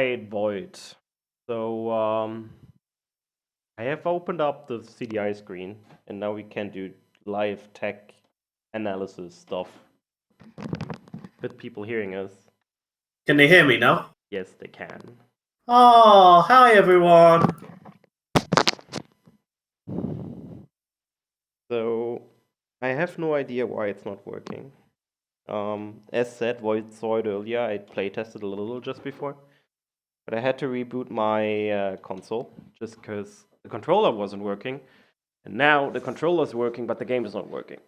Alright, Void. So, I have opened up the CDI screen, and now we can do live tech analysis stuff with people hearing us. Can they hear me now? Yes, they can. Oh, hi everyone. So, I have no idea why it's not working. As said, Void saw it earlier. I playtested a little just before, but I had to reboot my console just because the controller wasn't working, and now the controller is working, but the game is not working.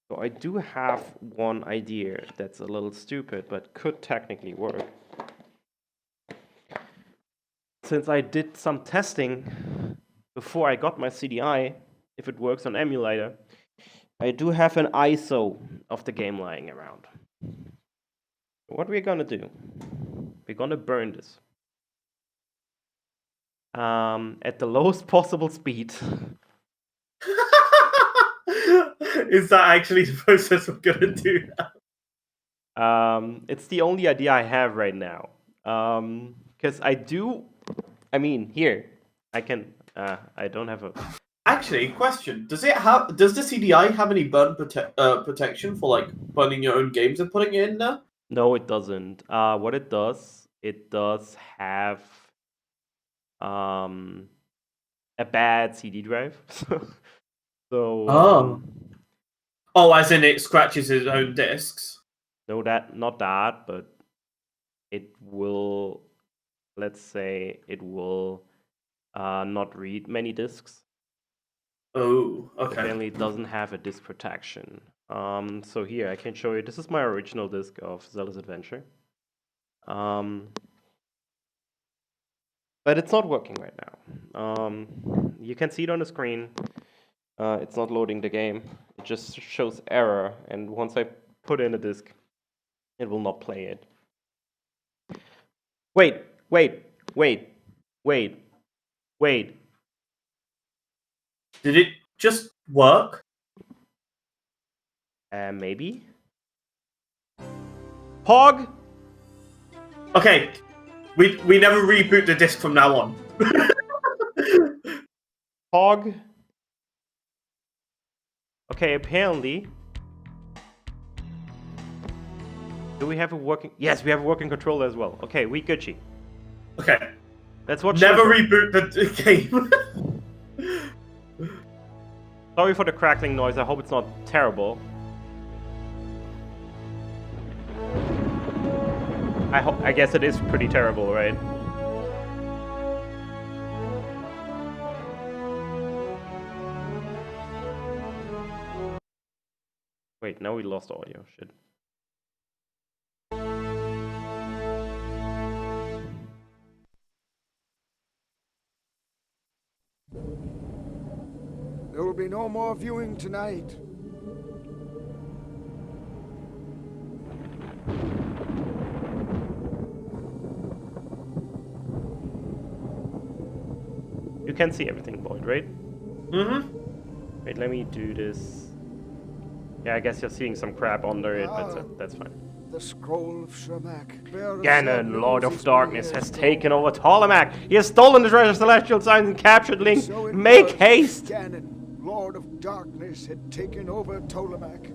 So I do have one idea that's a little stupid, but could technically work. Since I did some testing before I got my CDI, if it works on emulator, I do have an ISO of the game lying around. What we're gonna do, we're gonna burn this at the lowest possible speed. Is that actually the process we're gonna do now? It's the only idea I have right now. Because I mean, here, I can, I don't have a... Actually, question: Does the CDI have any burn protection for like burning your own games and putting it in there? No, it doesn't. What it does have a bad CD drive. So Oh, as in it scratches its own discs. no, not that, but it will, let's say, it will not read many disks. Oh, okay. Apparently, it doesn't have a disk protection. So here I can show you. This is my original disk of Zelda's Adventure. But it's not working right now. You can see it on the screen. It's not loading the game. It just shows error, and once I put in a disk, it will not play it. Wait. Did it just work? Maybe. Pog. Okay, we never reboot the disc from now on. Pog. Okay, apparently. Do we have a working... Yes, we have a working controller as well. Okay, we Gucci. Okay. That's what... Never reboot the game. Sorry for the crackling noise. I hope it's not terrible. I guess it is pretty terrible, right? Wait, now we lost audio. Shit. There will be no more viewing tonight. You can see everything, Boyd, right? Mm-hmm. Wait, let me do this. Yeah, I guess you're seeing some crap under it, but that's fine. The scroll of Shamak. Ganon, Lord of Darkness, has taken over Ptolemaic. He has stolen the treasure of celestial signs and captured Link. So Make haste! Ganon, Lord of Darkness, had taken over Ptolemaic.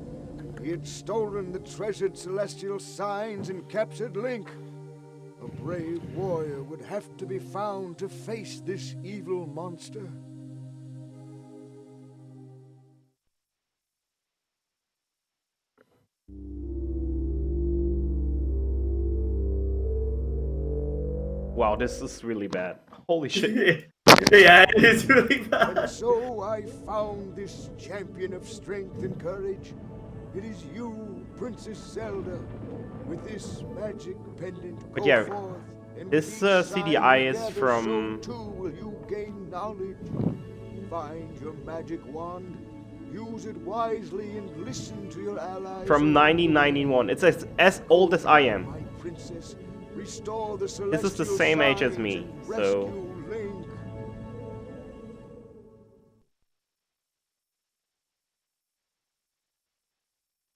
He had stolen the treasured celestial signs and captured Link. A brave warrior would have to be found to face this evil monster. Wow, this is really bad. Holy shit. Yeah, it is really bad. And so I found this champion of strength and courage. It is you, Princess Zelda, with this magic pendant. But Go yeah, forth, and this with each sign CDI you is gather, from... so too will you gain knowledge. Find your magic wand, use it wisely, and listen to your allies. From 1991. It's as old as I am. My princess, restore the This is the celestial same age as signs me, and so... rescue Link.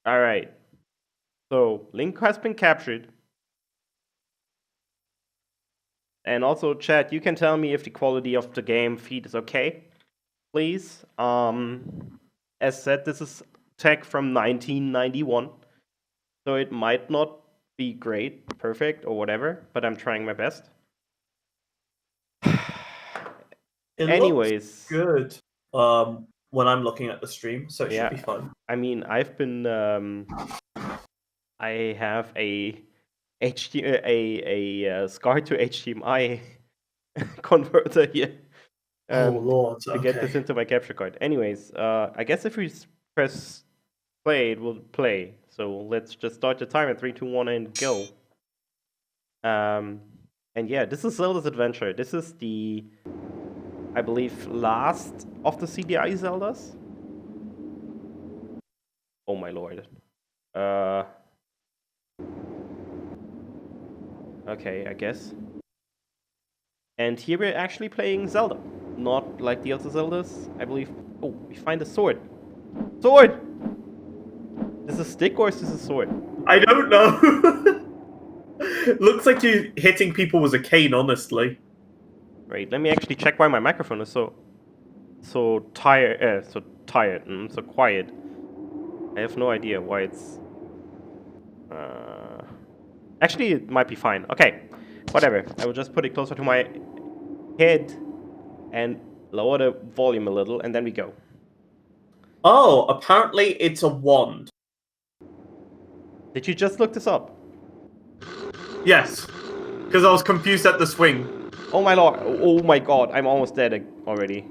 Alright. So, Link has been captured. And also, chat, you can tell me if the quality of the game feed is okay, please. As said, this is tech from 1991, so it might not be great, perfect, or whatever, but I'm trying my best. It Anyways, looks good. When I'm looking at the stream, so it should be fun. I mean, I've been I have a SCAR to HDMI converter here. Oh Lord! To get this into my capture card. Anyways, I guess if we press play, it will play. So let's just start the timer. 3, 2, 1, and go. And yeah, this is Zelda's Adventure. This is the, I believe, last of the CDI Zeldas. Oh my lord. Okay, I guess. And here we're actually playing Zelda. Not like the other Zeldas, I believe. Oh, we find a sword. Sword! Is this a stick or is this a sword? I don't know. Looks like you hitting people with a cane, honestly. Wait, let me actually check why my microphone is so tired, so quiet. I have no idea why it's. Actually, it might be fine. Okay, whatever. I will just put it closer to my head and lower the volume a little, and then we go. Oh, apparently it's a wand. Did you just look this up? Yes, because I was confused at the swing. Oh my lord! Oh my god! I'm almost dead already.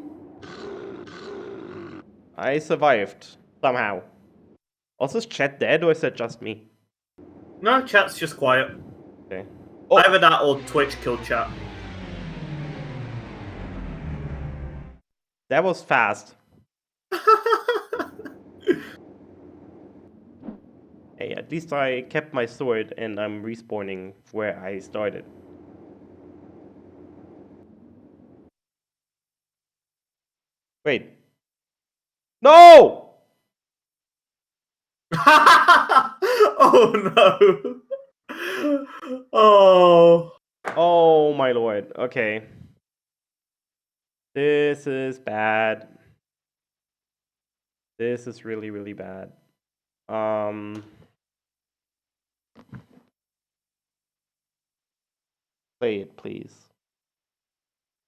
I survived somehow. Also, is chat dead or is that just me? No, chat's just quiet. Okay. Oh. Either that or Twitch killed chat. That was fast. Hey, at least I kept my sword and I'm respawning where I started. Wait. No! Oh no! Oh. Oh my lord. Okay. This is bad. This is really, really bad. Play it, please.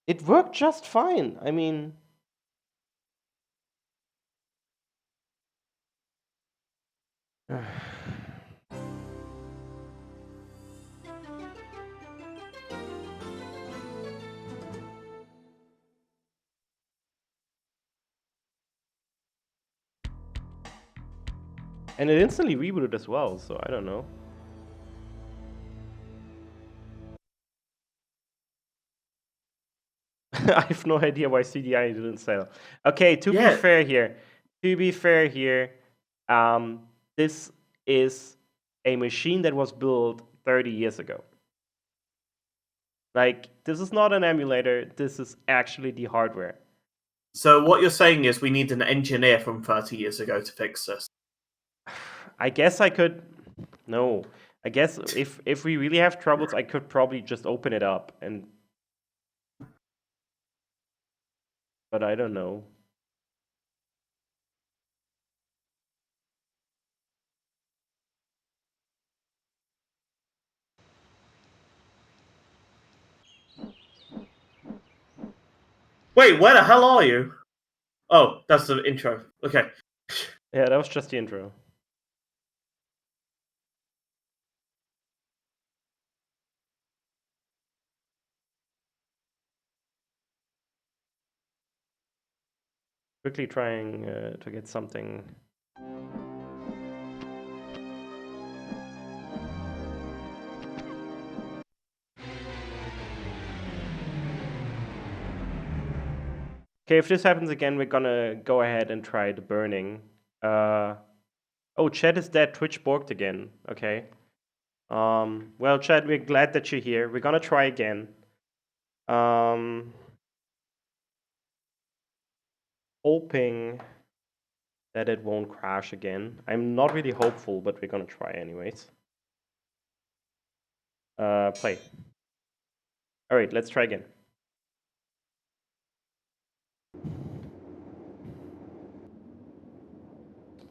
It worked just fine. I mean... And it instantly rebooted as well, so I don't know. I have no idea why CDI didn't sell. Okay, to be fair here, this is a machine that was built 30 years ago. Like, this is not an emulator, this is actually the hardware. So what you're saying is we need an engineer from 30 years ago to fix this. I guess I could... No. I guess if we really have troubles, I could probably just open it up and... But I don't know. Wait, where the hell are you? Oh, that's the intro. Okay. Yeah, that was just the intro. Quickly trying to get something. Okay, if this happens again, we're gonna go ahead and try the burning. Oh, Chad is dead. Twitch borked again. Okay. Well, Chad, we're glad that you're here. We're gonna try again. Hoping that it won't crash again. I'm not really hopeful, but we're gonna try anyways. Play. Alright, let's try again.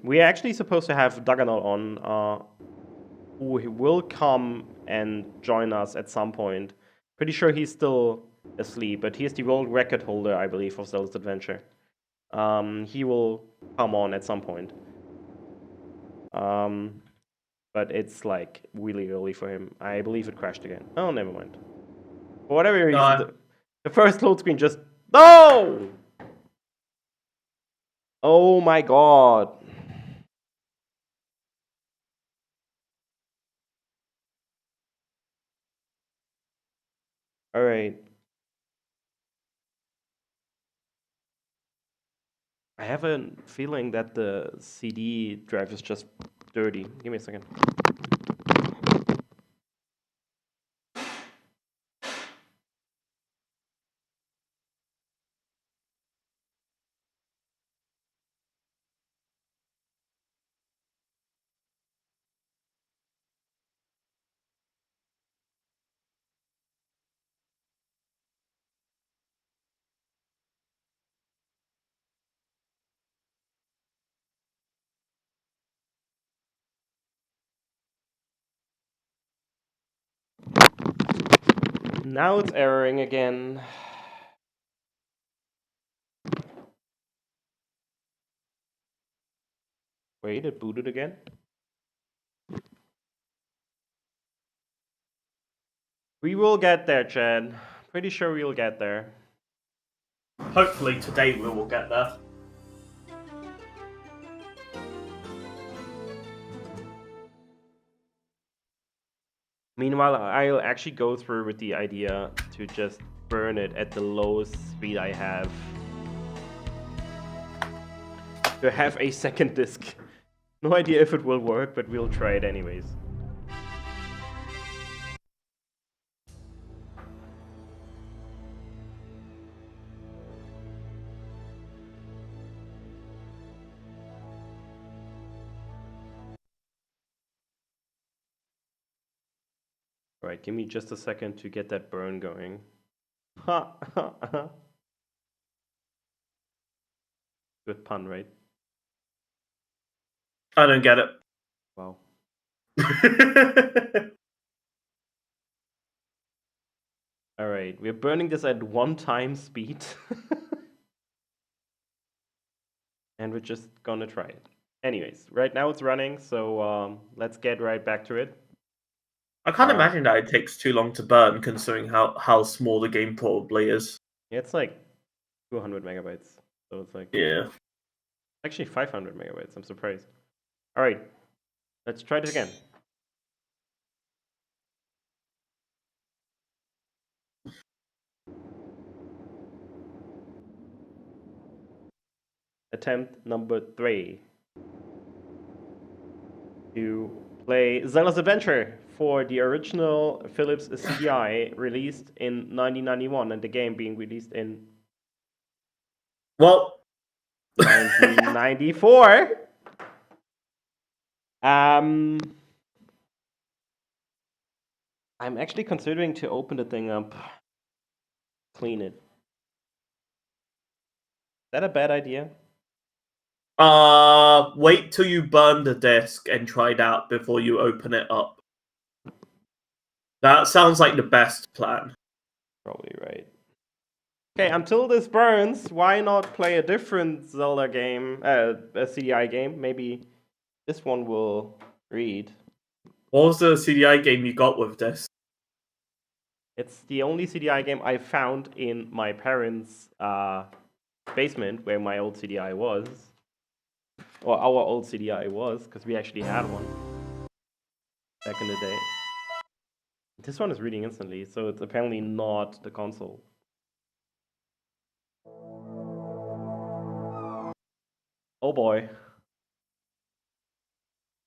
We're actually supposed to have Daganol on, who will come and join us at some point. Pretty sure he's still asleep, but he's the world record holder, I believe, of Zelda's Adventure. He will come on at some point. But it's like really early for him. I believe it crashed again. Oh, never mind. For whatever reason, the first load screen just... No! Oh my god. Alright. I have a feeling that the CD drive is just dirty. Give me a second. Now it's erroring again. Wait, it booted again? We will get there, Chad. Pretty sure we'll get there. Hopefully today we will get there. Meanwhile, I'll actually go through with the idea to just burn it at the lowest speed I have. To have a second disc. No idea if it will work, but we'll try it anyways. Alright, give me just a second to get that burn going. Ha ha ha. Good pun, right? I don't get it. Wow. Alright, we're burning this at 1x speed. And we're just gonna try it. Anyways, right now it's running, so let's get right back to it. I can't imagine that it takes too long to burn, considering how small the game probably is. Yeah, it's like 200 megabytes. So it's like... Yeah. Actually 500 megabytes, I'm surprised. Alright, let's try it again. Attempt number 3. To play Zelda's Adventure for the original Philips CDI released in 1991 and the game being released in... Well... 1994. I'm actually considering to open the thing up, clean it. Is that a bad idea? Wait till you burn the disk and try it out before you open it up. That sounds like the best plan. Probably right. Okay, until this burns, why not play a different Zelda game, a CDI game? Maybe this one will read. What was the CDI game you got with this? It's the only CDI game I found in my parents' basement where my old CDI was. Or our old CDI was, because we actually had one back in the day. This one is reading instantly, so it's apparently not the console. Oh boy.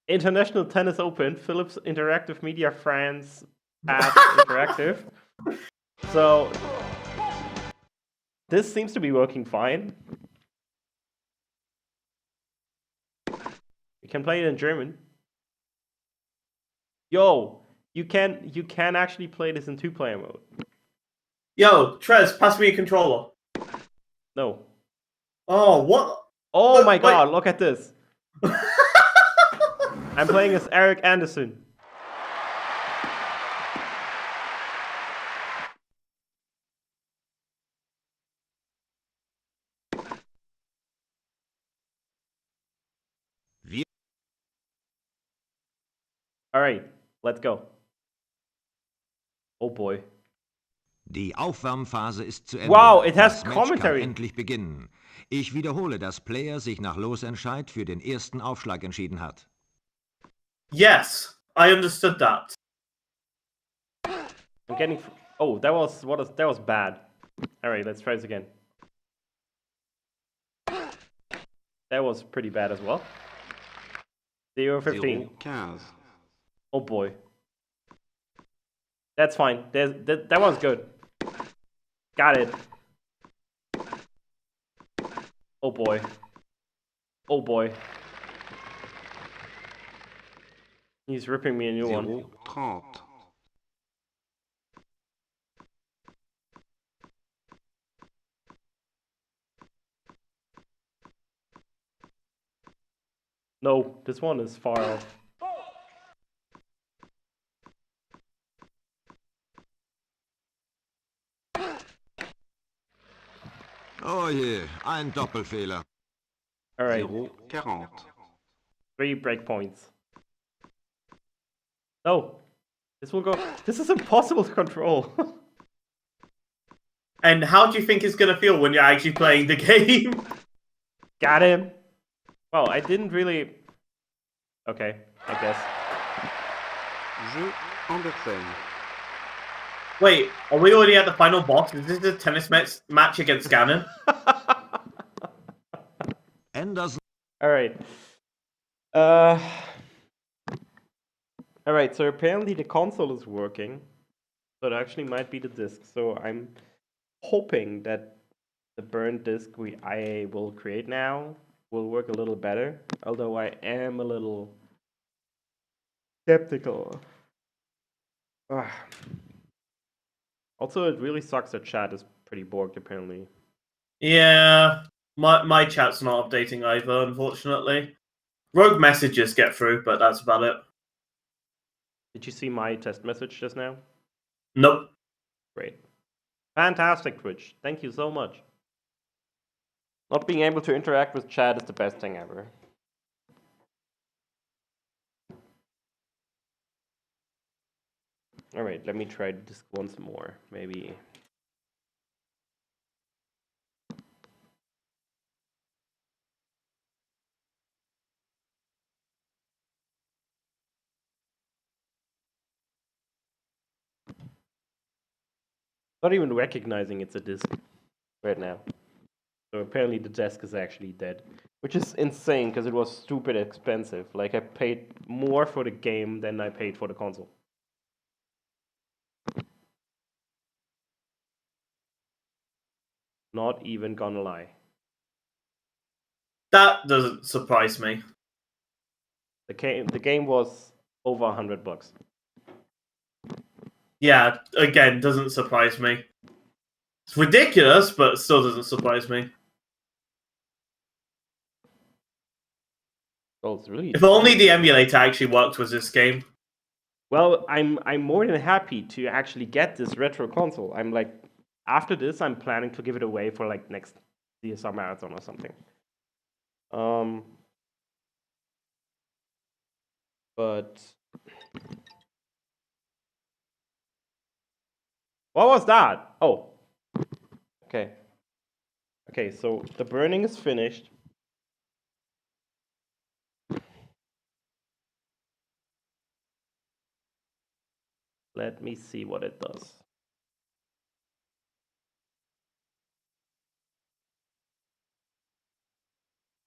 International Tennis Open, Philips Interactive Media France Pass Interactive. So, this seems to be working fine. You can play it in German. Yo, you can actually play this in 2-player mode. Yo, TreZ, pass me a controller. No. Oh, what? Oh Look, my wait. god, look at this. I'm playing as Eric Anderson. Alright, let's go. Oh boy. Die Aufwärmphase ist zu Ende. Wow, it has Das Match commentary. kann endlich beginnen. Ich wiederhole, dass Player sich nach Losentscheid für den ersten Aufschlag entschieden hat. Yes, I understood that. I'm getting. Oh, that was bad. Alright, let's try this again. That was pretty bad as well. 0-15. Oh boy. That's fine. That one's good. Got it. Oh boy. Oh boy. He's ripping me a new one. 30. No, this one is far off. Oh je, ein Doppelfehler. Alright, 0-40. 3 breakpoints. No, this will go. This is impossible to control. And how do you think it's gonna feel when you're actually playing the game? Got him. Well, I didn't really. Okay, I guess. Jeu Andersen. Wait, are we already at the final boss? Is this a tennis match against Ganon? Anderson. Alright. Alright, so apparently the console is working. So it actually might be the disc. So I'm hoping that the burnt disc I will create now will work a little better. Although I am a little skeptical. Also, it really sucks that chat is pretty borked apparently. Yeah, my chat's not updating either, unfortunately. Rogue messages get through, but that's about it. Did you see my test message just now? Nope. Great. Fantastic, Twitch. Thank you so much. Not being able to interact with chat is the best thing ever. Alright, let me try this once more. Maybe. Not even recognizing it's a disc right now. So apparently the desk is actually dead. Which is insane because it was stupid expensive. Like I paid more for the game than I paid for the console. Not even gonna lie. That doesn't surprise me. The game was over $100. Yeah, again, doesn't surprise me. It's ridiculous, but still doesn't surprise me. Well, it's really. If only the emulator actually worked with this game. Well, I'm more than happy to actually get this retro console. I'm like, after this, I'm planning to give it away for like next ZSR Marathon or something. But what was that? Oh, okay. Okay, so the burning is finished. Let me see what it does.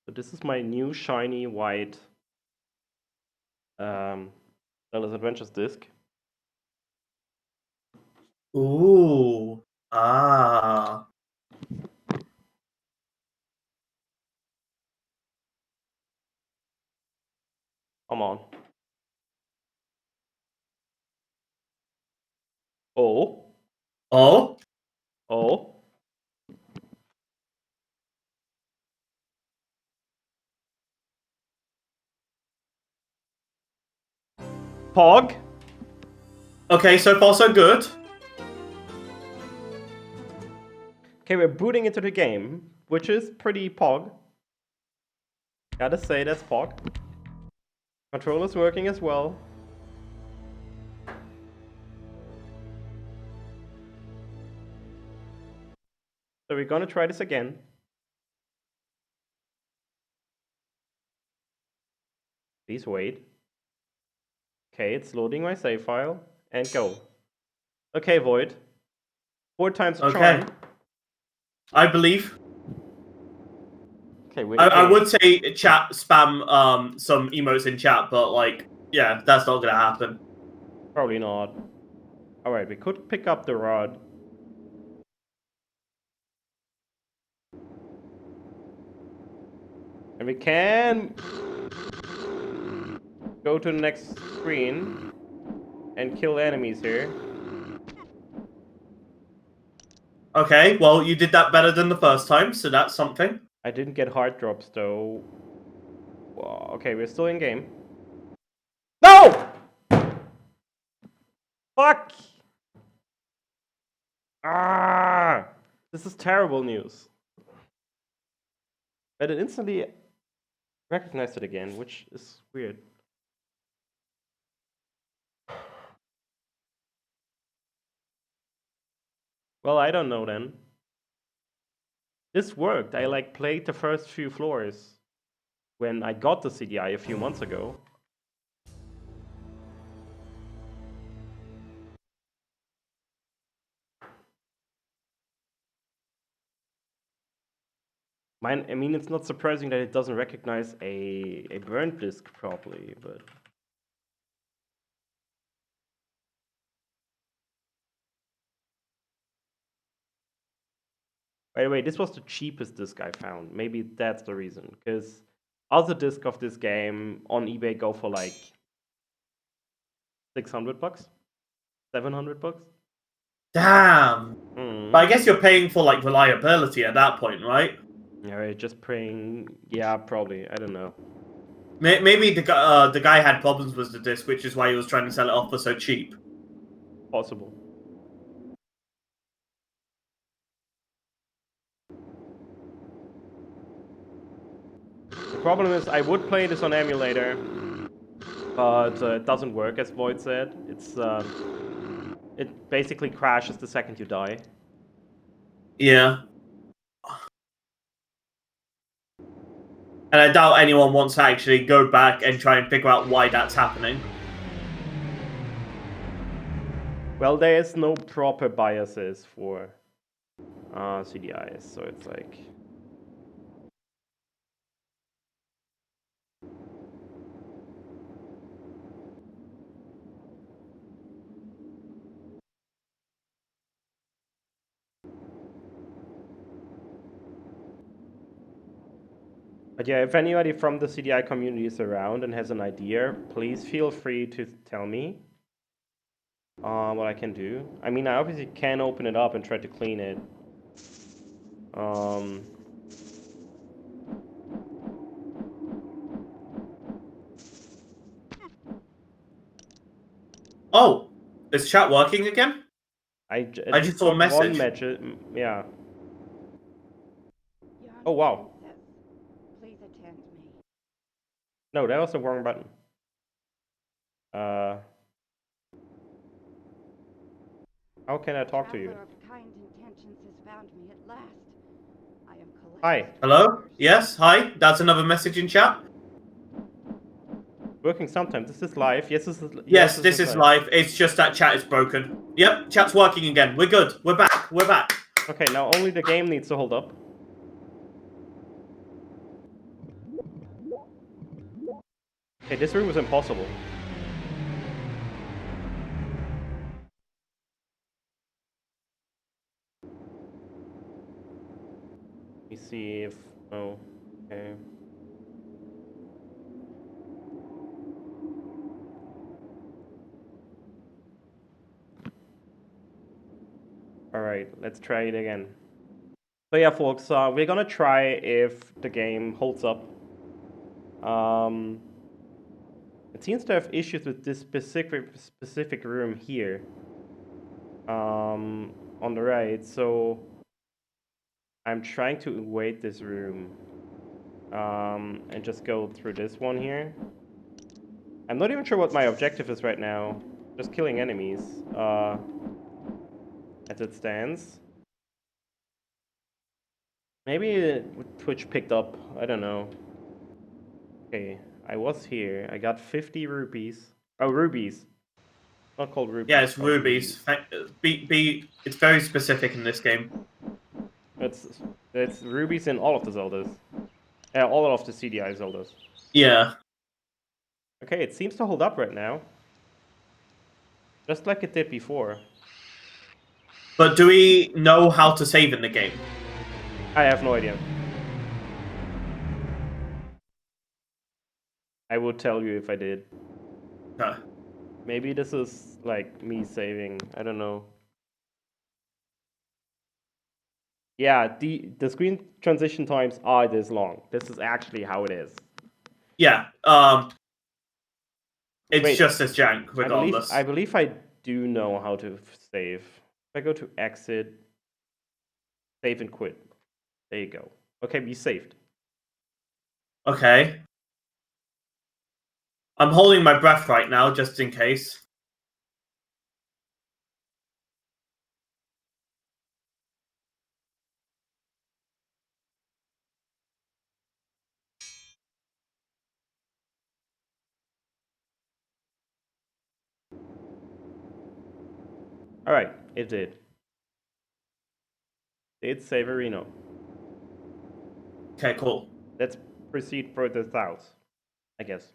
So this is my new shiny white Zelda's Adventures disc. Ooh. Ah. Come on. Oh. Oh? Oh. Pog. Okay, so far so good. Okay, we're booting into the game, which is pretty pog. Gotta say, that's pog. Controller's working as well. So we're gonna try this again. Please wait. Okay, it's loading my save file. And go. Okay, Void. 4 times the charm. I believe. Okay, I would say chat spam some emotes in chat, but like, yeah, that's not gonna happen. Probably not. Alright, we could pick up the rod. And we can go to the next screen and kill enemies here. Okay, well, you did that better than the first time, so that's something. I didn't get heart drops though. Well, okay, we're still in game. No! Fuck! Ah! This is terrible news. But it instantly recognized it again, which is weird. Well, I don't know then. This worked. I like played the first few floors when I got the CDI a few months ago. I mean, it's not surprising that it doesn't recognize a burnt disk properly, but... By the way, this was the cheapest disc I found. Maybe that's the reason, because other discs of this game on eBay go for like $600, $700. Damn. But I guess you're paying for like reliability at that point, right? Yeah, right, just praying. Yeah, probably. I don't know. Maybe the guy had problems with the disc, which is why he was trying to sell it off for so cheap. Possible. The problem is, I would play this on emulator, but it doesn't work, as Void said. It basically crashes the second you die. Yeah. And I doubt anyone wants to actually go back and try and figure out why that's happening. Well, there is no proper biases for CDIs, so it's like... But yeah, if anybody from the CDI community is around and has an idea, please feel free to tell me what I can do. I mean, I obviously can open it up and try to clean it. Oh, is chat working again? I just saw a message. Yeah. Oh, wow. Please attend me. No, that was the wrong button. How can I talk to you? Traveler of kind intentions has found me at last. I am collecting. Hi. Hello? Yes, hi. That's another message in chat. Working sometimes. This is live. Yes, this is. Yes, this is live. It's just that chat is broken. Yep, chat's working again. We're good. We're back. We're back. Okay, now only the game needs to hold up. Okay, this room is impossible. Let me see if... Oh, okay. Alright. Alright, let's try it again. So yeah, folks, we're gonna try if the game holds up. It seems to have issues with this specific room here. On the right, so I'm trying to evade this room. And just go through this one here. I'm not even sure what my objective is right now. Just killing enemies. As it stands. Maybe Twitch picked up. I don't know. Okay, I was here. I got 50 rupees. Oh, rubies. Not called rupees. Yeah, it's rubies. It's very specific in this game. It's rubies in all of the Zeldas. All of the CDI Zeldas. Yeah. Okay, it seems to hold up right now. Just like it did before. But do we know how to save in the game? I have no idea. I would tell you if I did. Maybe this is like me saving. I don't know. Yeah, the screen transition times are this long. This is actually how it is. Yeah. It's Wait, just as jank, regardless. I believe I do know how to save. If I go to exit, save and quit. There you go. Okay, we saved. Okay. I'm holding my breath right now, just in case. Alright, it did. It's Saverino. Okay, cool. Let's proceed further south, I guess.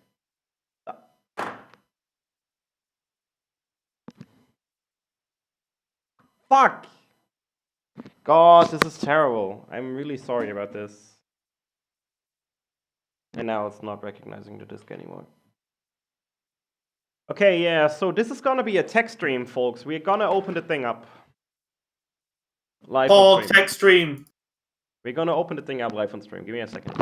Fuck! God, this is terrible. I'm really sorry about this. And now it's not recognizing the disk anymore. Okay, yeah, so this is gonna be a tech stream, folks. We're gonna open the thing up. Live on stream. Tech stream. We're gonna open the thing up live on stream. Give me a second.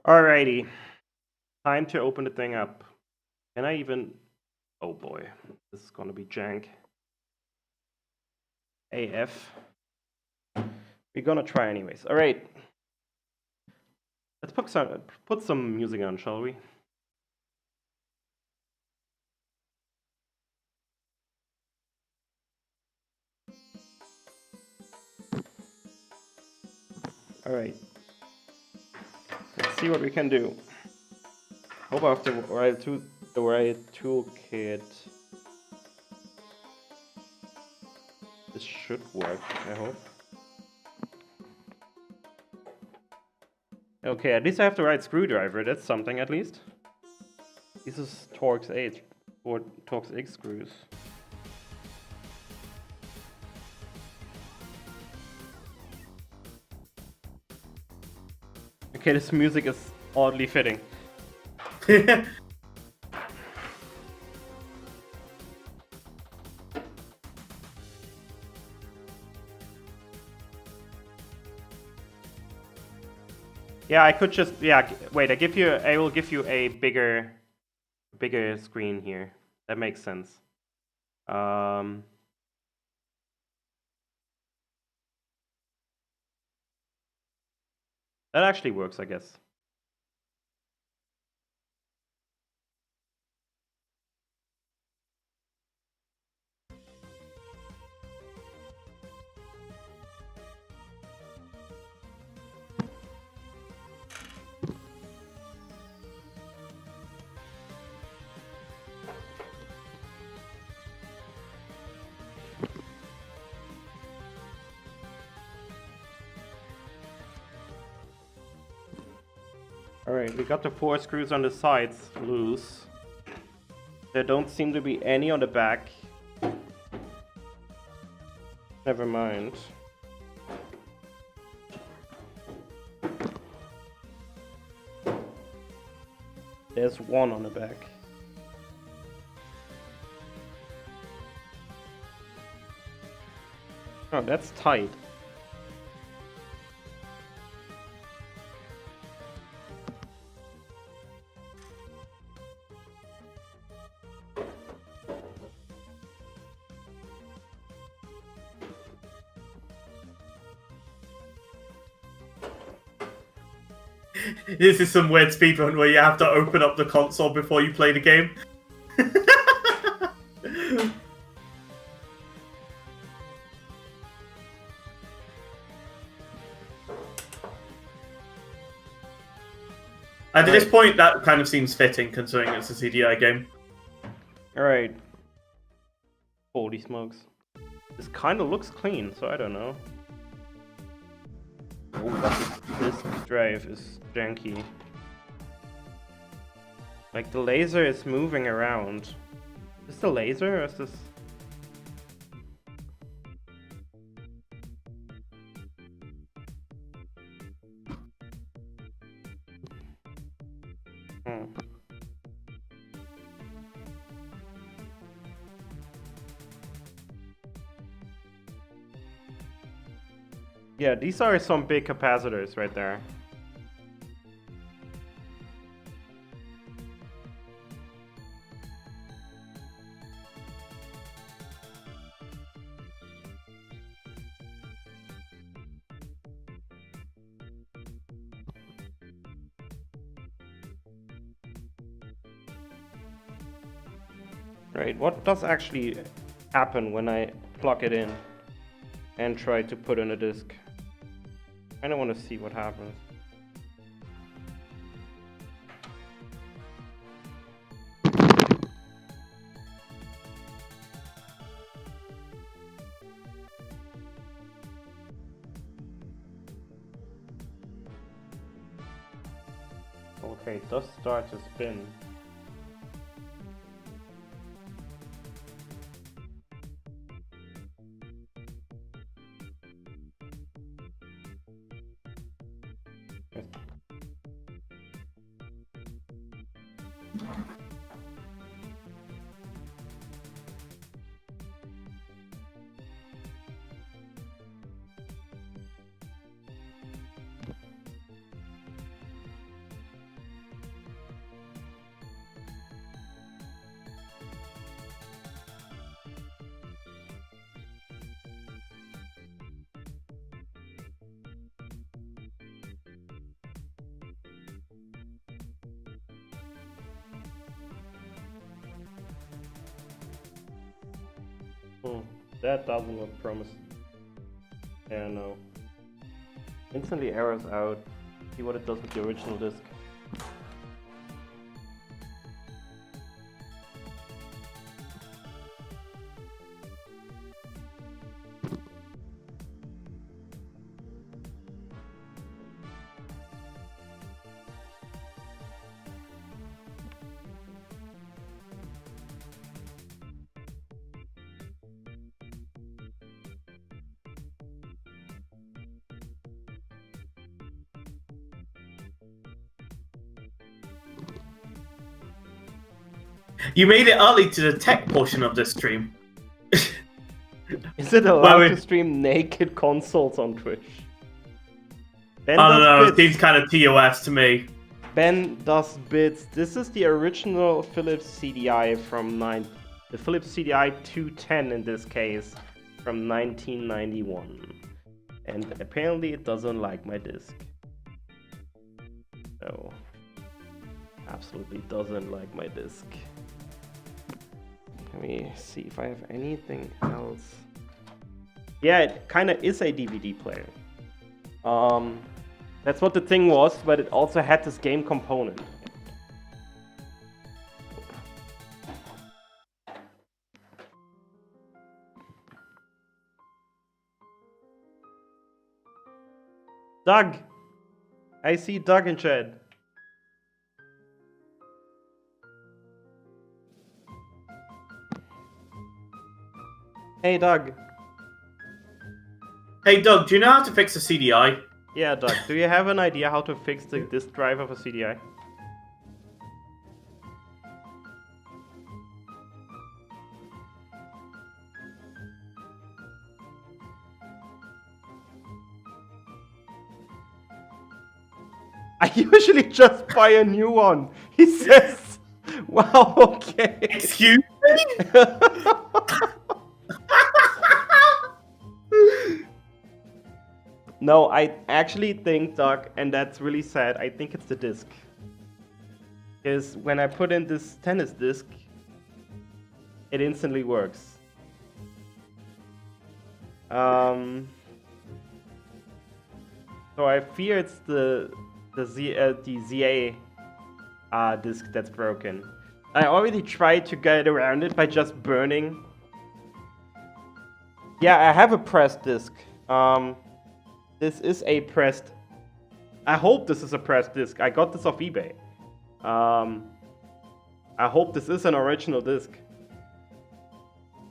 Alrighty. Time to open the thing up. Can I even... Oh boy. This is gonna be jank. AF. We're gonna try anyways. Alright. Let's put some music on, shall we? Alright. Let's see what we can do. Hope I have the right toolkit. This should work, I hope. Okay, at least I have the right screwdriver. That's something, at least. This is Torx 8 or Torx X screws. Okay, this music is oddly fitting. Yeah, I could just wait. I will give you a bigger screen here. That makes sense. That actually works, I guess. Alright, we got the 4 screws on the sides loose. There don't seem to be any on the back. Never mind. There's one on the back. Oh, that's tight. This is some weird speedrun where you have to open up the console before you play the game. At this point, that kind of seems fitting, considering it's a CDI game. Alright. Holy smokes. This kind of looks clean, so I don't know. Oh, but this drive is janky. Like, the laser is moving around. Is this the laser, or is this... Yeah, these are some big capacitors right there. Right, what does actually happen when I plug it in and try to put in a disk? I don't want to see what happens. Okay, it does start to spin. That doesn't look promising. Yeah, no. Instantly errors out. See what it does with the original disk. You made it early to the tech portion of this stream. Is it allowed to stream naked consoles on Twitch? Ben I don't know, bits. it seems kind of TOS to me. Ben does bits. This is the original Philips CDI from the Philips CDI 210 in this case, from 1991. And apparently it doesn't like my disc. No. Absolutely doesn't like my disc. Let me see if I have anything else. Yeah, it kind of is a DVD player. That's what the thing was, but it also had this game component. Doug! I see Doug in chat. Hey, Doug. Hey, Doug, do you know how to fix a CDI? Yeah, Doug, do you have an idea how to fix the disk drive of a CDI? I usually just buy a new one. He says, wow, okay. Excuse me? No, I actually think, Doug, and that's really sad, I think it's the disc. Because when I put in this tennis disc, it instantly works. So I fear it's the ZA disc that's broken. I already tried to get around it by just burning. Yeah, I have a pressed disc. This is a pressed. I hope this is a pressed disc. I got this off eBay. I hope this is an original disc.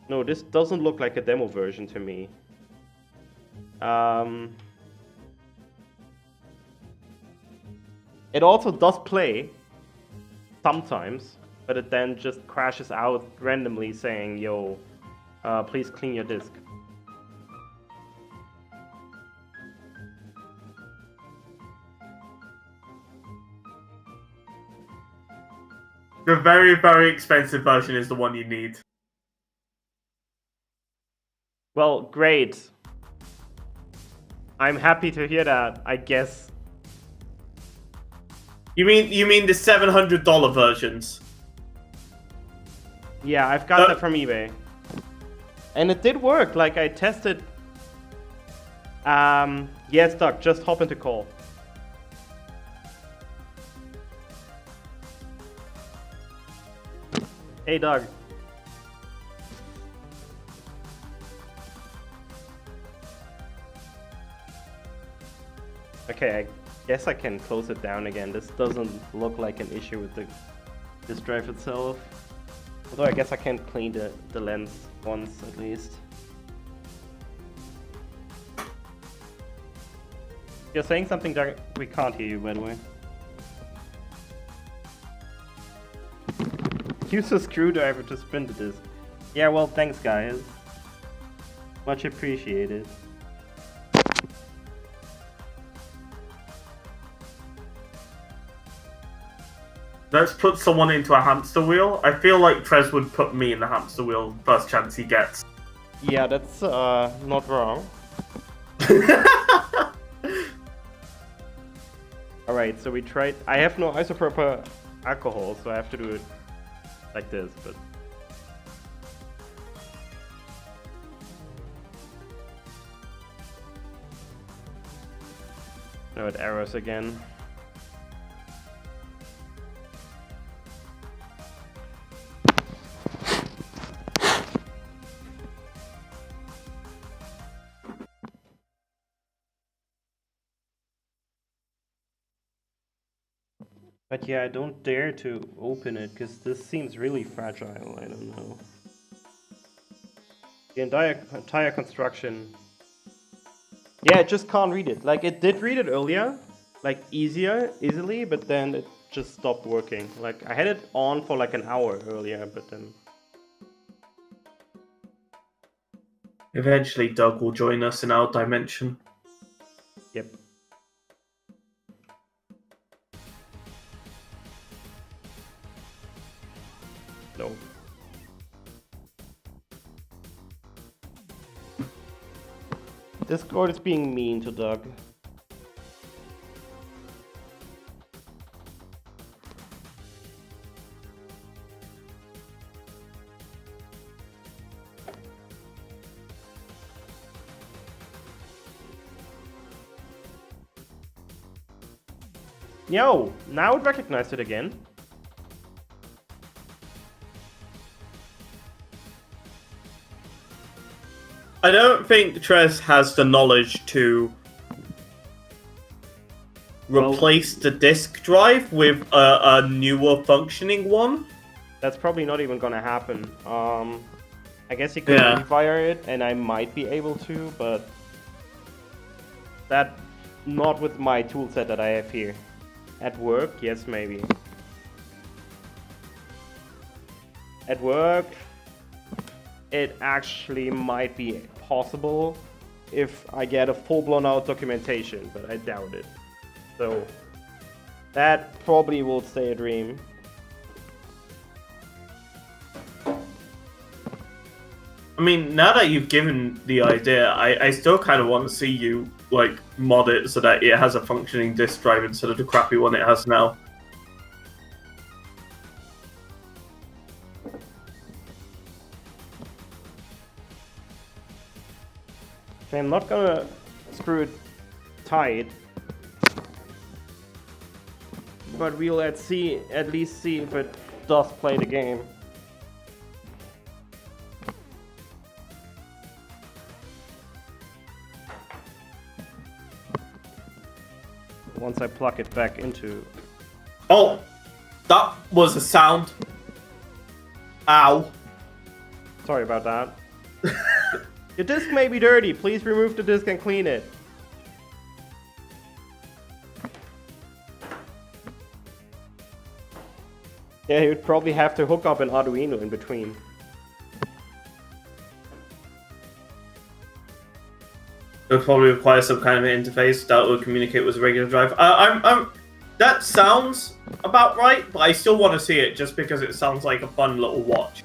No, this doesn't look like a demo version to me. It also does play sometimes, but it then just crashes out randomly saying, yo, please clean your disk. The very, very expensive version is the one you need. Well, great. I'm happy to hear that, I guess. You mean the $700 versions? Yeah, I've got that from eBay. And it did work, like I tested. Yes, Doug, just hop into call. Hey, Doug. Okay, I guess I can close it down again. This doesn't look like an issue with the disk drive itself. Although I guess I can clean the lens once at least. You're saying something, Doug? We can't hear you, by the way. Use a screwdriver to spin the disc. Yeah, well, thanks, guys. Much appreciated. Let's put someone into a hamster wheel. I feel like TreZ would put me in the hamster wheel first chance he gets. Yeah, that's not wrong. Alright, so we tried. I have no isopropyl alcohol, so I have to do it like this, but. No, it errors again. But yeah, I don't dare to open it, because this seems really fragile, I don't know. The entire construction... Yeah, it just can't read it. Like, it did read it earlier, like, easily, but then it just stopped working. Like, I had it on for like an hour earlier, but then... Eventually, Doug will join us in our dimension. Yep. No. Discord is being mean to Doug. Yo, now it recognized it again. I don't think TreZ has the knowledge to replace the disk drive with a newer functioning one. That's probably not even gonna happen. I guess you could rewire it, and I might be able to, but that not with my toolset that I have here. At work, yes, maybe. At work, it actually might be possible if I get a full-blown out documentation, but I doubt it. So that probably will stay a dream. I mean, now that you've given the idea, I still kind of want to see you like mod it so that it has a functioning disk drive instead of the crappy one it has now. Okay, I'm not gonna screw it tight, but we'll at least see if it does play the game. Once I plug it back into... Oh! That was a sound. Ow. Sorry about that. Your disk may be dirty. Please remove the disk and clean it. Yeah, you'd probably have to hook up an Arduino in between. It would probably require some kind of interface that would communicate with a regular drive. That sounds about right, but I still want to see it just because it sounds like a fun little watch.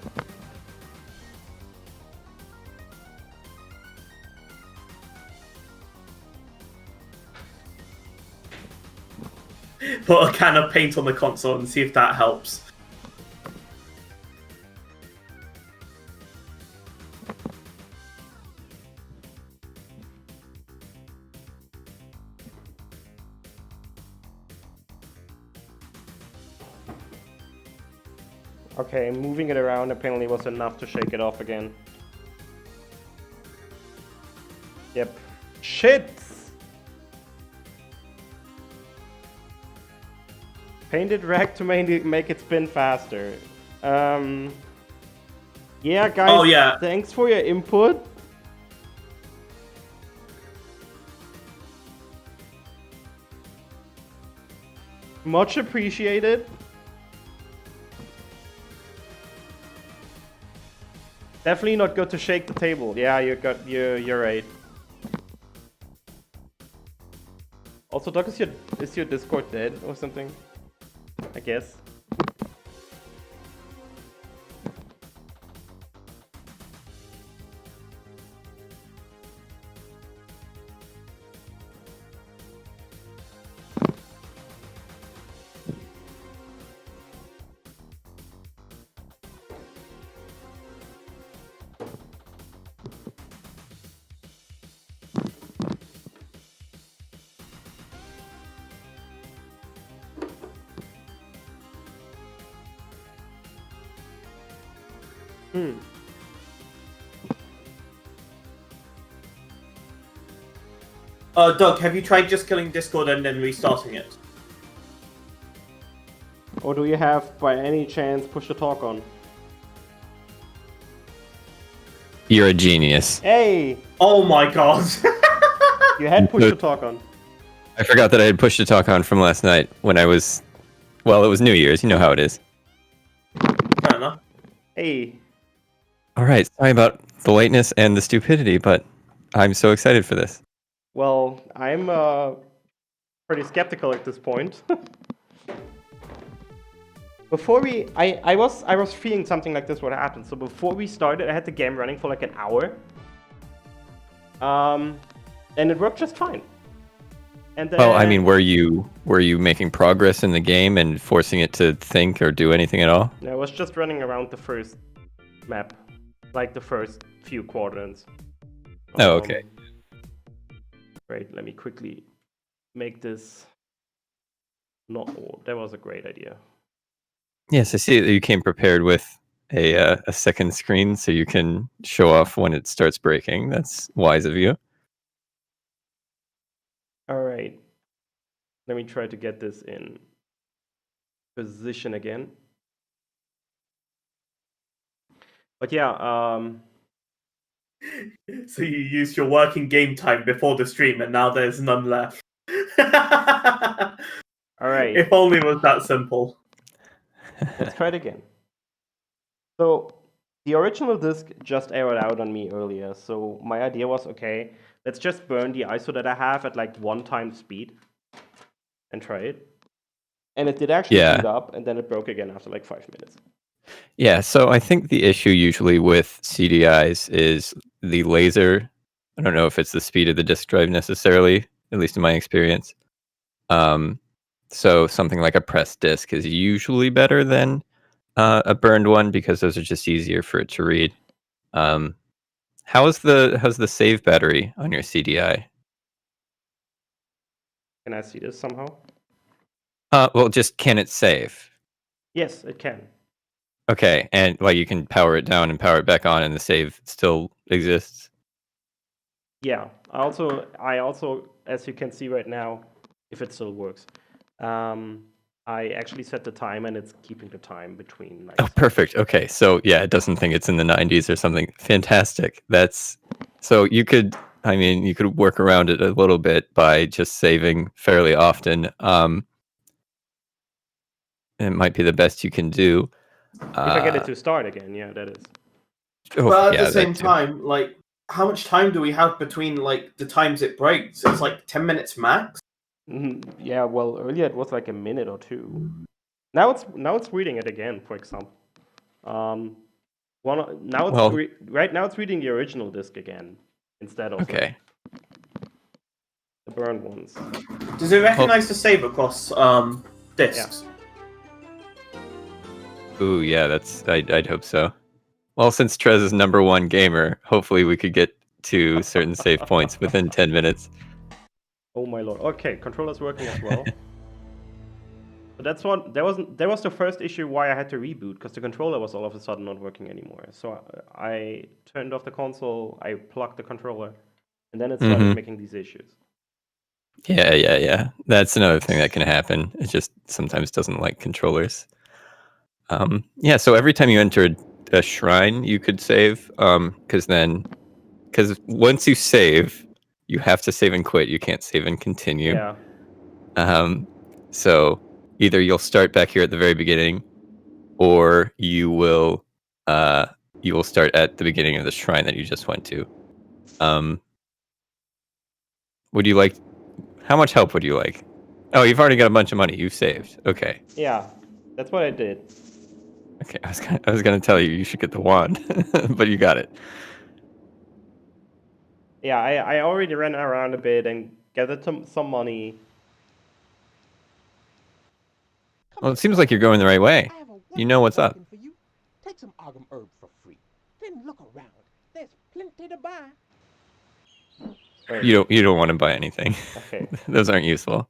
Put a can of paint on the console and see if that helps. Okay, moving it around apparently was enough to shake it off again. Yep. Shit! Painted rack to make it spin faster. Yeah, guys. Oh, yeah. Thanks for your input. Much appreciated. Definitely not good to shake the table. Yeah, you're right. Also, Doc, is your Discord dead or something? I guess. Doug, have you tried just killing Discord and then restarting it? Or do you have, by any chance, push to talk on? You're a genius. Hey! Oh my god. You had push to talk on. I forgot that I had pushed to talk on from last night when I was... Well, it was New Year's. You know how it is. Fair enough. Hey. Alright, sorry about the lateness and the stupidity, but I'm so excited for this. Well, I'm pretty skeptical at this point. Before I was feeling something like this would happen. So before we started, I had the game running for like an hour. And it worked just fine. And then, Well, I mean, were you making progress in the game and forcing it to think or do anything at all? I was just running around the first map, like the first few quadrants. Oh, okay. Wait, let me quickly make this No, that was a great idea. Yes, I see that you came prepared with a second screen so you can show off when it starts breaking. That's wise of you. All right. Let me try to get this in position again. But yeah, So you used your working game time before the stream, and now there's none left. all right. If only it was that simple. Let's try it again. So the original disk just errored out on me earlier. So my idea was, okay, let's just burn the ISO that I have at like 1x speed and try it. And it did actually boot up, and then it broke again after like 5 minutes. Yeah, so I think the issue usually with CDIs is the laser. I don't know if it's the speed of the disk drive necessarily, at least in my experience. So something like a pressed disk is usually better than a burned one because those are just easier for it to read. How's the save battery on your CDI? Can I see this somehow? Well, just can it save? Yes, it can. Okay, and like you can power it down and power it back on, and the save still exists. Yeah. I also, as you can see right now, if it still works, I actually set the time, and it's keeping the time between. Like, Oh, perfect. Okay, so yeah, it doesn't think it's in the 90s or something. Fantastic. That's so you could. I mean, you could work around it a little bit by just saving fairly often. It might be the best you can do. If I get it to start again, yeah, that is. Oh, But at yeah, the same that too. time, like, how much time do we have between like the times it breaks? It's like 10 minutes max. Yeah, well, earlier it was like a minute or two. Now it's reading it again, for example. Right now it's reading the original disk again instead of Okay. the burned ones. Does it recognize the save across discs? Yeah. Ooh, yeah, I'd hope so. Well, since TreZ is #1 gamer, hopefully we could get to certain save points within 10 minutes. Oh my lord. Okay, controller's working as well. But that was the first issue why I had to reboot, because the controller was all of a sudden not working anymore. So I turned off the console, I plugged the controller, and then it started making these issues. Yeah. That's another thing that can happen. It just sometimes doesn't like controllers. Yeah, so every time you enter a shrine, you could save, because once you save, you have to save and quit. You can't save and continue. Yeah. So either you'll start back here at the very beginning, or you will start at the beginning of the shrine that you just went to. Would you like? How much help would you like? Oh, you've already got a bunch of money. You've saved. Okay. Yeah, that's what I did. Okay, I was gonna tell you should get the wand, but you got it. Yeah, I already ran around a bit and gathered some money. Well, it seems like you're going the right way. You know what's up. For you. Take some argum herb for free. Then look around. There's plenty to buy. Wait. You don't want to buy anything. Okay. Those aren't useful.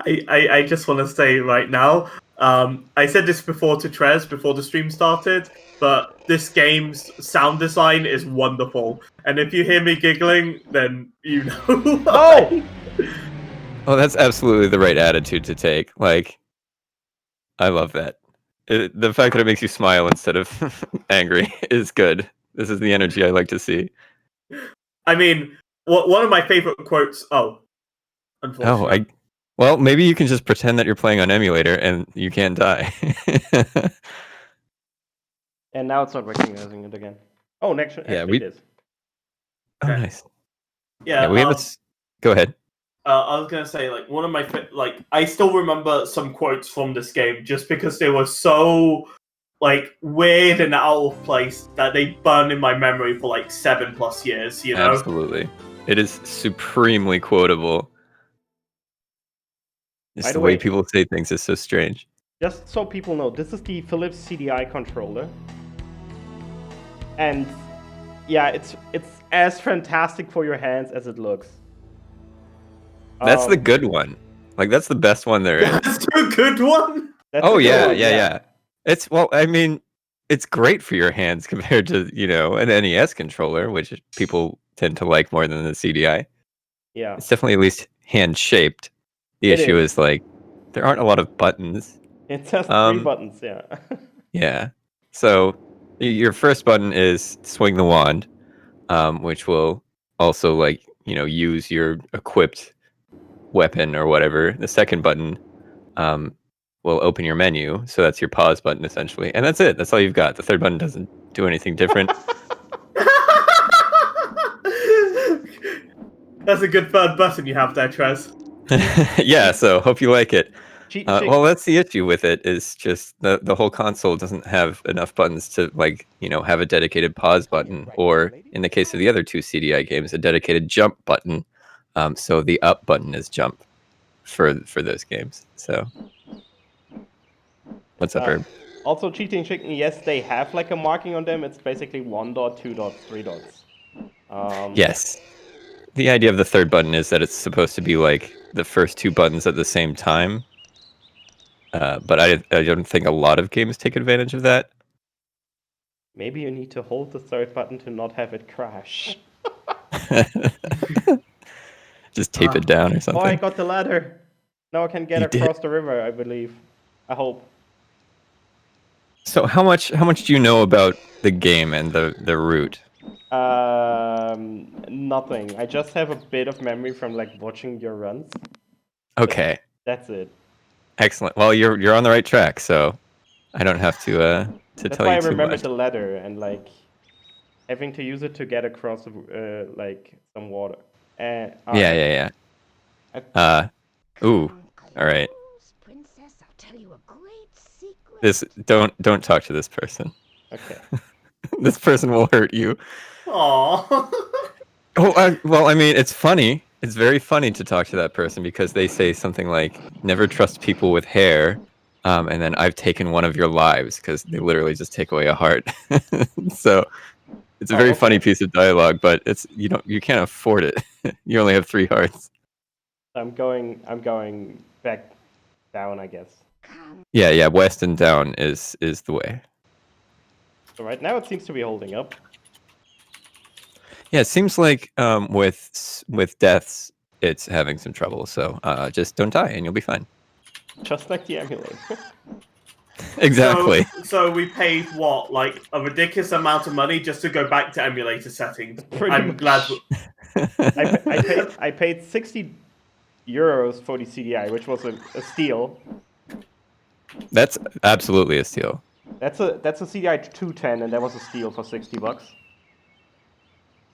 I just want to say right now, I said this before to TreZ before the stream started, but this game's sound design is wonderful. And if you hear me giggling, then you know why. Oh, that's absolutely the right attitude to take. Like, I love that. The fact that it makes you smile instead of angry is good. This is the energy I like to see. I mean, one of my favorite quotes. Oh, unfortunately. Well, maybe you can just pretend that you're playing on emulator and you can't die. And now it's not recognizing it again. Oh, next actually it is. Oh, nice. Yeah, we have Go ahead. I was gonna say, like, one of my I still remember some quotes from this game just because they were so like weird and out of place that they burn in my memory for like 7+ years. You know, Absolutely, it is supremely quotable. Just the way people say things is so strange. Just so people know, this is the Philips CDI controller, and yeah, it's as fantastic for your hands as it looks. That's the good one. Like that's the best one there is. That's a good one. That's Oh a good yeah, one, yeah. It's I mean, it's great for your hands compared to an NES controller, which people tend to like more than the CDI. Yeah. It's definitely at least hand shaped. The It issue is. is like there aren't a lot of buttons. It has 3 buttons, yeah. Yeah. So your first button is swing the wand, which will also use your equipped weapon or whatever. The second button will open your menu, so that's your pause button essentially, and that's it. That's all you've got. The third button doesn't do anything different. That's a good third button you have there, TreZ. Yeah, so hope you like it. Cheat Well, that's the issue with it, is just the whole console doesn't have enough buttons to have a dedicated pause button, or in the case of the other 2 CDI games, a dedicated jump button. So the up button is jump for those games. So what's up, Herb? Also, Cheating Chicken, yes, they have like a marking on them. It's basically 1 dot, 2 dots, 3 dots. Yes. The idea of the third button is that it's supposed to be like the first 2 buttons at the same time. But I don't think a lot of games take advantage of that. Maybe you need to hold the third button to not have it crash. Just tape it down or something. Oh, I got the ladder. Now I can get across the river, I believe. I hope. So how much do you know about the game and the route? Nothing. I just have a bit of memory from like watching your runs. Okay. That's it. Excellent. Well, you're on the right track, so I don't have to That's tell why you I too remembered much. the ladder and like having to use it to get across like some water. Yeah. Ooh. All right. Princess, I'll tell you a great secret. This don't talk to this person. Okay. This person will hurt you. Aww. Well, I mean, it's funny. It's very funny to talk to that person because they say something like, "Never trust people with hair," and then "I've taken one of your lives," because they literally just take away a heart. So it's a very funny piece of dialogue, but you can't afford it. You only have 3 hearts. I'm going back down, I guess. Yeah. West and down is the way. So right now it seems to be holding up. Yeah, it seems like with deaths, it's having some trouble. So just don't die, and you'll be fine. Just like the emulator. Exactly. So we paid what, like a ridiculous amount of money just to go back to emulator settings. I'm glad. I paid 60 euros for the CDI, which was a steal. That's absolutely a steal. That's a CDI 210, and that was a steal for 60 bucks.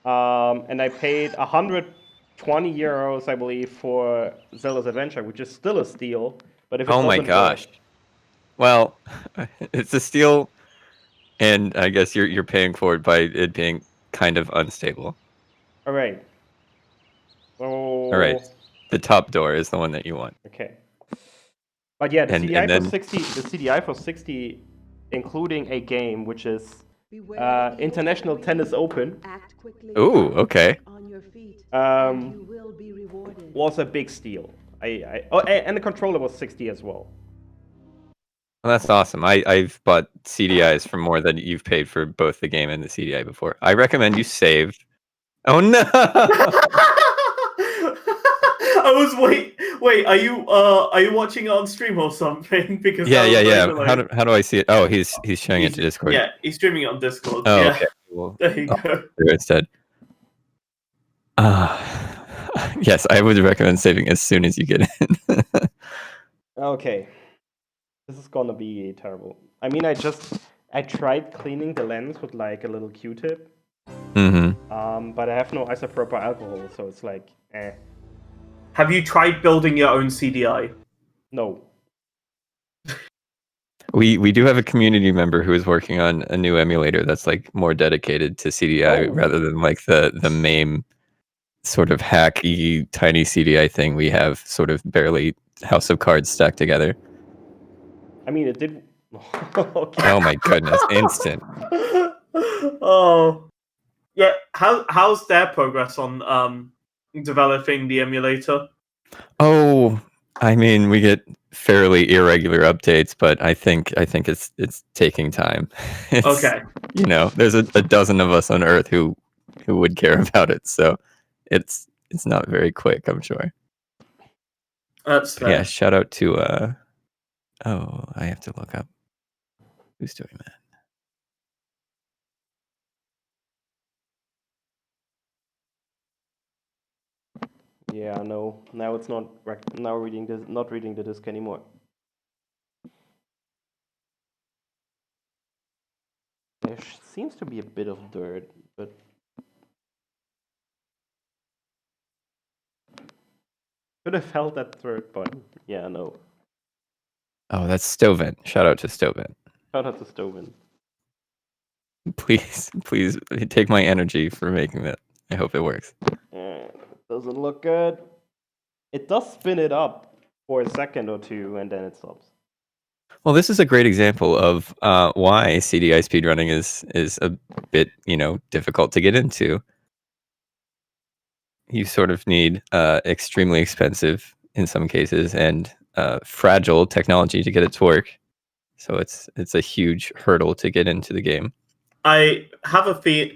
And I paid 120 euros, I believe, for Zelda's Adventure, which is still a steal. But if it Oh my doesn't gosh. work- Well, it's a steal, and I guess you're paying for it by it being kind of unstable. All right. All right. The top door is the one that you want. Okay. But yeah, the And CDI then- for 60, the CDI for 60, including a game which is International Tennis Open, Ooh, okay. was a big steal. And the controller was 60 as well. Well, that's awesome. I've bought CDIs for more than you've paid for both the game and the CDI before. I recommend you save. Oh no! I was wait. Are you watching it on stream or something? Because Yeah. Like, How do I see it? Oh, he's showing it to Discord. Yeah, he's streaming it on Discord. Oh, yeah. okay. Well, There you go. do it instead. Yes, I would recommend saving as soon as you get in. Okay. This is gonna be terrible. I mean, I tried cleaning the lens with like a little Q-tip. Mm-hmm. But I have no isopropyl alcohol, so it's like, eh. Have you tried building your own CDI? No. We do have a community member who is working on a new emulator that's like more dedicated to CDI rather than like the MAME sort of hacky tiny CDI thing we have sort of barely House of Cards stacked together. I mean, it did. Okay. Oh my goodness, instant. Oh, yeah. How's their progress on developing the emulator? Oh, I mean, we get fairly irregular updates, but I think it's taking time. It's, Okay. you know, there's a dozen of us on Earth who would care about it, so it's not very quick, I'm sure. That's But yeah, fair. shout out to oh, I have to look up who's doing that. Yeah, no. Now it's not now reading this, not reading the disk anymore. There seems to be a bit of dirt, but could have held that third button. Yeah, no. Oh, that's Stovin. Shout out to Stovin. Shout out to Stovin. Please take my energy for making that. I hope it works. Doesn't look good. It does spin it up for a second or two, and then it stops. Well, this is a great example of why CDI speedrunning is a bit, difficult to get into. You sort of need extremely expensive, in some cases, and fragile technology to get it to work. So it's a huge hurdle to get into the game. I have a feel.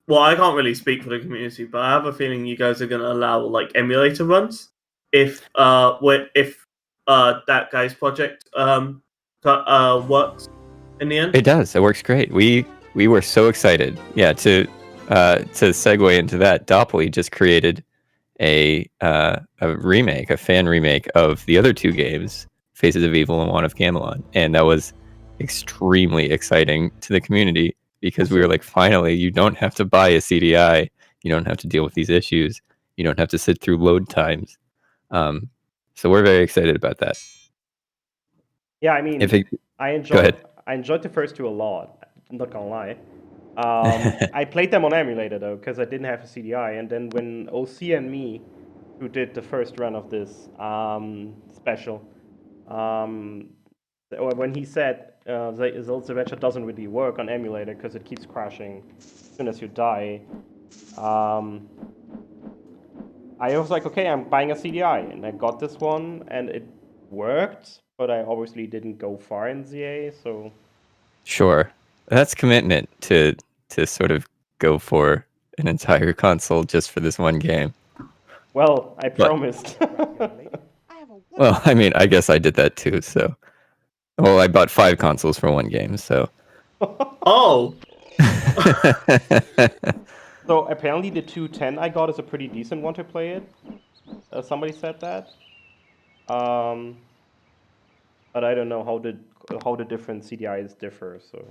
Well, I can't really speak for the community, but I have a feeling you guys are going to allow like emulator runs if that guy's project works in the end. It does. It works great. We were so excited. Yeah, to segue into that, Dopply just created a remake, a fan remake of the other two games, Faces of Evil and Wand of Gamelon, and that was extremely exciting to the community because we were like, finally, you don't have to buy a CDI, you don't have to deal with these issues, you don't have to sit through load times. So we're very excited about that. Yeah, I mean, I enjoyed the first two a lot. I'm not gonna lie. I played them on emulator though, because I didn't have a CDI. And then when OC and me, who did the first run of this special, or when he said Zelda's Adventure doesn't really work on emulator because it keeps crashing as soon as you die, I was like, okay, I'm buying a CDI, and I got this one, and it worked, but I obviously didn't go far in ZA, so... Sure. That's commitment to sort of go for an entire console just for this one game. Well, I promised. Well, I mean, I guess I did that too, so... Well, I bought 5 consoles for one game, so... Oh! So apparently the 210 I got is a pretty decent one to play it. Somebody said that. But I don't know how the different CDIs differ. So.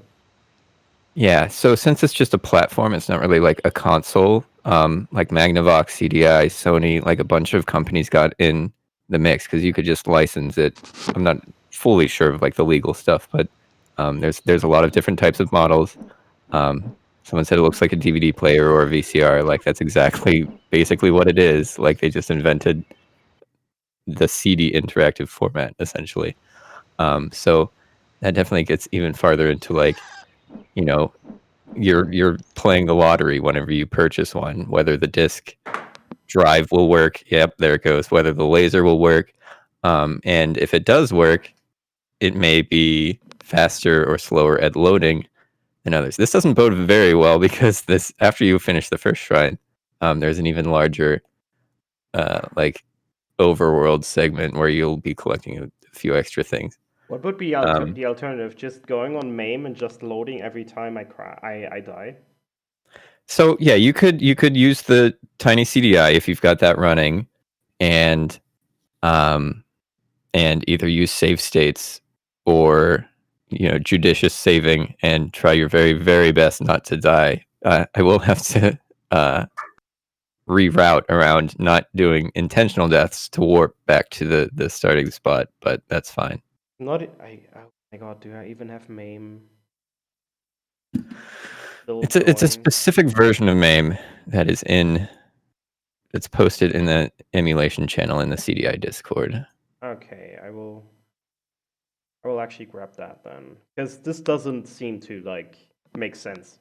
Yeah, so since it's just a platform, it's not really like a console. Like Magnavox, CDI, Sony, like a bunch of companies got in the mix because you could just license it. I'm not fully sure of like the legal stuff, but there's a lot of different types of models. Someone said it looks like a DVD player or a VCR. Like that's basically what it is. Like they just invented the CD interactive format essentially. So that definitely gets even farther into like, you're playing the lottery whenever you purchase one, whether the disc drive will work. Yep, there it goes. Whether the laser will work. And if it does work, it may be faster or slower at loading than others. This doesn't bode very well because after you finish the first shrine, there's an even larger like overworld segment where you'll be collecting a few extra things. What would be the alternative? Just going on MAME and just loading every time I die? So yeah, you could use the tiny CDI if you've got that running, and either use save states or judicious saving and try your very, very best not to die. I will have to reroute around not doing intentional deaths to warp back to the starting spot, but that's fine. Oh my god, do I even have MAME? It's a specific version of MAME that's posted in the emulation channel in the CDI Discord. Okay, I will actually grab that then, because this doesn't seem to like make sense.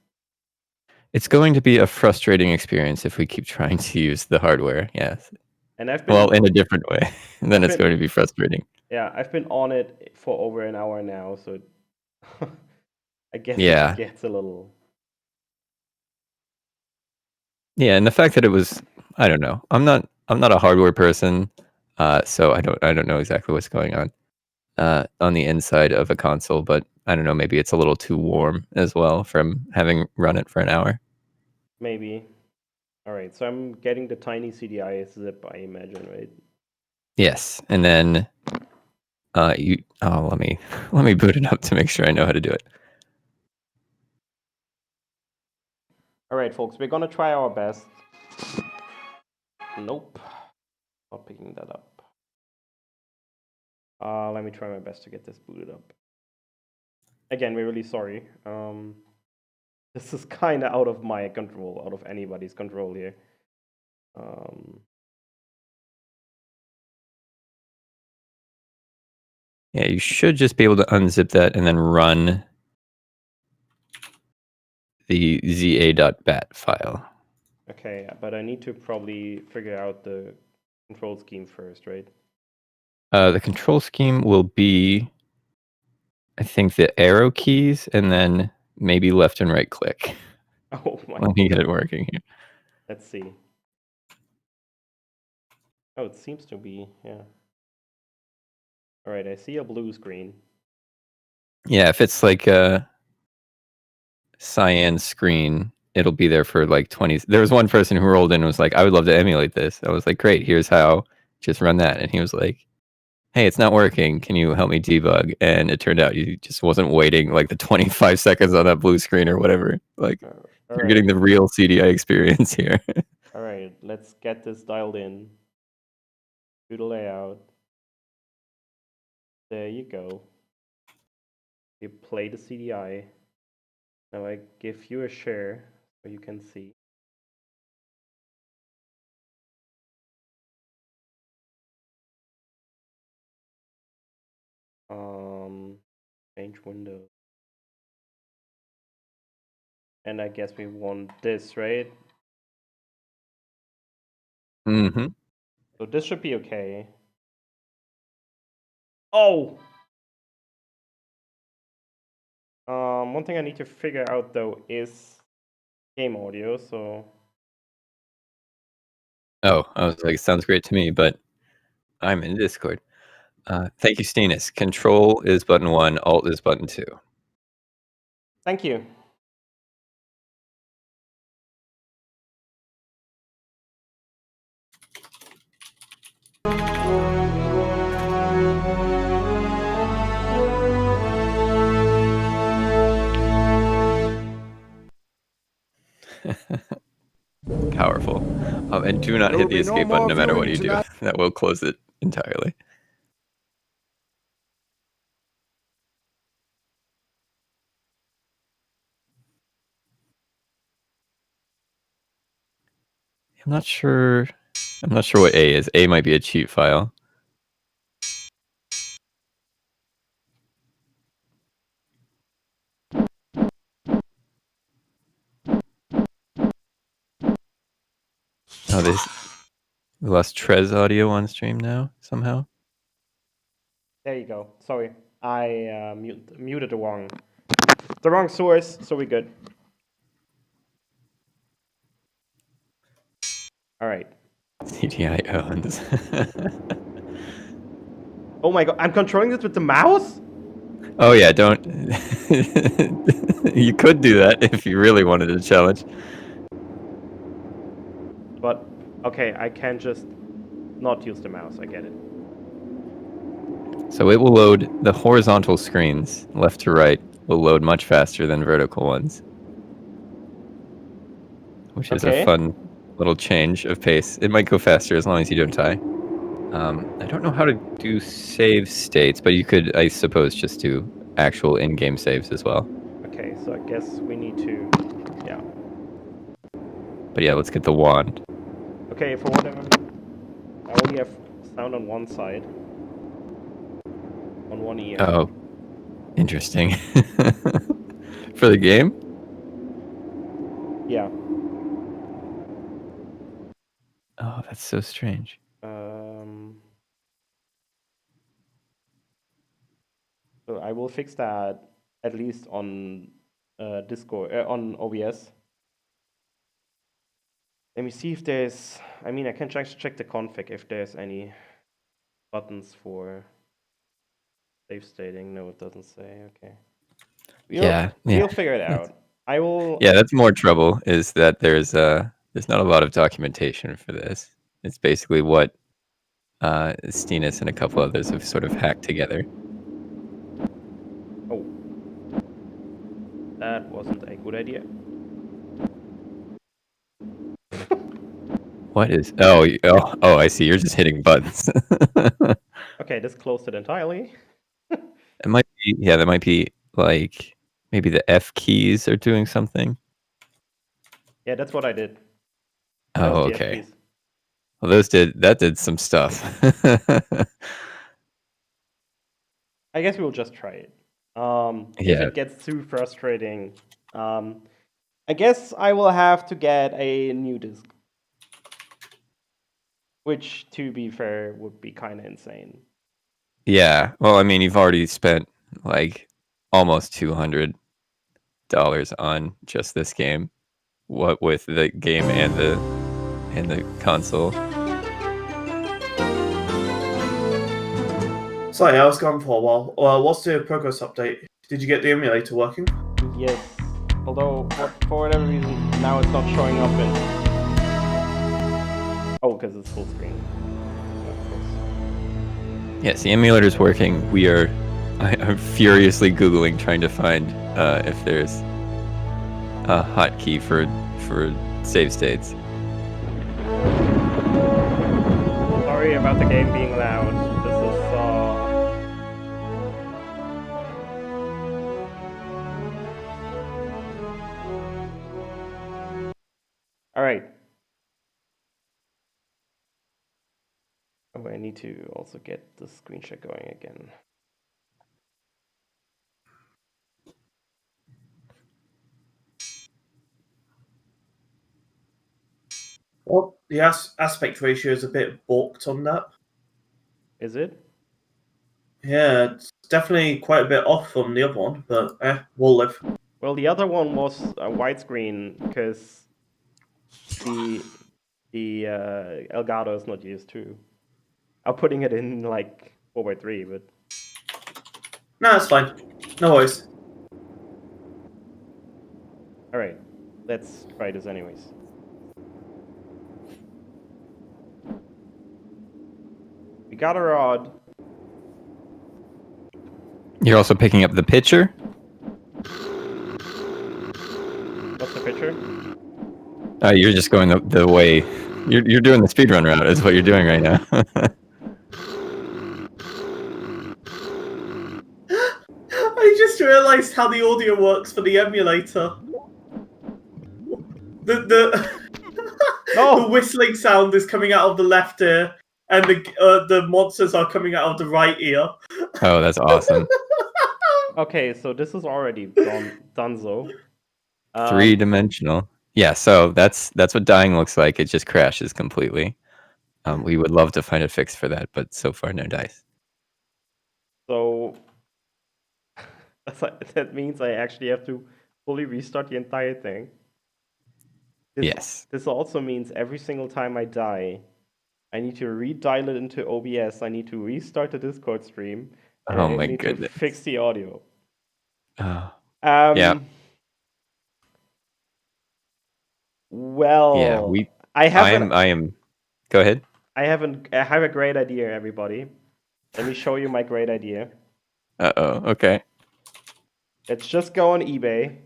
It's going to be a frustrating experience if we keep trying to use the hardware. Yes. And I've been Well, in a different way. Then it's going to be frustrating. Yeah, I've been on it for over an hour now, so I guess Yeah. it gets a little. Yeah, and the fact that it was, I don't know. I'm not a hardware person, so I don't know exactly what's going on the inside of a console, but I don't know, maybe it's a little too warm as well from having run it for an hour. Maybe. All right, so I'm getting the tiny CDI zip, I imagine, right? Yes, and then let me boot it up to make sure I know how to do it. All right, folks, we're gonna try our best. Nope, not picking that up. Let me try my best to get this booted up. Again, we're really sorry. This is kind of out of my control, out of anybody's control here. Yeah, you should just be able to unzip that and then run the za.bat file. Okay, but I need to probably figure out the control scheme first, right? The control scheme will be, I think, the arrow keys and then maybe left and right click. Oh my. Let me get it working here. Let's see. Oh, it seems to be, yeah. All right, I see a blue screen. Yeah, if it's like a cyan screen, it'll be there for like 20. There was one person who rolled in and was like, I would love to emulate this. I was like, great, here's how. Just run that. And he was like, hey, it's not working. Can you help me debug? And it turned out you just wasn't waiting like the 25 seconds on that blue screen or whatever. Like, you're getting the real CDI experience here. All right, let's get this dialed in. Do the layout. There you go. You play the CDI. Now I give you a share so you can see. Change window. And I guess we want this, right? Mm-hmm. So this should be okay. Oh! One thing I need to figure out though is game audio, so. Oh, I was like, sounds great to me, but I'm in Discord. Thank you, Stenis. Control is button 1, Alt is button 2. Thank you. Powerful. And do not hit the escape button no matter what you do. That will close it entirely. I'm not sure what A is. A might be a cheat file. Oh, we lost TreZ audio on stream now, somehow. There you go. Sorry, I muted the wrong source, so we're good. All right. CDI owns. Oh my god, I'm controlling this with the mouse? Oh yeah, don't. You could do that if you really wanted a challenge. But, okay, I can just not use the mouse, I get it. So it will load the horizontal screens, left to right, will load much faster than vertical ones. Which is a fun little change of pace. It might go faster as long as you don't die. I don't know how to do save states, but you could, I suppose, just do actual in-game saves as well. Okay, so I guess we need to, yeah. But yeah, let's get the wand. Okay, for whatever, I only have sound on one side. On one ear. Oh, interesting. For the game? Yeah. Oh, that's so strange. So I will fix that at least on Discord, on OBS. Let me see if there's. I mean, I can check the config if there's any buttons for save stating. No, it doesn't say. Okay. We'll figure it out. I will. Yeah, that's more trouble. Is that there's not a lot of documentation for this. It's basically what Stinus and a couple others have sort of hacked together. Oh, that wasn't a good idea. What is? Oh, I see. You're just hitting buttons. Okay, this closed it entirely. It might be. Yeah, that might be like maybe the F keys are doing something. Yeah, that's what I did. That Oh, was the F okay. keys. Well, that did some stuff. I guess we'll just try it. If Yeah. it gets too frustrating, I guess I will have to get a new disc. Which, to be fair, would be kind of insane. Yeah. Well, I mean, you've already spent like almost $200 on just this game. What with the game and the console. Sorry, I was gone for a while. What's the progress update? Did you get the emulator working? Yes. Although, for whatever reason, now it's not showing up in... Oh, because it's full screen. Of course. Yes, the emulator's working. I'm furiously Googling, trying to find if there's a hotkey for save states. Sorry about the game being loud. This is all right. Oh, I need to also get the screenshot going again. Well, the aspect ratio is a bit balked on that. Is it? Yeah, it's definitely quite a bit off from the other one, but we'll live. Well, the other one was widescreen because the Elgato is not used to. I'm putting it in like 4:3, but No, that's fine. No worries. all right, let's try this anyways. We got a rod. You're also picking up the pitcher? What's the picture? You're just going the way... You're doing the speedrun route, is what you're doing right now. I just realised how the audio works for the emulator. The No! whistling sound is coming out of the left ear, and the monsters are coming out of the right ear. Oh, that's awesome. Okay, so this is already done so. 3-dimensional. Yeah, so that's what dying looks like. It just crashes completely. We would love to find a fix for that, but so far no dice. So that means I actually have to fully restart the entire thing. Yes. This also means every single time I die, I need to redial it into OBS. I need to restart the Discord stream. And Oh I my need goodness. to fix the audio. Yeah. Well, Yeah, I I am. Go ahead. I have a great idea, everybody. Let me show you my great idea. Okay. Let's just go on eBay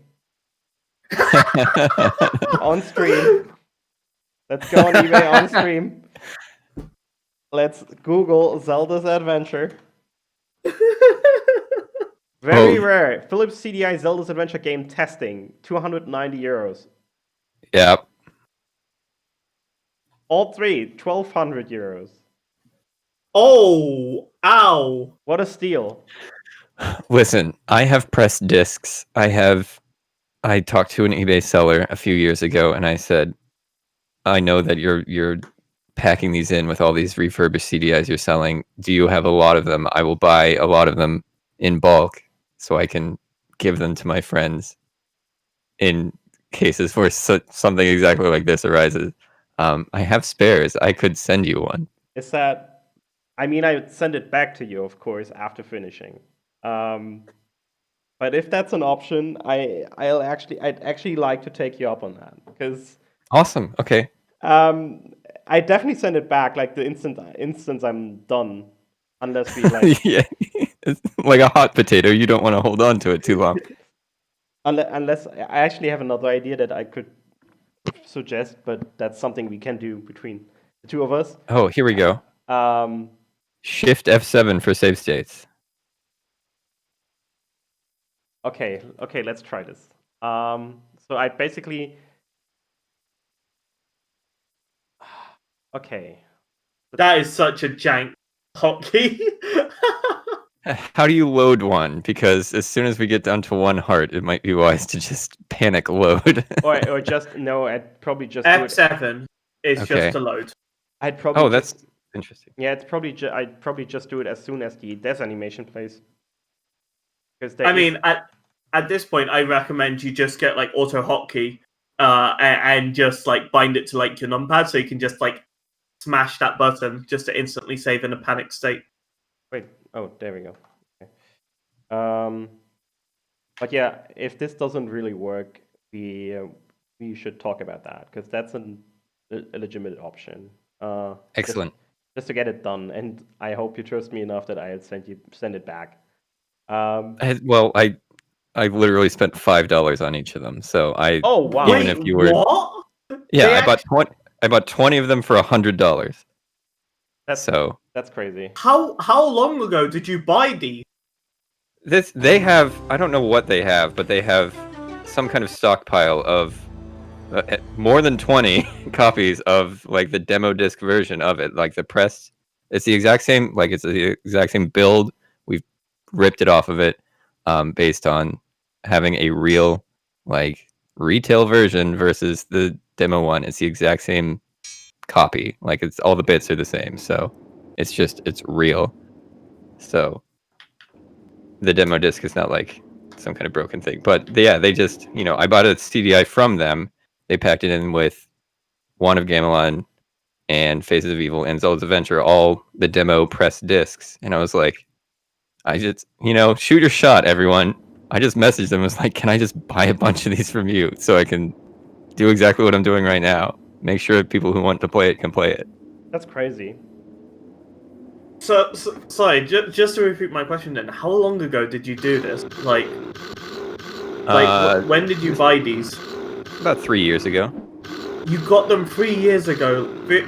on stream. Let's go on eBay on stream. Let's Google Zelda's Adventure. Very rare. Philips CDI Zelda's Adventure game testing. 290 euros. Yeah. All three, 1,200 euros. Oh, ow. What a steal. Listen, I have pressed discs. I talked to an eBay seller a few years ago, and I said, I know that you're packing these in with all these refurbished CDIs you're selling. Do you have a lot of them? I will buy a lot of them in bulk so I can give them to my friends in cases where something exactly like this arises. I have spares. I could send you one. Is that? I mean, I would send it back to you, of course, after finishing. But if that's an option, I'd actually like to take you up on that because Awesome. Okay. I definitely send it back like the instant I'm done, unless we like Yeah, it's like a hot potato. You don't want to hold on to it too long. unless I actually have another idea that I could suggest, but that's something we can do between the two of us. Oh, here we go. Shift F7 for save states. Okay, let's try this. So I basically. Okay. That is such a jank hotkey. How do you load one? Because as soon as we get down to 1 heart, it might be wise to just panic load. or just no, I'd probably just do it. F7 is Okay. just to load. I'd probably. Oh, that's interesting. Yeah, it's probably. I'd probably just do it as soon as the death animation plays. Because I mean, at this point, I recommend you just get like auto hotkey, and just like bind it to like your numpad, so you can just like smash that button just to instantly save in a panic state. Wait. Oh, there we go. Okay. But yeah, if this doesn't really work, we should talk about that because that's a legitimate option. Excellent. Just to get it done, and I hope you trust me enough that I'll send it back. Well, I literally spent $5 on each of them, so I. Oh wow! Even if you were. What? Yeah, They I bought 20 of them for $100. That's crazy. How long ago did you buy these? They have, I don't know what they have, but they have some kind of stockpile of more than 20 copies of like the demo disc version of it, like the press. It's the exact same, like it's the exact same build. We've ripped it off of it, based on having a real like retail version versus the demo one. It's the exact same copy. Like it's all the bits are the same, so it's real. So the demo disc is not like some kind of broken thing, but they just, I bought a CDI from them. They packed it in with Wand of Gamelon and Faces of Evil and Zelda's Adventure, all the demo press discs, and I was like, I just, shoot your shot, everyone. I just messaged them. I was like, can I just buy a bunch of these from you so I can do exactly what I'm doing right now? Make sure people who want to play it can play it. That's crazy. So sorry, just to repeat my question then, how long ago did you do this? Like when did you buy these? About 3 years ago. You got them 3 years ago,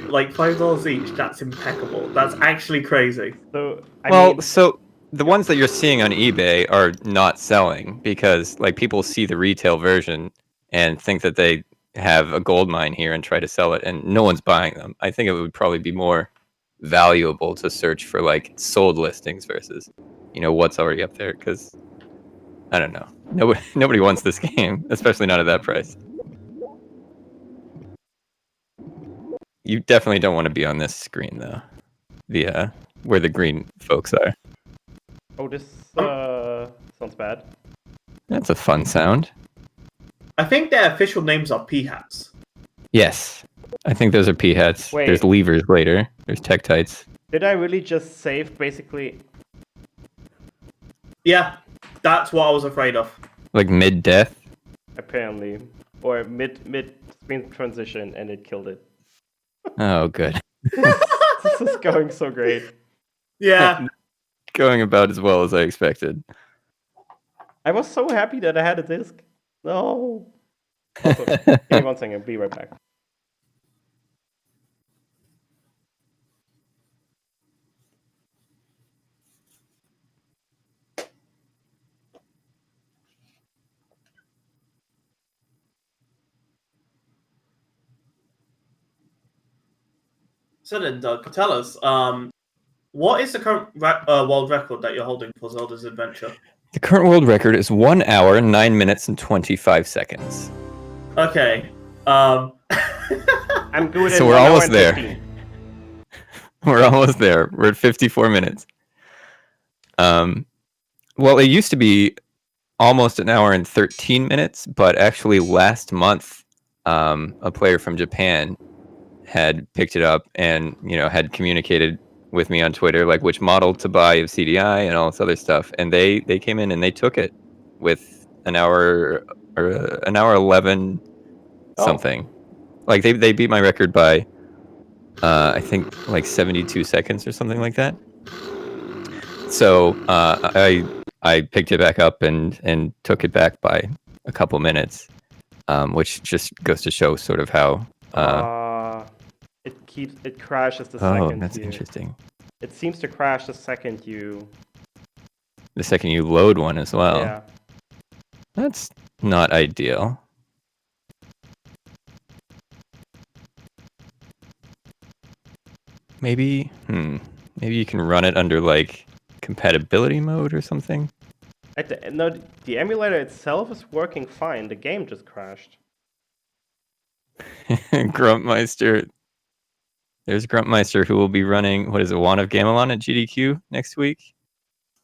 like $5 each. That's impeccable. That's actually crazy. So so the ones that you're seeing on eBay are not selling because like people see the retail version and think that they have a gold mine here and try to sell it, and no one's buying them. I think it would probably be more valuable to search for like sold listings versus, what's already up there, because I don't know. Nobody wants this game, especially not at that price. You definitely don't want to be on this screen though. The where the green folks are. Oh, this sounds bad. That's a fun sound. I think their official names are P-hats. Yes. I think those are P-hats. Wait. There's levers later. There's Tektites. Did I really just save basically? Yeah, that's what I was afraid of. Like mid-death? Apparently. Or mid screen transition, and it killed it. Oh, good. This is going so great. Yeah. Going about as well as I expected. I was so happy that I had a disc. No. Also, give me 1 second. I'll be right back. So then, Doug, tell us, what is the current world record that you're holding for Zelda's Adventure? The current world record is 1 hour, 9 minutes, and 25 seconds. Okay. I'm good. So we're almost there. We're almost there. We're at 54 minutes. Well, it used to be almost an hour and 13 minutes, but actually last month, a player from Japan had picked it up and had communicated with me on Twitter like which model to buy of CDI and all this other stuff, and they came in and they took it with an hour or an hour 11 something. Like they beat my record by I think like 72 seconds or something like that. So I picked it back up and took it back by a couple minutes, which just goes to show sort of how. It crashes the Oh, second that's you. interesting. It seems to crash the second you. The second you load one as well. Yeah. That's not ideal. Maybe you can run it under like compatibility mode or something. No, the emulator itself is working fine. The game just crashed. Grumpmeister. There's Grumpmeister who will be running, what is it, Wand of Gamelon at GDQ next week?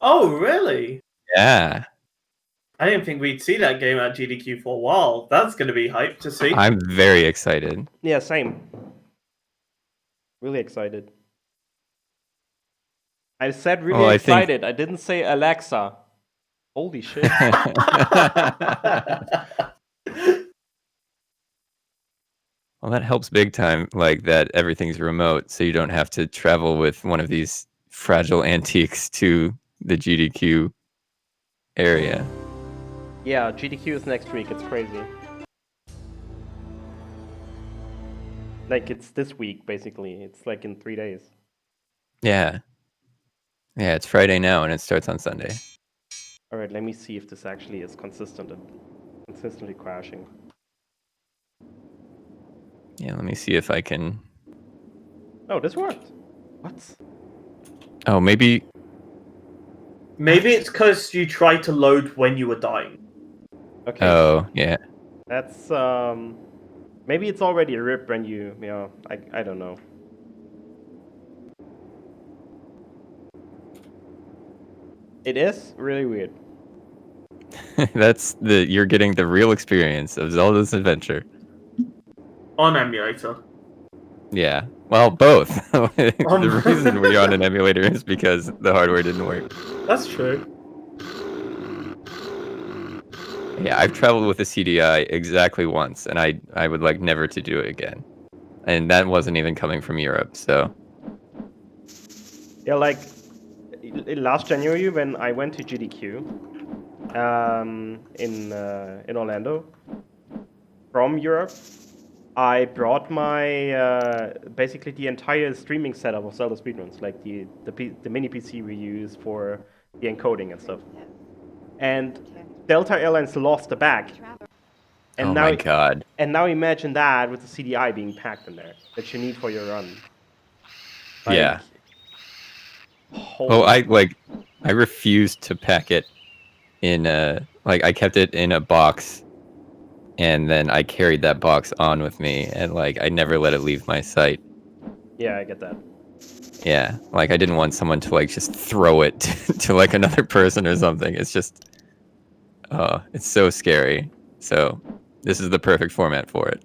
Oh, really? Yeah. I didn't think we'd see that game at GDQ for a while. That's going to be hype to see. I'm very excited. Yeah, same. Really excited. I said really excited. I didn't say Alexa. Holy shit. Well, that helps big time, like that everything's remote, so you don't have to travel with one of these fragile antiques to the GDQ area. Yeah, GDQ is next week. It's crazy. Like, it's this week, basically. It's like in 3 days. Yeah. Yeah, it's Friday now, and it starts on Sunday. Alright, let me see if this actually is consistent and consistently crashing. Yeah, let me see if I can... Oh, this worked. What? Oh, maybe... Maybe it's because you tried to load when you were dying. Okay. Oh, yeah. That's, maybe it's already a rip when you know, I don't know. It is really weird. You're getting the real experience of Zelda's adventure. On emulator. Yeah. Well, both. The reason we're on an emulator is because the hardware didn't work. That's true. Yeah, I've traveled with a CDI exactly once, and I would like never to do it again. And that wasn't even coming from Europe, so... Yeah, like, last January when I went to GDQ in Orlando from Europe, I brought my basically the entire streaming setup of ZeldaSpeedRuns, like the mini PC we use for the encoding and stuff. And Delta Airlines lost the bag. And oh my god. And now imagine that with the CDI being packed in there that you need for your run. Like, yeah. Oh, I refused to pack it in I kept it in a box, and then I carried that box on with me, and I never let it leave my sight. Yeah, I get that. Yeah, I didn't want someone to just throw it to another person or something. It's just, oh, it's so scary. So this is the perfect format for it.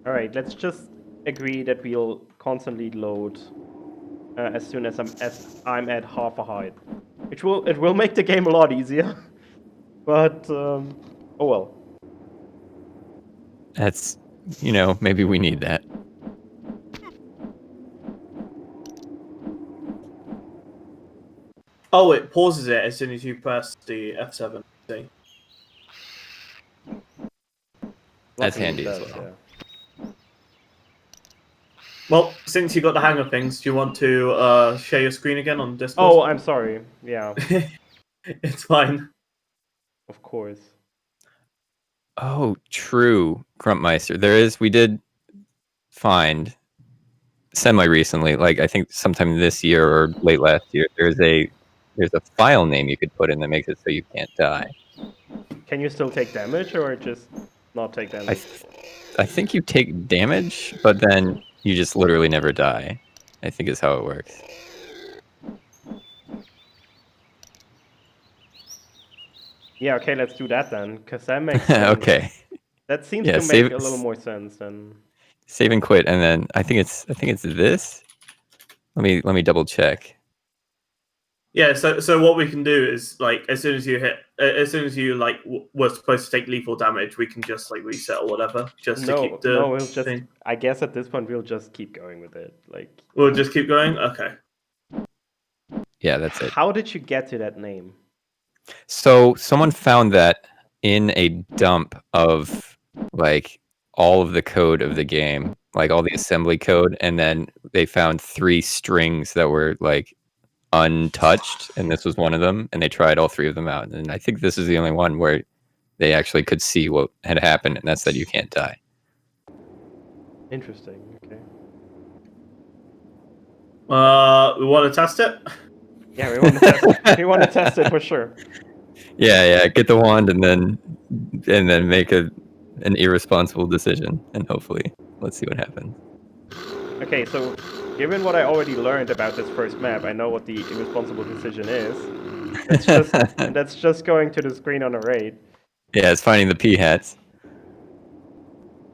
All right, let's just agree that we'll constantly load as soon as I'm at half a height, it will make the game a lot easier. But oh well. That's, maybe we need that. Oh, it pauses it as soon as you press the F7. See? That's handy as well. Yeah. Well, since you got the hang of things, do you want to share your screen again on Discord? Oh, I'm sorry. Yeah. It's fine. Of course. Oh, true, Grumpmeister. We did find semi-recently, I think sometime this year or late last year, there's a file name you could put in that makes it so you can't die. Can you still take damage or just not take damage? I think you take damage, but then you just literally never die. I think is how it works. Yeah, okay, let's do that then, because that makes sense. Okay. That seems Yeah, to save make a it- little more sense than. Save and quit, and then I think it's this. Let me double check. Yeah, so what we can do is like as soon as you like were supposed to take lethal damage, we can just like reset or whatever, just to keep the. No, we'll just. thing. I guess at this point we'll just keep going with it. Like. We'll just keep going. Okay. Yeah, that's it. How did you get to that name? So someone found that in a dump of like all of the code of the game, like all the assembly code, and then they found 3 strings that were like untouched, and this was one of them, and they tried all 3 of them out, and I think this is the only one where they actually could see what had happened, and that's that you can't die. Interesting. Okay. We want to test it. Yeah, we want to test it. We want to test it for sure. Yeah, get the wand and then make an irresponsible decision, and hopefully let's see what happens. Okay, so given what I already learned about this first map, I know what the irresponsible decision is. That's just going to the screen on a raid. Yeah, it's finding the P hats.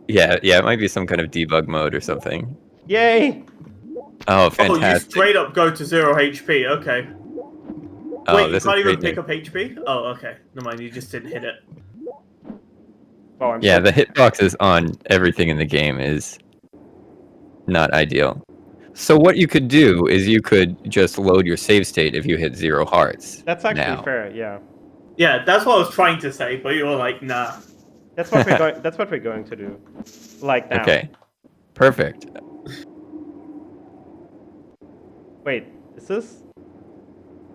Yeah, it might be some kind of debug mode or something. Yay! Oh, Oh, fantastic. you straight up go to 0 HP. Okay. Oh, Wait, you this can't is even great pick news. up HP? Oh, okay. Never mind, you just didn't hit it. Oh, I'm Yeah, so- the hitboxes on everything in the game is not ideal. So what you could do is you could just load your save state if you hit 0 hearts. That's actually now. fair. Yeah, Yeah, that's what I was trying to say, but you were like, nah. that's what we're going. That's what we're going to do. Like now. Okay, perfect. Wait, is this?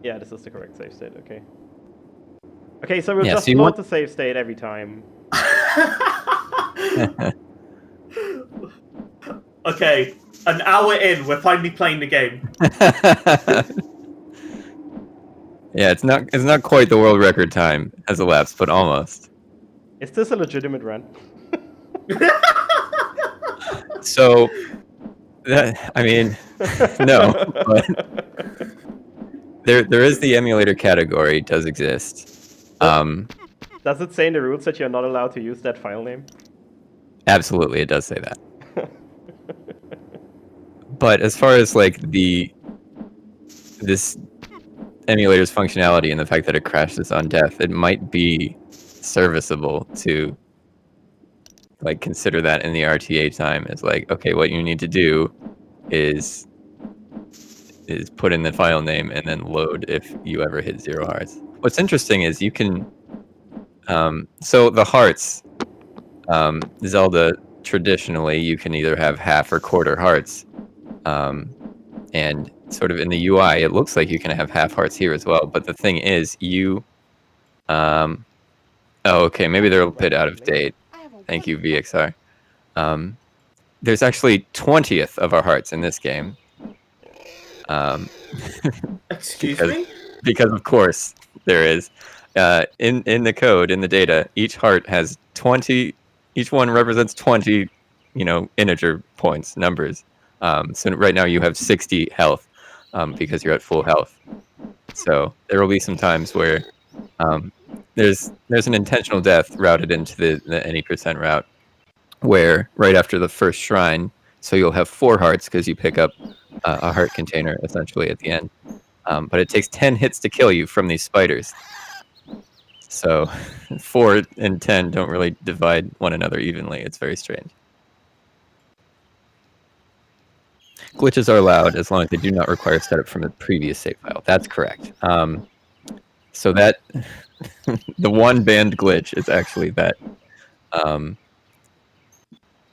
Yeah, this is the correct save state. Okay. Okay, so we'll Yeah, just so you load want- the save state every time. Okay, an hour in, we're finally playing the game. Yeah, it's not quite the world record time has elapsed, but almost. Is this a legitimate run? So, I mean, no, but there is the emulator category, does exist. Does it say in the rules that you're not allowed to use that file name? Absolutely, it does say that. But as far as like this emulator's functionality and the fact that it crashes on death, it might be serviceable to like consider that in the RTA time as like, okay, what you need to do is put in the file name and then load if you ever hit 0 hearts. What's interesting is you can so the hearts, Zelda traditionally you can either have half or quarter hearts, and sort of in the UI it looks like you can have half hearts here as well, but the thing is you oh, okay, maybe they're a bit out of date. Thank you, VXR. There's actually 20th of our hearts in this game. Excuse because, me? Because of course there is. In the code, in the data, each heart has 20. Each one represents 20, integer points, numbers. So right now you have 60 health because you're at full health. So there will be some times where there's an intentional death routed into the any percent route, where right after the first shrine, so you'll have 4 hearts because you pick up a heart container essentially at the end. But it takes 10 hits to kill you from these spiders. So 4 and 10 don't really divide one another evenly. It's very strange. Glitches are allowed as long as they do not require setup from a previous save file. That's correct. So that the one banned glitch is actually that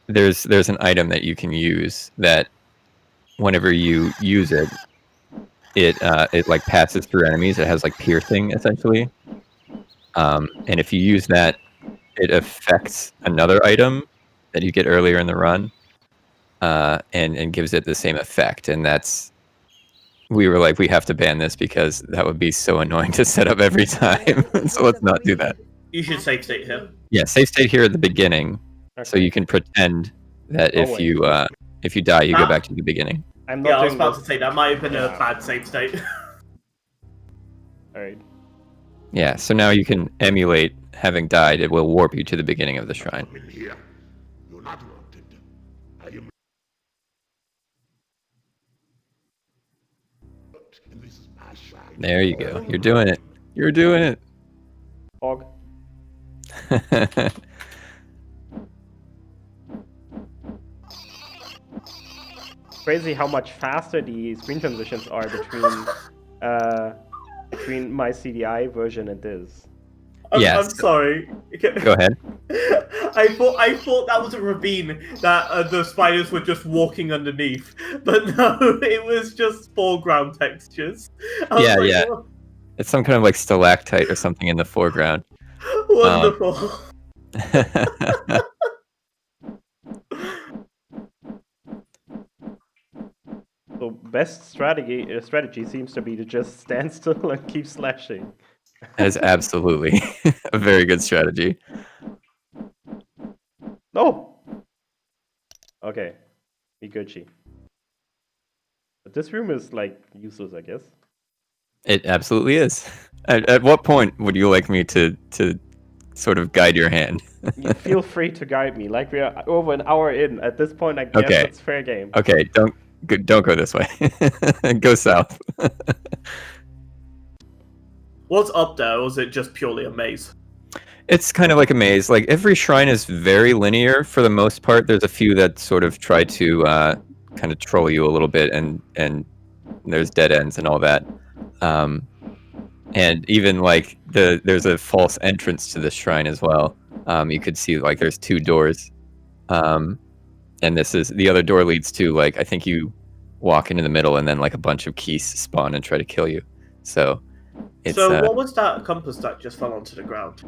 there's an item that you can use that whenever you use it, it like passes through enemies. It has like piercing essentially. And if you use that, it affects another item that you get earlier in the run, and gives it the same effect. And we were like, we have to ban this because that would be so annoying to set up every time. So let's not do that. You should save state here. Yeah, save state here at the beginning, so you can pretend that if you die, you go back to the beginning. I'm not Yeah, I was doing about this. to say that might have been Yeah. a bad save state. Alright. Yeah, so now you can emulate having died. It will warp you to the beginning of the shrine. Come in here. You're not wanted. I am. And this is my shrine. There you go. You're doing it. You're doing it. Hog. Crazy how much faster the screen transitions are between my CDI version and this. I'm sorry. Go ahead. I thought that was a ravine that the spiders were just walking underneath, but no, it was just foreground textures. I was Yeah, like, yeah. "Oh, It's some kind of like stalactite or something in the foreground. wonderful. So best strategy seems to be to just stand still and keep slashing. That is absolutely a very good strategy. No. Okay. Be Gucci. But this room is like useless, I guess. It absolutely is. At what point would you like me to sort of guide your hand? You feel free to guide me. Like we are over an hour in. At this point, I guess Okay. it's fair game. Okay, don't go this way. Go south. What's up there, or was it just purely a maze? It's kind of like a maze. Like every shrine is very linear for the most part. There's a few that sort of try to kind of troll you a little bit, and there's dead ends and all that. And even like there's a false entrance to the shrine as well. You could see like there's 2 doors, and this is the other door leads to like I think you walk into the middle, and then like a bunch of keys spawn and try to kill you. So. So what was that compass that just fell onto the ground?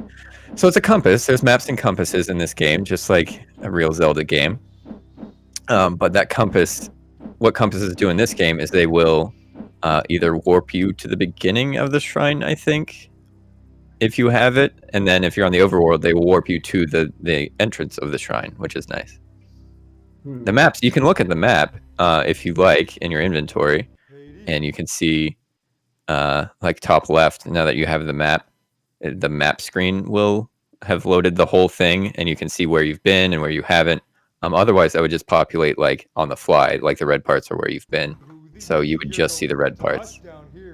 So it's a compass. There's maps and compasses in this game, just like a real Zelda game. But that compass, what compasses do in this game is they will either warp you to the beginning of the shrine, I think, if you have it, and then if you're on the overworld, they will warp you to the entrance of the shrine, which is nice. The maps, you can look at the map if you like in your inventory, and you can see like top left, now that you have the map screen will have loaded the whole thing, and you can see where you've been and where you haven't. Otherwise, I would just populate like on the fly, like the red parts are where you've been, so you would just see the red parts.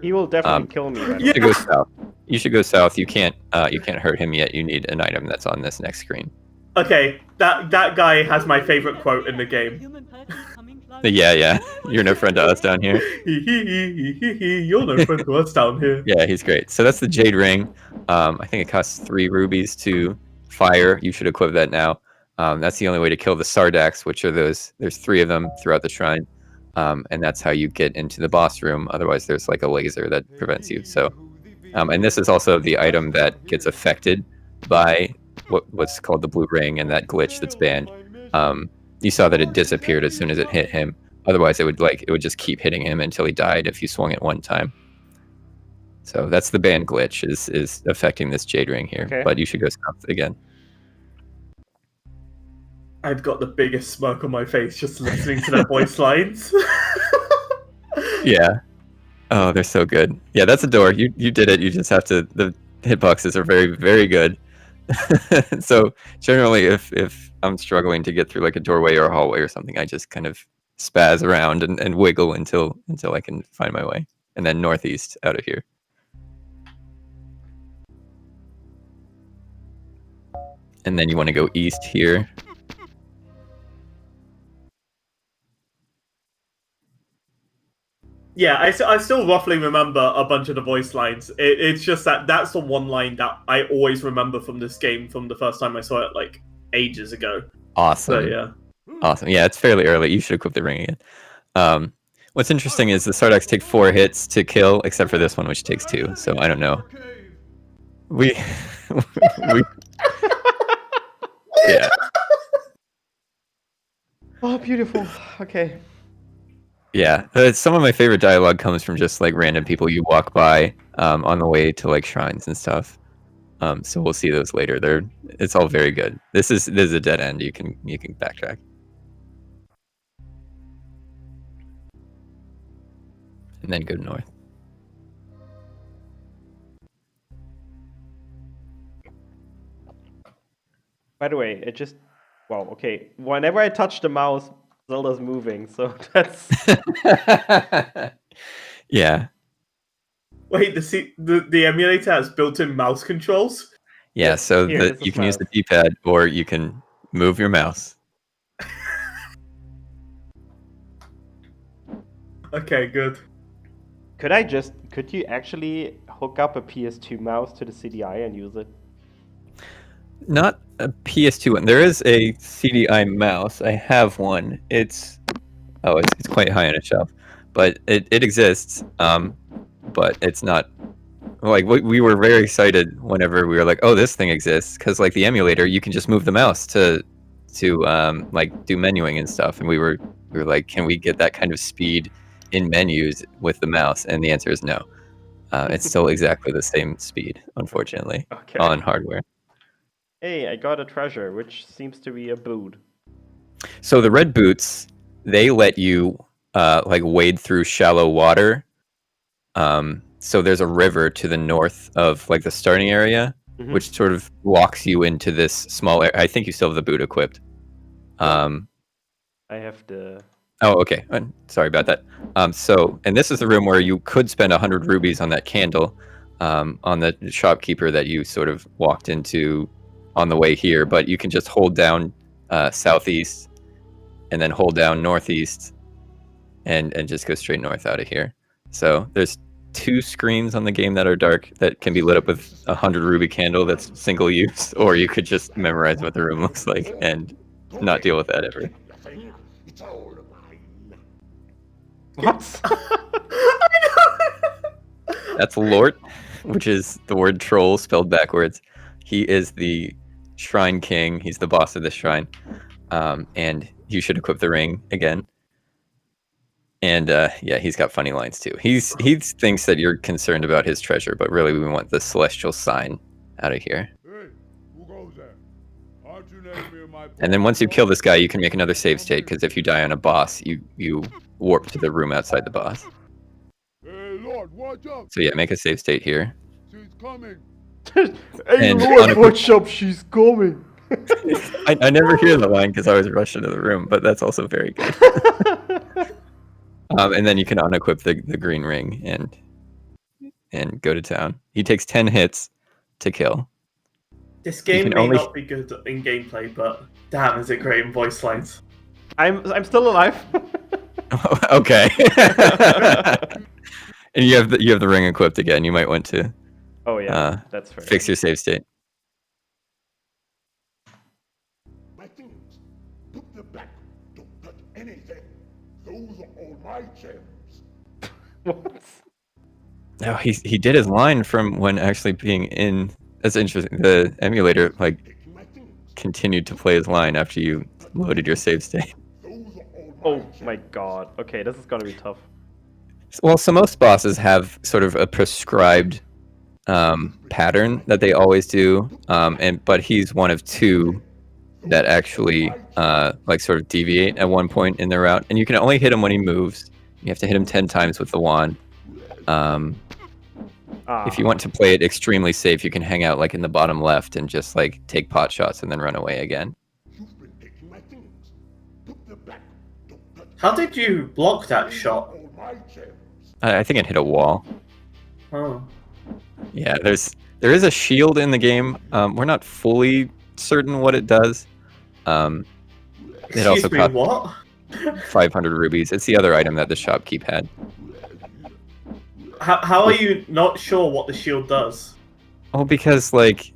He will definitely kill me. Right? You should go south. You should go south. You can't hurt him yet. You need an item that's on this next screen. Okay, that guy has my favorite quote in the game. Yeah. You're no friend to us down here. You're no friend to us down here. Yeah, he's great. So that's the Jade Ring. I think it costs 3 rubies to fire. You should equip that now. That's the only way to kill the Sardax, which are those. There's 3 of them throughout the shrine, and that's how you get into the boss room. Otherwise, there's like a laser that prevents you. So, and this is also the item that gets affected by what's called the blue ring and that glitch that's banned. You saw that it disappeared as soon as it hit him. Otherwise, it would just keep hitting him until he died if you swung it one time. So that's the banned glitch is affecting this Jade Ring here. Okay. But you should go south again. I've got the biggest smirk on my face just listening to their voice lines. Yeah. Oh, they're so good. Yeah, that's a door. You did it. You just have to. The hitboxes are very, very good. So generally, if I'm struggling to get through like a doorway or a hallway or something, I just kind of spaz around and wiggle until I can find my way, and then northeast out of here. And then you want to go east here. Yeah, I still roughly remember a bunch of the voice lines. It's just that's the one line that I always remember from this game from the first time I saw it, like, ages ago. Awesome. So, yeah. Awesome. Yeah, it's fairly early. You should equip the ring again. What's interesting is the Sardax take 4 hits to kill, except for this one, which takes 2. So I don't know. We yeah. Oh, beautiful. Okay. Yeah, some of my favorite dialogue comes from just like random people you walk by on the way to like shrines and stuff. So we'll see those later. It's all very good. This is a dead end. You can backtrack. and then go north. By the way, it just... Wow, okay. Whenever I touch the mouse, Zelda's moving, so that's... Yeah. Wait, the emulator has built-in mouse controls? Yeah, so Here, you can use the D-pad or you can move your mouse. Okay, good. Could you actually hook up a PS2 mouse to the CDI and use it? Not a PS2 one. There is a CDI mouse. I have one. It's quite high on a shelf, but it exists. But it's not like we were very excited whenever we were like, oh, this thing exists, because like the emulator, you can just move the mouse to like do menuing and stuff, and we were like, can we get that kind of speed in menus with the mouse? And the answer is no. It's still exactly the same speed, unfortunately, on hardware. Hey, I got a treasure, which seems to be a boot. So the red boots, they let you like wade through shallow water. So there's a river to the north of like the starting area, which sort of walks you into this small area. I think you still have the boot equipped. I have the... Oh, okay. Sorry about that. And this is the room where you could spend 100 rubies on that candle, on the shopkeeper that you sort of walked into on the way here, but you can just hold down southeast and then hold down northeast and just go straight north out of here. So there's 2 screens on the game that are dark that can be lit up with 100 ruby candle that's single use, or you could just memorize what the room looks like and not deal with that ever. It's all mine. What? That's Lort, which is the word troll spelled backwards. He is the Shrine King. He's the boss of the shrine. And you should equip the ring again. And yeah, he's got funny lines too. He thinks that you're concerned about his treasure, but really we want the celestial sign out of here. Hey, who goes there? Aren't you letting me in my And then once you kill this guy, you can make another save state, because if you die on a boss, you warp to the room outside the boss. Hey, Lord, watch out! So yeah, make a save state here. She's coming. Hey, And Lord, watch up, she's coming. I never hear the line because I always rush into the room, but that's also very good. And then you can unequip the green ring and go to town. He takes 10 hits to kill. This game may not be good in gameplay, but damn, is it great in voice lines. I'm still alive. Okay. And you have the ring equipped again. You might want to. Oh yeah, that's fair. Fix your save state. My things. Put them back. Don't touch anything. Those are all my gems. What? No, he did his line from when actually being in. That's interesting. The emulator like continued to play his line after you loaded your save state. Oh my god. Okay, this is gonna be tough. Well, so most bosses have sort of a prescribed pattern that they always do, but he's one of 2 that actually like sort of deviate at one point in their route, and you can only hit him when he moves. You have to hit him 10 times with the wand. If you want to play it extremely safe, you can hang out like in the bottom left and just like take pot shots and then run away again. You've been taking my things. Put them back. Don't touch How did you block that shot? all my gems. I think it hit a wall. Oh. Yeah, there is a shield in the game. We're not fully certain what it does. It also Excuse me, cost what? 500 rubies. It's the other item that the shopkeep had. How are you not sure what the shield does? Oh, because like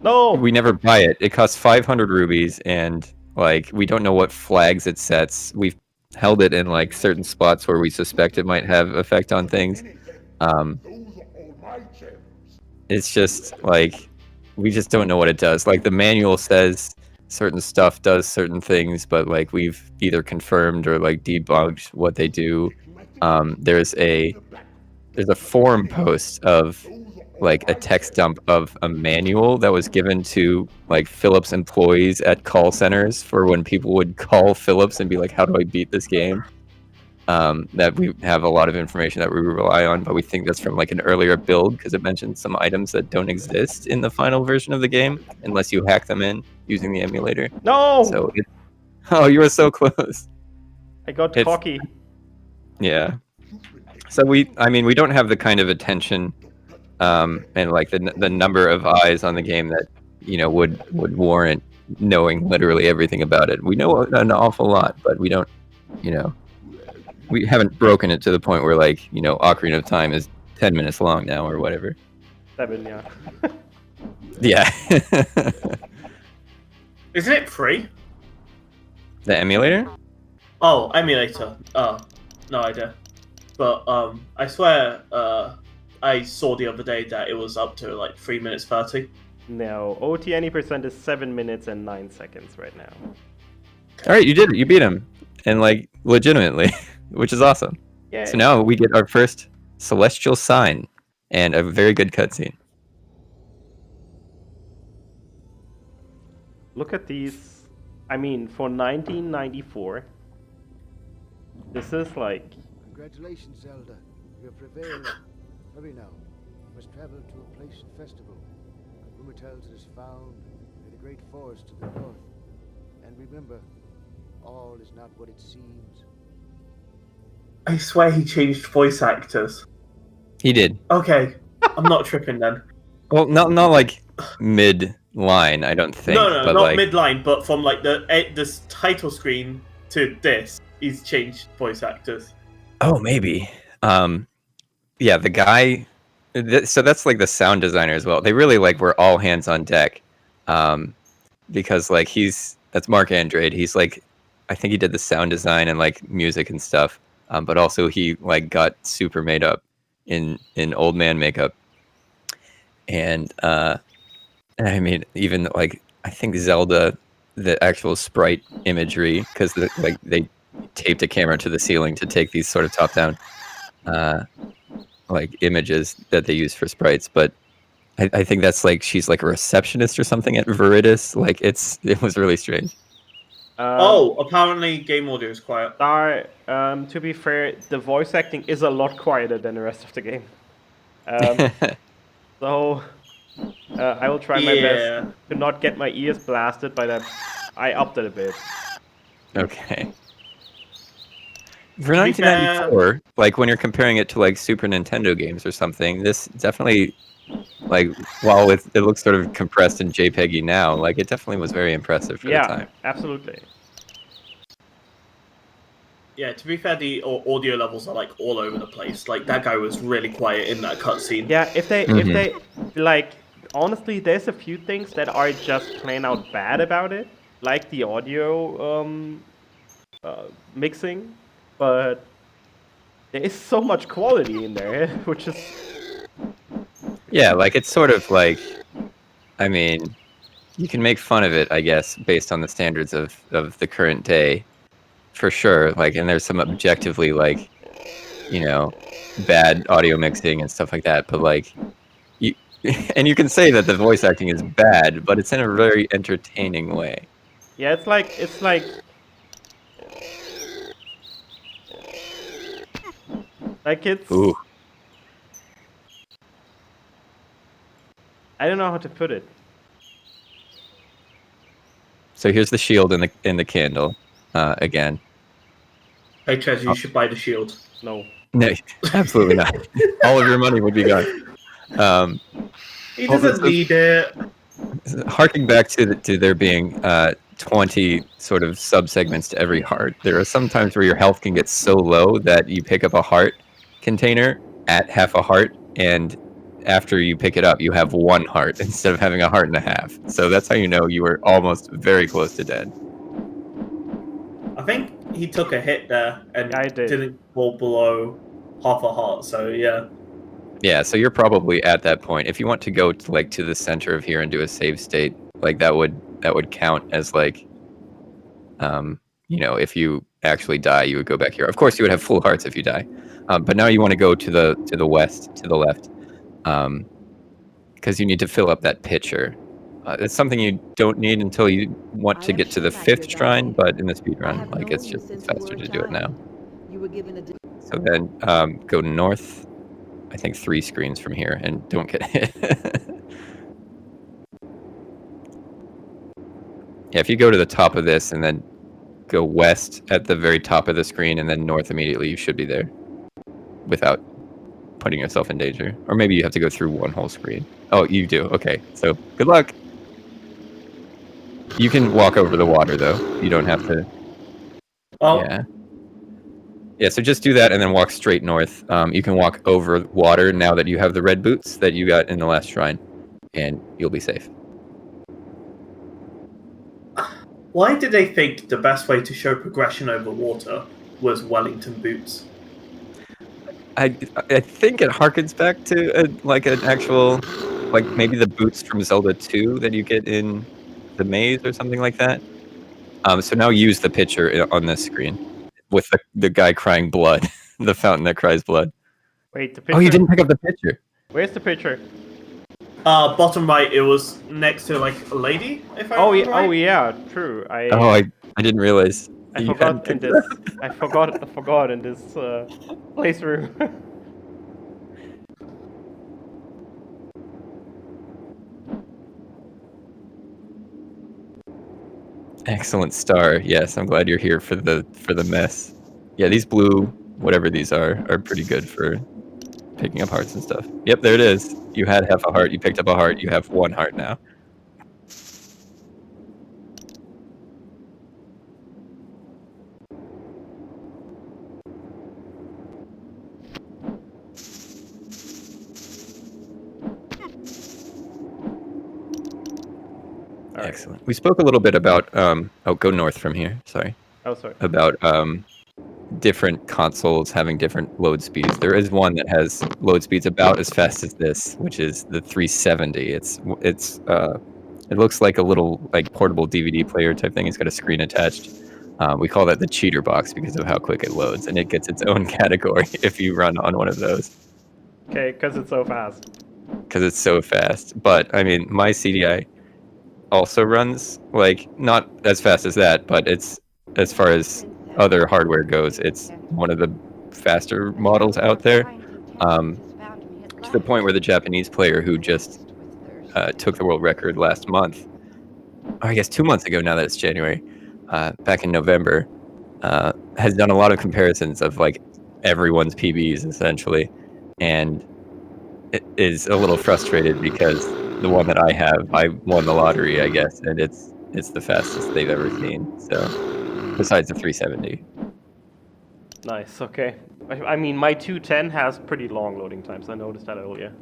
No. we never buy it. It costs 500 rubies, and like we don't know what flags it sets. We've held it in like certain spots where we suspect it might have effect on things. Those are all my gems. It's just like we just don't know what it does. Like the manual says certain stuff does certain things, but like we've either confirmed or like debugged what they do. There's a forum post of like a text dump of a manual that was given to like Philips employees at call centers for when people would call Philips and be like, how do I beat this game? that we have a lot of information that we rely on, but we think that's from like an earlier build because it mentions some items that don't exist in the final version of the game unless you hack them in using the emulator. No! So, oh, you were so close. I got cocky. Yeah. So we don't have the kind of attention and like the number of eyes on the game that would warrant knowing literally everything about it. We know an awful lot, but we don't, we haven't broken it to the point where like Ocarina of Time is 10 minutes long now or whatever. 7, yeah. Yeah. Isn't it free? The emulator? Oh, emulator. Oh, no idea. But I swear I saw the other day that it was up to like 3 minutes 30. No, OT any% is 7 minutes and 9 seconds right now. All right, you did it. You beat him, and like legitimately, which is awesome. Yeah. So now we get our first celestial sign and a very good cutscene. Look at these. I mean, for 1994, this is like. Congratulations, Zelda. You have prevailed. Hurry now. You must travel to a place festival. Rumor tells it is found in the great forest to the north. And remember, all is not what it seems. I swear he changed voice actors. He did. Okay, I'm not tripping then. Well, not like mid line, I don't think. No, but not like, midline, but from like the title screen to this, he's changed voice actors. Oh, maybe. Yeah, the guy. So that's like the sound designer as well. They really like were all hands on deck, because like that's Mark Andrade. He's like, I think he did the sound design and like music and stuff. But also he like got super made up in old man makeup. And I mean, even like I think Zelda, the actual sprite imagery, because they taped a camera to the ceiling to take these sort of top down like images that they use for sprites. But I think that's like she's like a receptionist or something at Veritas. Like it was really strange. Apparently game audio is quiet. To be fair, the voice acting is a lot quieter than the rest of the game. So I will try my best to not get my ears blasted by that. I upped it a bit. Okay. For 1994, like when you're comparing it to like Super Nintendo games or something, this definitely, like, while it looks sort of compressed and JPEG-y now, like it definitely was very impressive for the time. Yeah, absolutely. Yeah, to be fair, the audio levels are like all over the place. Like that guy was really quiet in that cutscene. Yeah, if they like, honestly, there's a few things that are just plain out bad about it, like the audio mixing, but there is so much quality in there, which is. Yeah, like it's sort of like, I mean, you can make fun of it, I guess, based on the standards of the current day, for sure. Like, and there's some objectively like, bad audio mixing and stuff like that. But like, you can say that the voice acting is bad, but it's in a very entertaining way. Yeah, it's like. Like it's. Ooh. I don't know how to put it. So here's the shield in the candle, again. Hey, TreZ, you should buy the shield. No. No, absolutely not. All of your money would be gone. He doesn't need it. Harking back to there being 20 sort of subsegments to every heart, there are some times where your health can get so low that you pick up a heart container at half a heart, and after you pick it up, you have one heart instead of having a heart and a half. So that's how you know you were almost very close to dead. I think he took a hit there and I did. didn't fall below half a heart. So yeah. Yeah, so you're probably at that point. If you want to go to the center of here and do a save state, like that would count as like, if you actually die, you would go back here. Of course, you would have full hearts if you die, but now you want to go to the west, to the left, because you need to fill up that pitcher. It's something you don't need until you want to get to the 5th shrine, but in the speedrun, like it's just faster to do it now. were given a... So then go north, I think 3 screens from here, and don't get hit. Yeah, if you go to the top of this and then go west at the very top of the screen and then north immediately, you should be there without putting yourself in danger. Or maybe you have to go through one whole screen. Oh, you do. Okay, so good luck. You can walk over the water, though. You don't have to... Oh, Yeah. Yeah, so just do that and then walk straight north. You can walk over water now that you have the red boots that you got in the last shrine, and you'll be safe. why did they think the best way to show progression over water was Wellington boots? I think it harkens back to like an actual, like maybe the boots from Zelda 2 that you get in the maze or something like that. So now use the picture on this screen with the guy crying blood, the fountain that cries blood. Wait, the picture. Oh, you didn't pick up the picture. Where's the picture? Bottom right, it was next to like a lady. If I remember right. Oh yeah, true. I didn't realize. I forgot in this. I forgot in this playthrough. Excellent star. Yes, I'm glad you're here for the mess. Yeah, these blue, whatever these are pretty good for picking up hearts and stuff. Yep, there it is. You had half a heart. You picked up a heart. You have 1 heart now. Excellent. We spoke a little bit about oh, go north from here. Sorry. Oh, sorry. About different consoles having different load speeds. There is one that has load speeds about as fast as this, which is the 370. It looks like a little like portable DVD player type thing. It's got a screen attached. We call that the cheater box because of how quick it loads, and it gets its own category if you run on one of those. Okay, because it's so fast. Because it's so fast. But I mean, my CDI also runs like not as fast as that, but it's, as far as other hardware goes, it's one of the faster models out there, to the point where the Japanese player who just took the world record last month, or I guess 2 months ago now that it's January, back in November, has done a lot of comparisons of like everyone's PBs essentially, and it is a little frustrated because the one that I have, I won the lottery, I guess, and it's the fastest they've ever seen. So, besides the 370. Nice. Okay. I mean, my 210 has pretty long loading times. I noticed that earlier.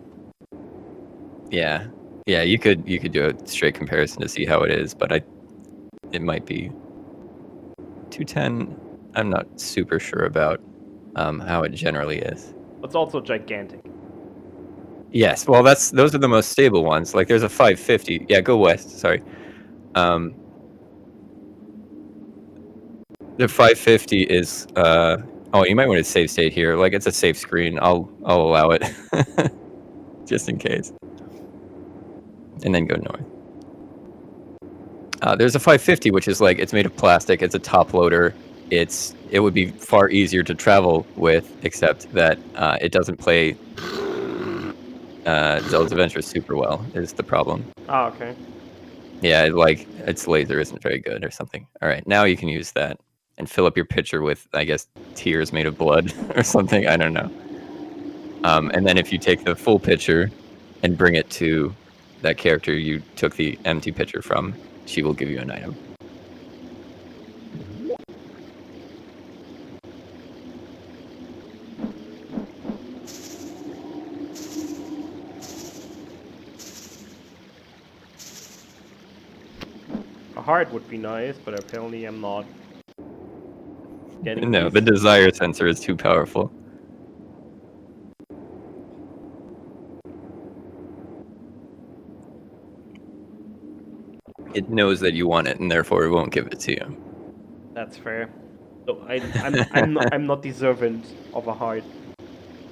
Yeah, yeah. You could do a straight comparison to see how it is, but it might be 210. I'm not super sure about how it generally is. It's also gigantic. Yes, well, those are the most stable ones. Like, there's a 550. Yeah, go west. Sorry. The 550 is. Oh, you might want to save state here. Like, it's a safe screen. I'll allow it, just in case. And then go north. There's a 550, which is like, it's made of plastic. It's a top loader. It would be far easier to travel with, except that it doesn't play Zelda's Adventure super well, is the problem. Oh, okay. Yeah, like its laser isn't very good or something. All right, now you can use that and fill up your pitcher with, I guess, tears made of blood or something. I don't know. And then if you take the full pitcher and bring it to that character you took the empty pitcher from, she will give you an item. A heart would be nice, but apparently I'm not getting No, these. the desire sensor is too powerful. It knows that you want it, and therefore it won't give it to you. That's fair. So I'm not deserving of a heart.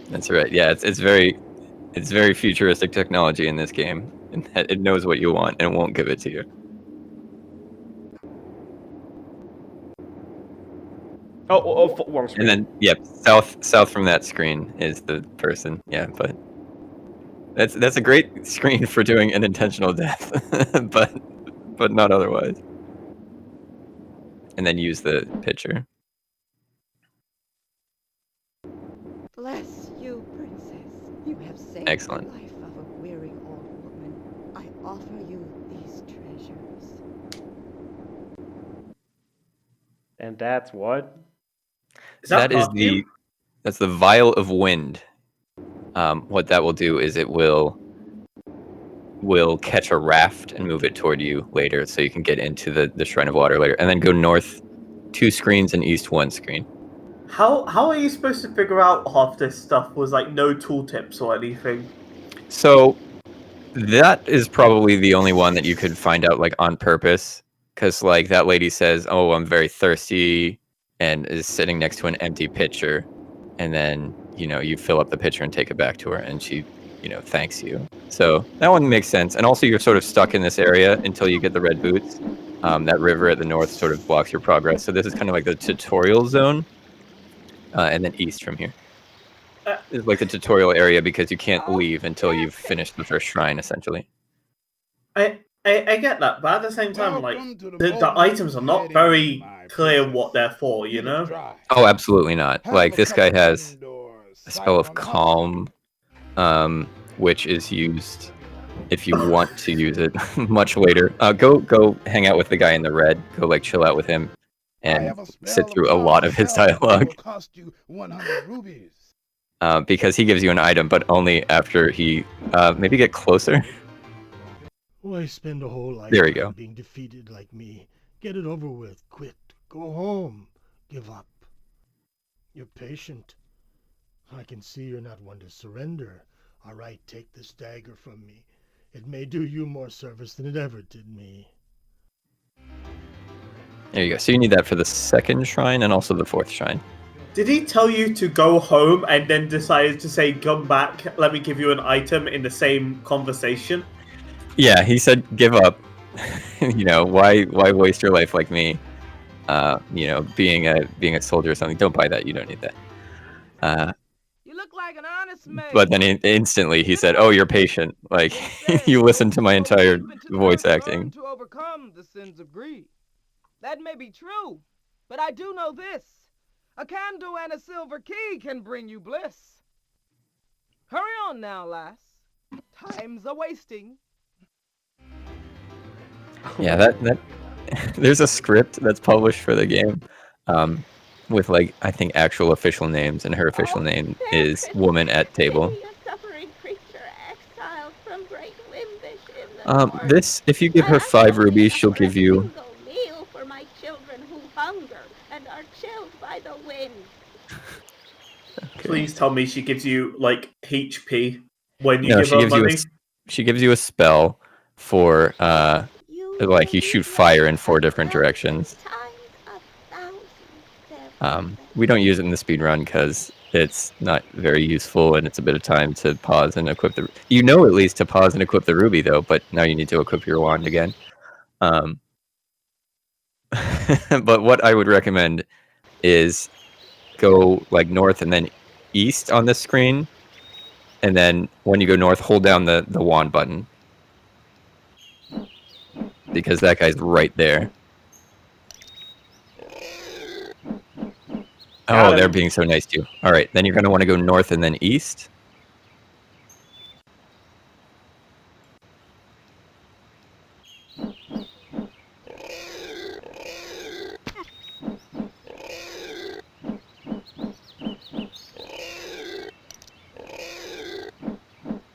That's right. Yeah, it's very futuristic technology in this game, and it knows what you want and won't give it to you. One screen. And then, yep, south from that screen is the person. Yeah, but that's a great screen for doing an intentional death, but not otherwise. And then use the picture. Bless you, princess. You have saved Excellent. the life of a weary old woman. I offer you these treasures. And that's what? Is That's the vial of wind. What that will do is it will catch a raft and move it toward you later, so you can get into the Shrine of Water later, and then go north 2 screens and east 1 screen. How are you supposed to figure out half this stuff with like no tooltips or anything? So that is probably the only one that you could find out like on purpose, because like that lady says, "Oh, I'm very thirsty," and is sitting next to an empty pitcher, and then you fill up the pitcher and take it back to her, and she thanks you. So that one makes sense. And also you're sort of stuck in this area until you get the red boots. That river at the north sort of blocks your progress. So this is kind of like the tutorial zone. And then east from here. It's like the tutorial area because you can't leave until you've finished the first shrine, essentially. I get that, but at the same time, like the items are not very clear what they're for, you know? Oh, absolutely not. Like this guy has a spell of calm, which is used if you want to use it much later. Go hang out with the guy in the red. Go like chill out with him and sit through a lot of his dialogue. Because he gives you an item, but only after he maybe get closer. Why spend a whole life there we go. being defeated like me? Get it over with. Quit. Go home. Give up. You're patient. I can see you're not one to surrender. All right, take this dagger from me. It may do you more service than it ever did me. There you go. So you need that for the second shrine and also the fourth shrine. Did he tell you to go home and then decided to say, come back, let me give you an item in the same conversation? Yeah, he said, give up. Why waste your life like me? Being a soldier or something. Don't buy that. You don't need that. You look like an honest man. But then instantly he said, oh, you're patient. Like, you listened to my entire voice acting. To overcome the sins of greed. That may be true, but I do know this. A candle and a silver key can bring you bliss. Hurry on now, lass. Time's a-wasting. Yeah, that there's a script that's published for the game, with like I think actual official names, and her official name is Woman at Table. This, if you give her 5 rubies, she'll give you. Okay. Please tell me she gives you like HP when you give her money. She gives you a spell for like you shoot fire in 4 different directions. We don't use it in the speedrun because it's not very useful and it's a bit of time to pause and equip the. At least to pause and equip the ruby though, but now you need to equip your wand again. But what I would recommend is go like north and then east on this screen, and then when you go north, hold down the wand button. Because that guy's right there. Oh, they're being so nice to you. All right, then you're going to want to go north and then east.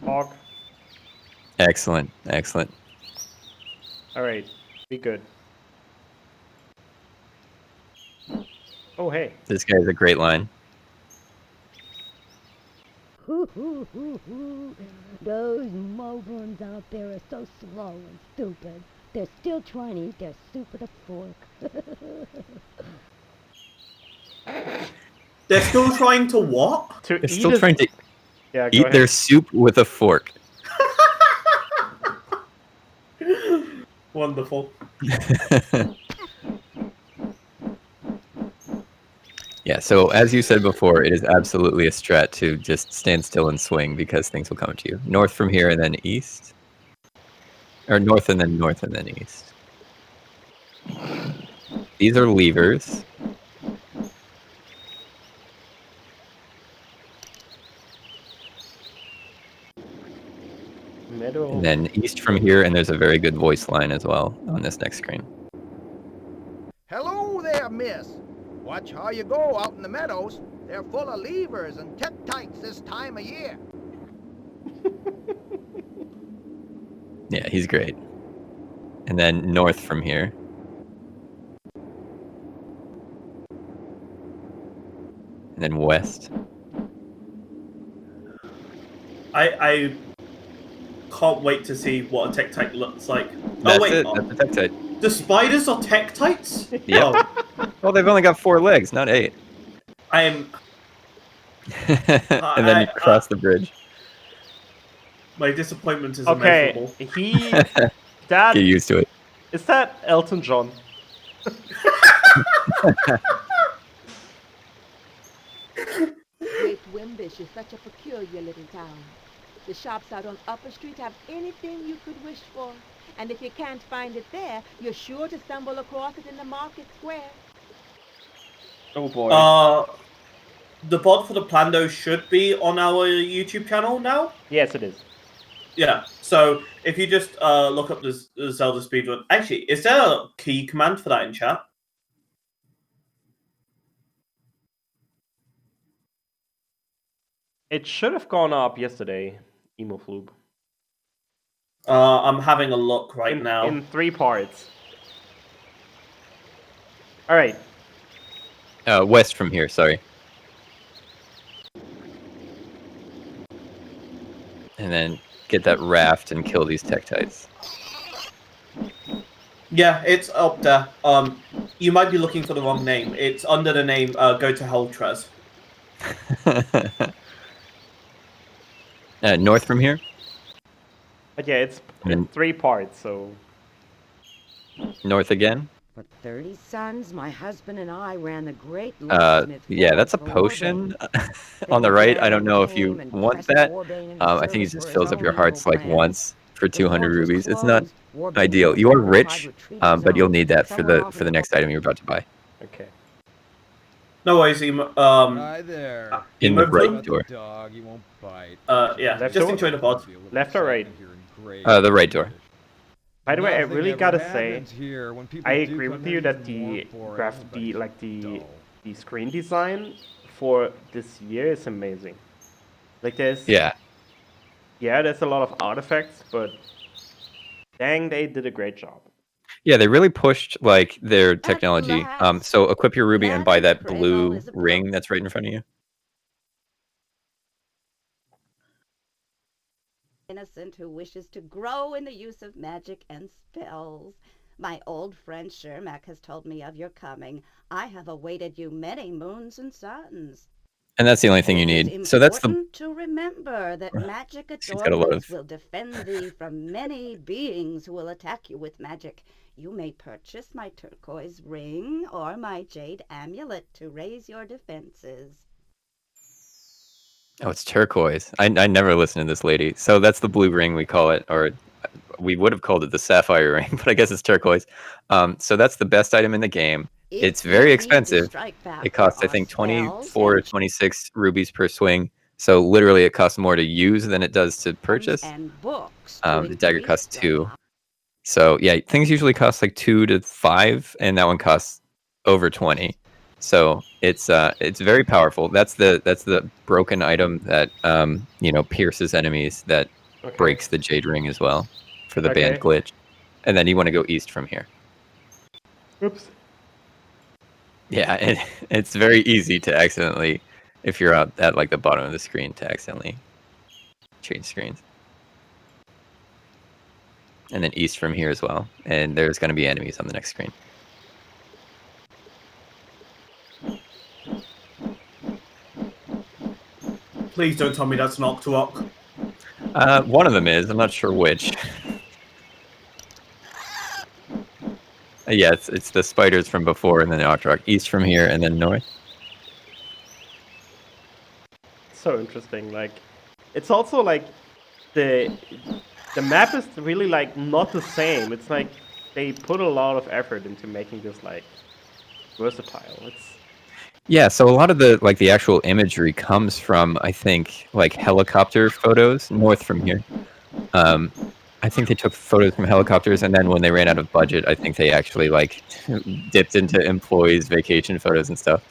Hog. Excellent, excellent. All right, be good. Oh, hey. This guy's a great line. Those moguls out there are so slow and stupid. They're still trying to eat their soup with a fork. They're still trying to what? They're still trying to eat ahead. their soup with a fork. Wonderful. Yeah, so as you said before, it is absolutely a strat to just stand still and swing because things will come to you. North from here and then east. Or north and then east. These are levers. Meadow. And then east from here, and there's a very good voice line as well on this next screen. Hello there, miss. Watch how you go out in the meadows. They're full of levers and tektites this time of year. Yeah, he's great. And then north from here. And then west. I can't wait to see what a tektite looks like. That's oh wait, it. That's a tektite. The spiders are tektites? Yeah. Well, they've only got 4 legs, not 8. I am. And then you cross the bridge. My disappointment is Okay, immeasurable. That Get used to it. is that Elton John? Great Wimbish is such a peculiar little town. The shops out on Upper Street have anything you could wish for. And if you can't find it there, you're sure to stumble across it in the market square. Oh boy. The bod for the Plando should be on our YouTube channel now. Yes, it is. Yeah, so if you just look up the Zelda speedrun. Actually, is there a key command for that in chat? It should have gone up yesterday, Emofloob. I'm having a look right now. In 3 parts. Alright. West from here, sorry. And then get that raft and kill these tektites. Yeah, it's up there. You might be looking for the wrong name. It's under the name Go to Hell TreZ. North from here? But yeah, it's in 3 parts, so... North again? For 30 sons, my husband and I ran the great yeah, that's a potion on the right. I don't know if you want that. I think it just fills up your hearts like once for 200 rubies. It's not ideal. You are rich, but you'll need that for the next item you're about to buy. Okay. No worries, Hi there. In the right door. Dog, you won't bite. Yeah, Left just door? enjoy the pod. Left or right? The right door. By the way, I Nothing really ever gotta happens say, here. When people I do agree come with in, you that it's the more boring, but the screen design for this year is amazing. Like there's there's a lot of artifacts, but dang, they did a great job. Yeah, they really pushed like their technology. So equip your ruby and buy that blue ring that's right in front of you. Innocent who wishes to grow in the use of magic and spells. My old friend Shermack has told me of your coming. I have awaited you many moons and suns. And that's the only thing you need. So that's the... To remember that magic She's got a lot adornments of... will defend thee from many beings who will attack you with magic. You may purchase my turquoise ring or my jade amulet to raise your defenses. Oh, it's turquoise. I never listened to this lady. So that's the blue ring, we call it, or we would have called it the sapphire ring, but I guess it's turquoise. So that's the best item in the game. It's very expensive. It costs, I think, 24 or 26 rubies per swing. So literally it costs more to use than it does to purchase. The dagger costs 2. So yeah, things usually cost like 2 to 5, and that one costs over 20. So it's very powerful. That's the broken item that pierces enemies, that breaks the jade ring as well for the band glitch. And then you want to go east from here. Oops. Yeah, and it's very easy to accidentally, if you're out at like the bottom of the screen, to accidentally change screens. And then east from here as well. And there's going to be enemies on the next screen. Please don't tell me that's an Octorok. One of them is. I'm not sure which. Yeah, it's the spiders from before and then Octorok. East from here and then north. So interesting. Like, it's also like the map is really like not the same. It's like they put a lot of effort into making this like versatile. It's Yeah, so a lot of the actual imagery comes from, I think, like helicopter photos north from here. I think they took photos from helicopters, and then when they ran out of budget, I think they actually like dipped into employees' vacation photos and stuff.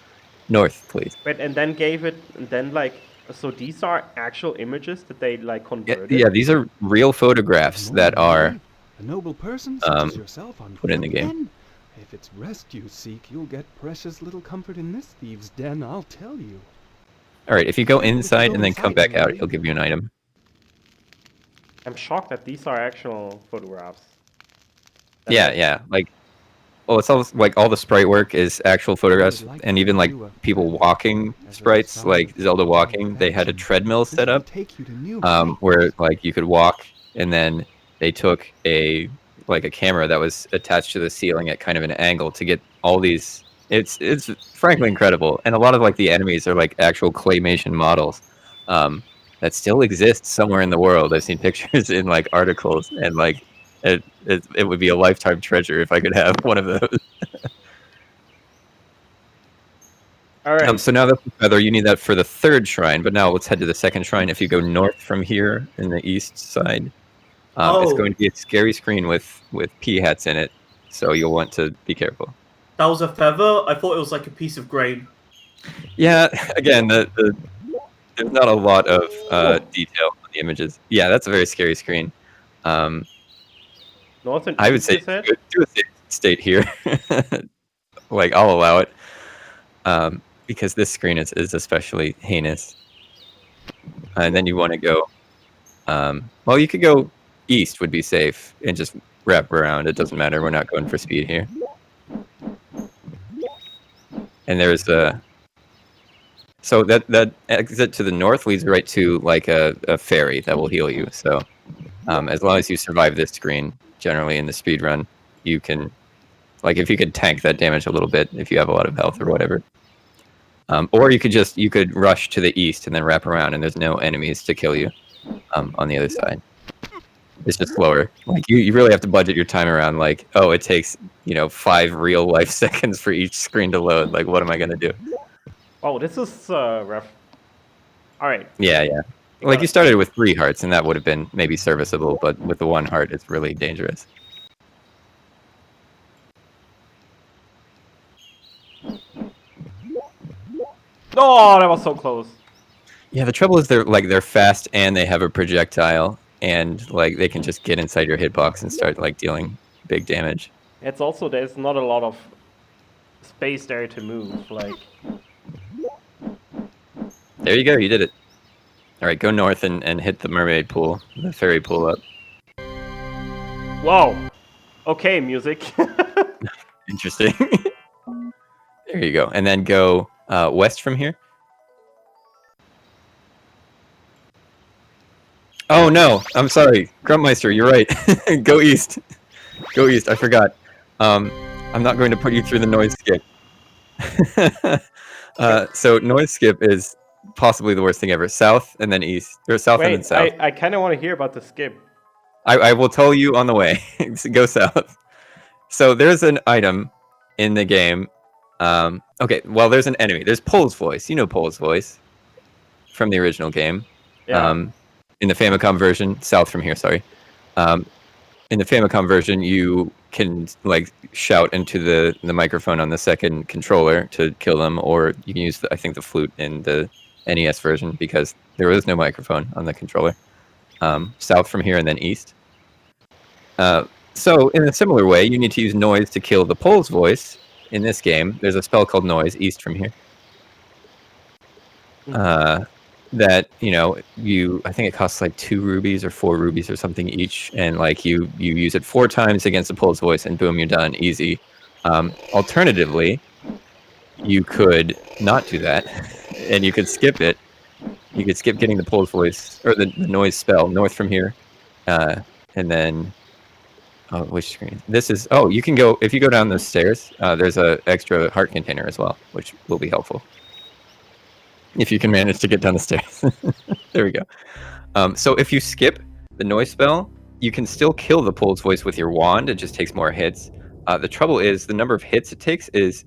North, please. but and then gave it and then like so these are actual images that they like converted. Yeah, these are real photographs that are a noble person such as yourself on put in the foot, game. then? If it's rest you seek, you'll get precious little comfort in this thieves' den, I'll tell you. All right, if you go inside and then come back out, he'll give you an item. I'm shocked that these are actual photographs. Yeah, like, well, it's all like all the sprite work is actual photographs, and even like people walking sprites, like Zelda walking, they had a treadmill set up, where like you could walk, and then they took a camera that was attached to the ceiling at kind of an angle to get all these. It's frankly incredible, and a lot of like the enemies are like actual claymation models. That still exists somewhere in the world. I've seen pictures in like articles, and like it would be a lifetime treasure if I could have one of those. All right. So now that's the feather. You need that for the third shrine, but now let's head to the second shrine. If you go north from here in the east side, it's going to be a scary screen with pea hats in it, so you'll want to be careful. That was a feather? I thought it was like a piece of grain. Yeah, again, there's not a lot of detail on the images. Yeah, that's a very scary screen. I would say do a safe state here. Like, I'll allow it. Because this screen is especially heinous. And then you want to go... well, you could go east would be safe and just wrap around. It doesn't matter. We're not going for speed here. And there's a... So that exit to the north leads right to like a ferry that will heal you. So as long as you survive this screen, generally in the speedrun, you can, like, if you could tank that damage a little bit if you have a lot of health or whatever. Or you could rush to the east and then wrap around, and there's no enemies to kill you on the other side. It's just slower. Like you really have to budget your time around. Like, oh, it takes 5 real life seconds for each screen to load. Like, what am I gonna do? Oh, this is rough. All right. Yeah. Like, you started with 3 hearts, and that would have been maybe serviceable, but with the 1 heart, it's really dangerous. Oh, that was so close. Yeah, the trouble is they're fast and they have a projectile, and like they can just get inside your hitbox and start like dealing big damage. It's also there's not a lot of space there to move. Like, there you go, you did it. All right, go north and hit the mermaid pool, the fairy pool up. Whoa. Okay, music. Interesting. There you go, and then go west from here. Oh no, I'm sorry, Gruntmeister, you're right. Go east. Go east, I forgot. I'm not going to put you through the noise skip. So noise skip is possibly the worst thing ever. South and then east, or south and then south. I kind of want to hear about the skip. I will tell you on the way. Go south. So there's an item in the game. Okay, well, there's an enemy. There's Pole's Voice. You know Pole's Voice from the original game. Yeah. In the Famicom version, south from here, sorry. In the Famicom version, you can like shout into the microphone on the second controller to kill them, or you can use, I think, the flute in the NES version because there was no microphone on the controller. South from here and then east. So in a similar way, you need to use noise to kill the Pole's Voice. In this game, there's a spell called Noise, east from here. That, I think it costs like 2 rubies or 4 rubies or something each, and like you use it 4 times against the Pole's Voice, and boom, you're done, easy. Alternatively, you could not do that, and you could skip it. You could skip getting the Pole's Voice, or the noise spell, north from here, and then... Oh, which screen? This is... Oh, you can go... If you go down those stairs, there's an extra heart container as well, which will be helpful. if you can manage to get down the stairs. There we go. So if you skip the noise spell, you can still kill the Pole's Voice with your wand. It just takes more hits. The trouble is the number of hits it takes is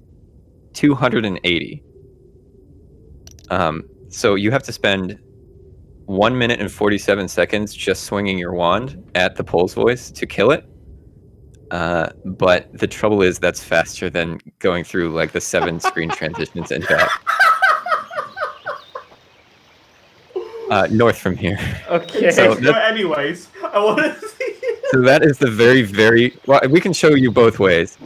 280. So you have to spend 1 minute and 47 seconds just swinging your wand at the Pole's Voice to kill it. But the trouble is that's faster than going through like the 7 screen transitions and back. North from here. Okay. So anyways, I want to see. So that is the very well. We can show you both ways.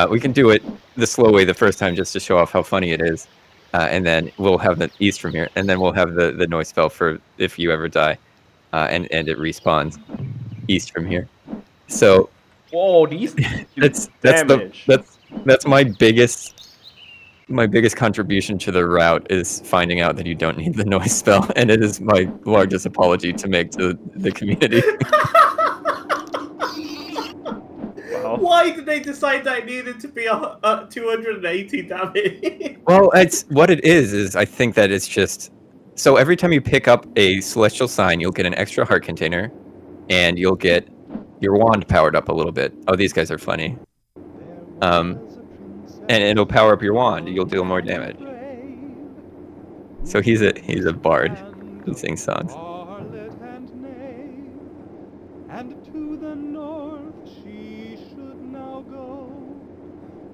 We can do it the slow way the first time just to show off how funny it is, and then we'll have the east from here, and then we'll have the noise spell for if you ever die, and it respawns east from here. So. Whoa, these that's my biggest contribution to the route is finding out that you don't need the noise spell, and it is my largest apology to make to the community. Wow. Why did they decide that it needed to be a 280 damage? Well, it's what it is I think that it's just so every time you pick up a celestial sign, you'll get an extra heart container, and you'll get your wand powered up a little bit. Oh, these guys are funny. And it'll power up your wand. You'll deal more damage. So he's a bard. He sings songs. And to the north she should now go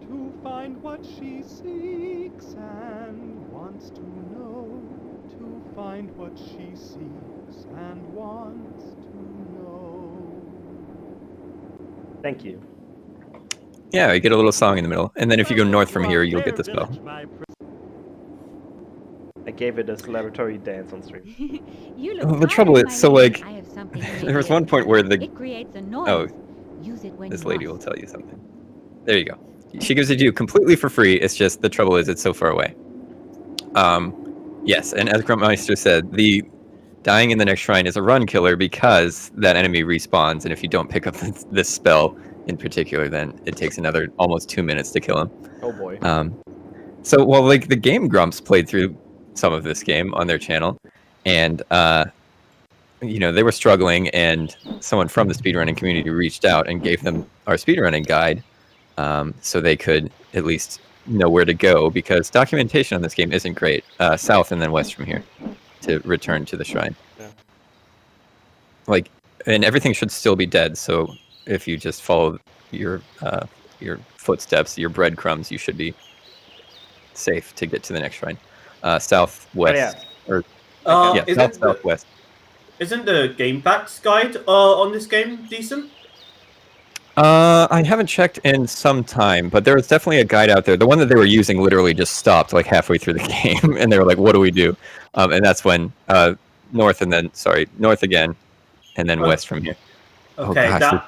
to find what she seeks and wants to know. To find what she seeks and wants to know. Thank you. Yeah, you get a little song in the middle, and then if you go north from here, you'll get the spell. I gave it a celebratory dance on stream. The trouble is, so like, there was one point where It creates a noise. oh, Use it when this you lady must. will tell you something. There you go. She gives it to you completely for free. It's just the trouble is it's so far away. Yes, and as Gruntmeister said, the dying in the next shrine is a run killer because that enemy respawns, and if you don't pick up this spell in particular, then it takes another almost 2 minutes to kill him. Oh boy. So, well, like the Game Grumps played through some of this game on their channel, and you know, they were struggling, and someone from the speedrunning community reached out and gave them our speedrunning guide, so they could at least know where to go, because documentation on this game isn't great. South and then west from here to return to the shrine. Yeah. Like, and everything should still be dead, so if you just follow your footsteps, your breadcrumbs, you should be safe to get to the next shrine. Southwest, southwest. Isn't the game facts guide on this game decent? I haven't checked in some time, but there was definitely a guide out there. The one that they were using literally just stopped like halfway through the game, and they were like, "What do we do?" And that's when north again, and then west from here. Okay, oh, gosh,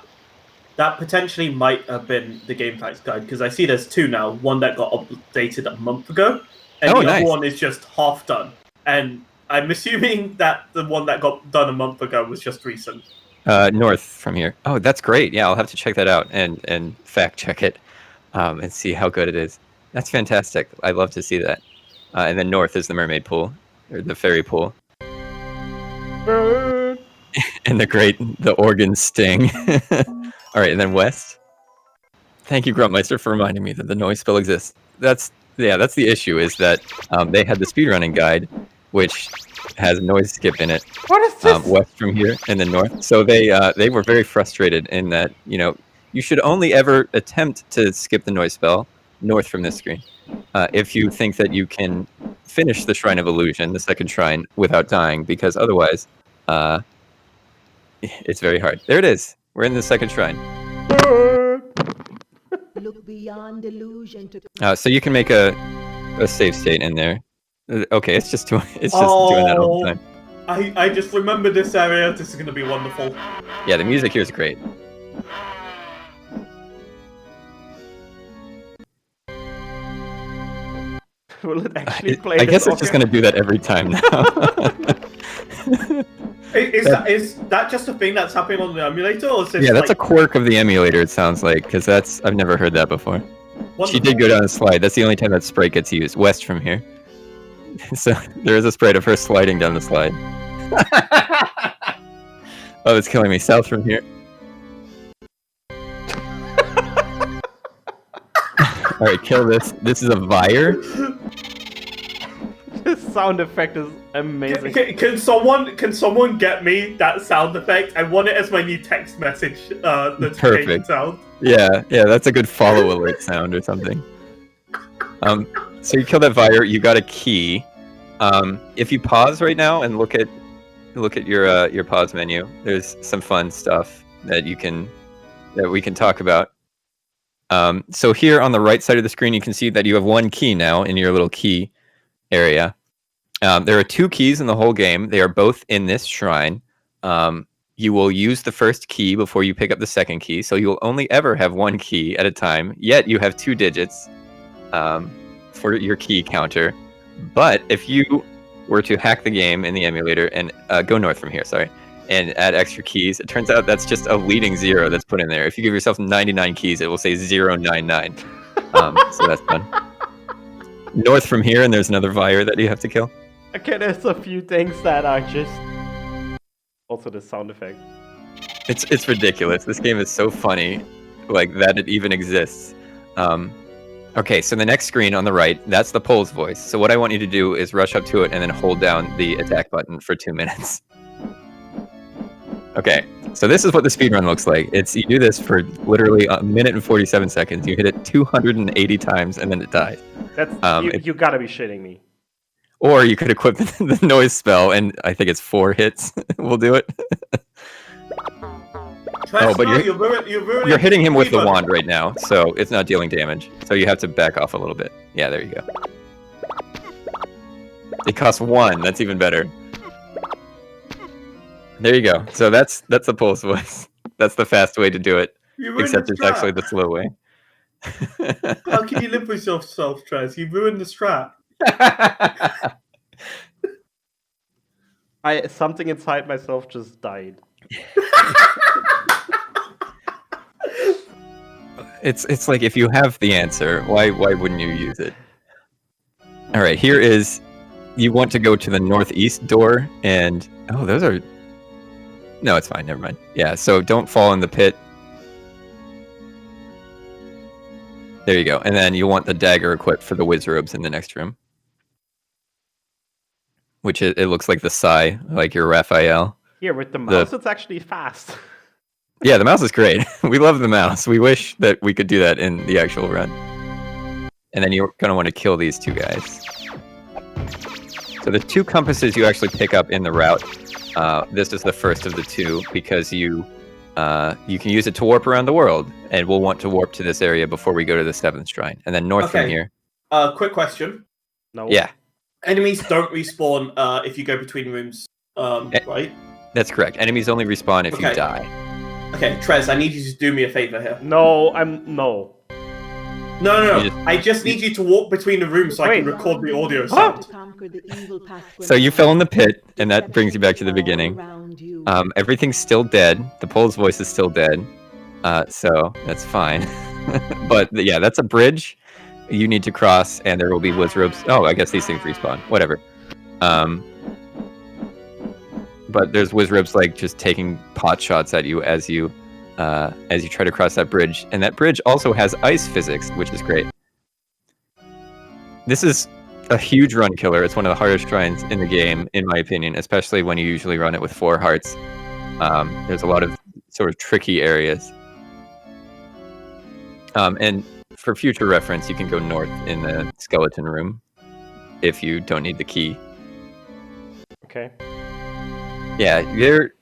that potentially might have been the game facts guide, because I see there's two now. One that got updated a month ago, and the other one is just half done. And I'm assuming that the one that got done a month ago was just recent. North from here. Oh, that's great. Yeah, I'll have to check that out and fact check it and see how good it is. That's fantastic. I'd love to see that. And then north is the mermaid pool, or the fairy pool. And the organ sting. All right, and then west. Thank you, Gruntmeister, for reminding me that the noise spell exists. That's the issue, is that they had the speedrunning guide, which has a noise skip in it. What is this? West from here and then north. So they were very frustrated in that, you know, you should only ever attempt to skip the noise spell north from this screen. If you think that you can finish the Shrine of Illusion, the second shrine, without dying, because otherwise it's very hard. There it is. We're in the second shrine. Look beyond illusion to So you can make a save state in there. Okay, it's just doing that all the time. I just remember this area. This is going to be wonderful. Yeah, the music here is great. Will it actually play? I guess it's just going to do that every time now. Is that just a thing that's happening on the emulator, or is this that's a quirk of the emulator, it sounds like, because I've never heard that before. Wonderful. She did go down a slide. That's the only time that sprite gets used. West from here. So there is a sprite of her sliding down the slide. Oh, it's killing me. South from here. All right, kill this. This is a Vire. This sound effect is amazing. Can someone get me that sound effect? I want it as my new text message notification sound. Yeah, that's a good follow alert sound or something. So you kill that Vire, you got a key. If you pause right now and look at your pause menu, there's some fun stuff that we can talk about. So here on the right side of the screen, you can see that you have one key now in your little key area. There are 2 keys in the whole game. They are both in this shrine. You will use the first key before you pick up the second key, so you'll only ever have 1 key at a time, yet you have 2 digits for your key counter. But if you were to hack the game in the emulator and go north from here, and add extra keys, it turns out that's just a leading 0 that's put in there. If you give yourself 99 keys, it will say 099. So that's fun. North from here, and there's another Vire that you have to kill. Okay, there's a few things that are just... Also the sound effect. It's ridiculous. This game is so funny, like, that it even exists. Okay, so the next screen on the right, that's the Pole's voice. So what I want you to do is rush up to it and then hold down the attack button for 2 minutes. Okay, so this is what the speedrun looks like. You do this for literally 1 minute and 47 seconds. You hit it 280 times and then it dies. You gotta be shitting me. Or you could equip the noise spell, and I think it's 4 hits will do it. But you're hitting him with the wand right now, so it's not dealing damage. So you have to back off a little bit. Yeah, there you go. It costs 1. That's even better. There you go. So that's the Pole's voice. That's the fast way to do it. Except it's actually the slow way. How can you live with yourself, TreZ? You ruined the strat. Something inside myself just died. It's like, if you have the answer, why wouldn't you use it? All right, here is, you want to go to the northeast door, and those are, no, it's fine, never mind. Yeah, so don't fall in the pit. There you go, and then you want the dagger equipped for the whiz robes in the next room, which it looks like the Psy, like your Raphael. Here with the mouse, it's actually fast. Yeah, the mouse is great. We love the mouse. We wish that we could do that in the actual run. And then you're going to want to kill these 2 guys. So the 2 compasses you actually pick up in the route. This is the first of the 2 because you can use it to warp around the world. And we'll want to warp to this area before we go to the 7th shrine. And then north from here. Quick question. No. Yeah. Enemies don't respawn if you go between rooms, right? That's correct. Enemies only respawn if you die. Okay, TreZ, I need you to do me a favor here. No. No. I just need you to walk between the rooms so I can record the audio sound. So you fell in the pit, and that brings you back to the beginning. Everything's still dead. The Pole's voice is still dead. So that's fine. But yeah, that's a bridge you need to cross, and there will be whiz robes. Oh, I guess these things respawn. Whatever. But there's whiz robes like just taking pot shots at you as you try to cross that bridge, and that bridge also has ice physics, which is great. This is a huge run killer. It's one of the hardest shrines in the game, in my opinion, especially when you usually run it with 4 hearts. There's a lot of sort of tricky areas. And for future reference, you can go north in the skeleton room if you don't need the key. Okay. Yeah,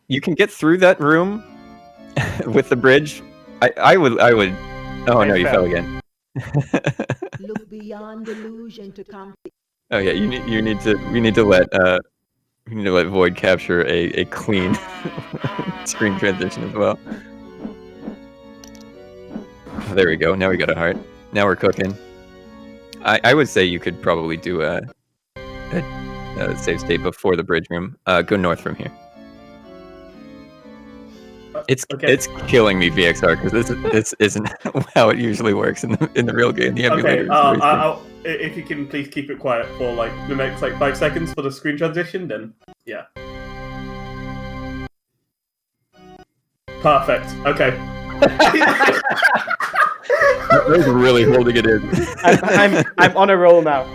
you can get through that room with the bridge. I would. Oh no, you fell again. Look beyond illusion to complete. Oh yeah, we need to let Void capture a clean screen transition as well. Oh, there we go. Now we got a heart. Now we're cooking. I would say you could probably do a save state before the bridge room. Go north from here. It's killing me, BXR, because this isn't how it usually works in the real game. The emulator. Okay. If you can please keep it quiet for like the next 5 seconds for the screen transition, then yeah. Perfect. Okay. I was really holding it in. I'm on a roll now.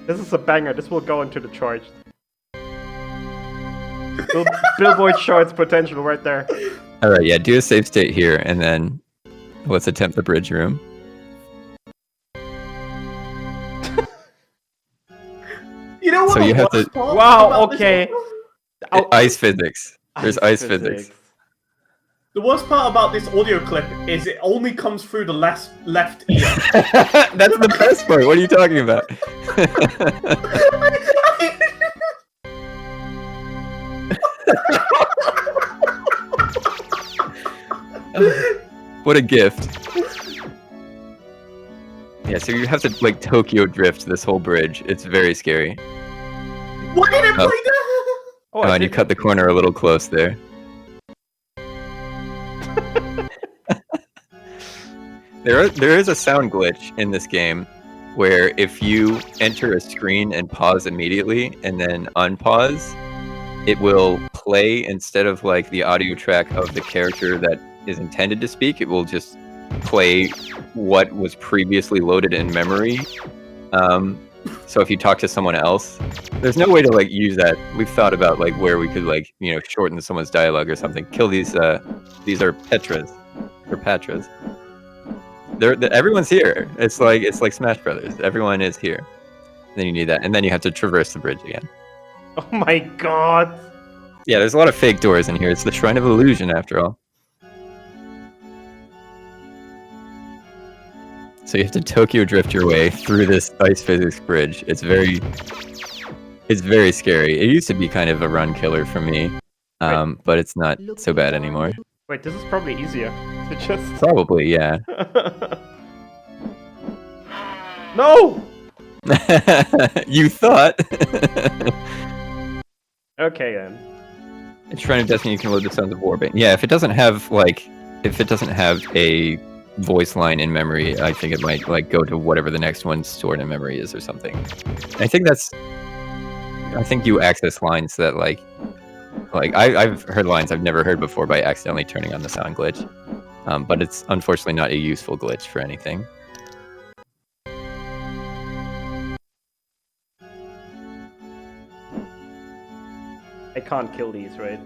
This is a banger. This will go into the charge. Billboard Shorts potential right there. All right, yeah. Do a save state here, and then let's attempt the bridge room. You know what? So you have to. Wow. Okay. Ice physics. There's ice physics. The worst part about this audio clip is it only comes through the left ear. That's the best part. What are you talking about? What a gift. Yeah, so you have to like Tokyo drift this whole bridge. It's very scary. Why did it play that? Oh, and you cut the corner a little close there. There is a sound glitch in this game where if you enter a screen and pause immediately and then unpause, it will play instead of like the audio track of the character that is intended to speak. It will just play what was previously loaded in memory. So if you talk to someone else, there's no way to like use that. We've thought about like where we could like, you know, shorten someone's dialogue or something. Kill these are Petras or Patras. Everyone's here. It's like Smash Brothers. Everyone is here. Then you need that, and then you have to traverse the bridge again. Oh my god! Yeah, there's a lot of fake doors in here. It's the Shrine of Illusion, after all. So you have to Tokyo drift your way through this ice physics bridge. It's very scary. It used to be kind of a run killer for me, but it's not so bad anymore. Wait, this is probably easier to just... Probably, yeah. No! You thought. Okay, then. In Shrine of Destiny, you can load the Sons of Warbane. Yeah, if it doesn't have a voice line in memory, I think it might like go to whatever the next one stored in memory is or something. I think you access lines that like I've heard lines I've never heard before by accidentally turning on the sound glitch. But it's unfortunately not a useful glitch for anything. I can't kill these, right?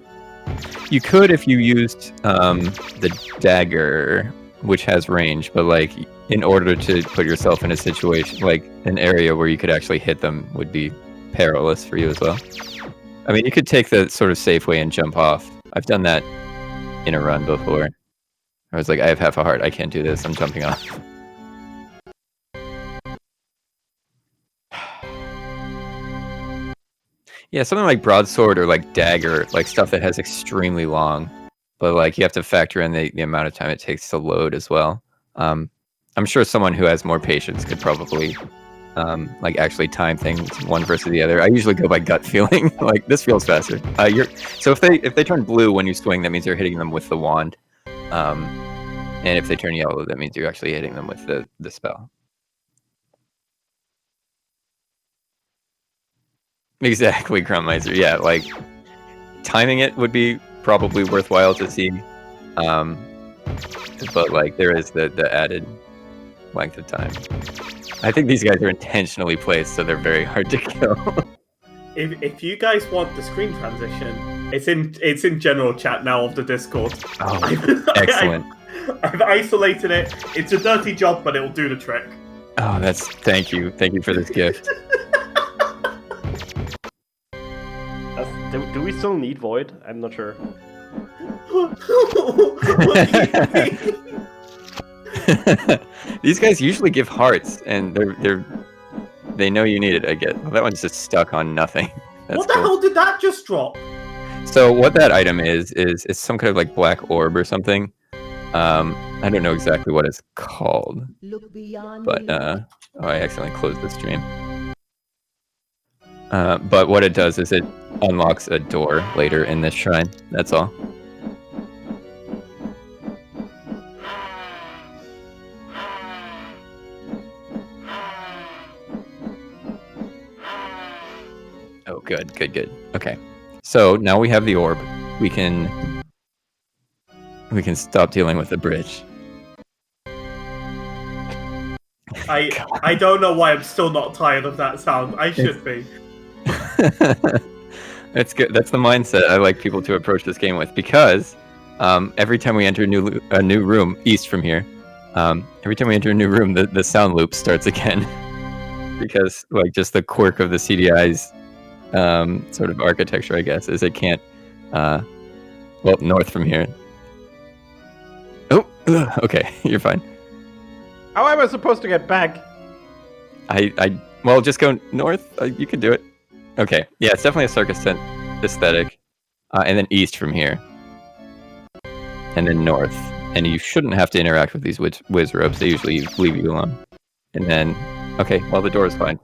You could if you used the dagger, which has range, but like in order to put yourself in a situation, like an area where you could actually hit them would be perilous for you as well. I mean, you could take the sort of safe way and jump off. I've done that in a run before. I was like, I have half a heart, I can't do this, I'm jumping off. Yeah, something like broadsword or like dagger, like stuff that has extremely long, but like you have to factor in the amount of time it takes to load as well. I'm sure someone who has more patience could probably like actually time things one versus the other. I usually go by gut feeling, like this feels faster. So if they turn blue when you swing, that means you're hitting them with the wand, and if they turn yellow, that means you're actually hitting them with the spell. Exactly, Grummizer. Yeah, like timing it would be probably worthwhile to see, but like there is the added length of time. I think these guys are intentionally placed, so they're very hard to kill. If you guys want the screen transition, it's in general chat now of the Discord. Oh, excellent. I've isolated it. It's a dirty job, but it'll do the trick. Oh, thank you for this gift. Do we still need Void? I'm not sure. These guys usually give hearts, and they know you need it. I get. Well, that one's just stuck on nothing. That's what the hell did that just drop? So what that item is some kind of like black orb or something. I don't know exactly what it's called. But I accidentally closed the stream. But what it does is it unlocks a door later in this shrine. That's all. Oh, good, good, good. Okay. So now we have the orb. We can stop dealing with the bridge. I don't know why I'm still not tired of that sound. I should be. That's good. That's the mindset I like people to approach this game with, because every time we enter a new room east from here, every time we enter a new room, the sound loop starts again. Because like just the quirk of the CDI's sort of architecture, I guess, is it can't well, north from here. Oh, okay, you're fine. How am I supposed to get back? Well, just go north. You can do it. Okay, yeah, it's definitely a circus tent aesthetic. And then east from here. And then north. And you shouldn't have to interact with these whiz ropes. They usually leave you alone. And then, okay, well, the door is fine.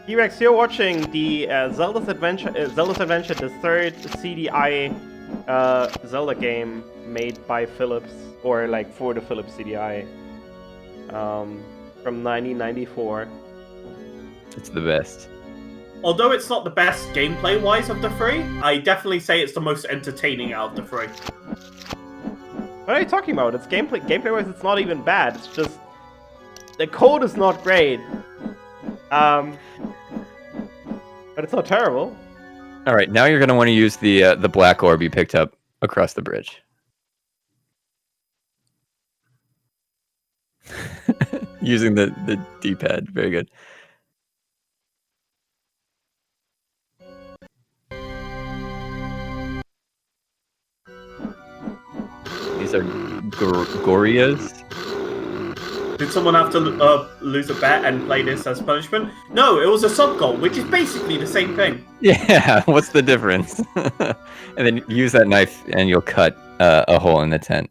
T-Rex, you're watching the Zelda's Adventure, the third CDI Zelda game made by Philips, or like for the Philips CDI, from 1994. It's the best. Although it's not the best gameplay-wise of the three, I definitely say it's the most entertaining out of the three. What are you talking about? It's gameplay-wise, it's not even bad. It's just the code is not great. But it's not terrible. All right, now you're going to want to use the black orb you picked up across the bridge. Using the D-pad, very good. These are Gorias. Did someone have to lose a bet and play this as punishment? No, it was a sub-goal, which is basically the same thing. Yeah, what's the difference? And then use that knife and you'll cut a hole in the tent.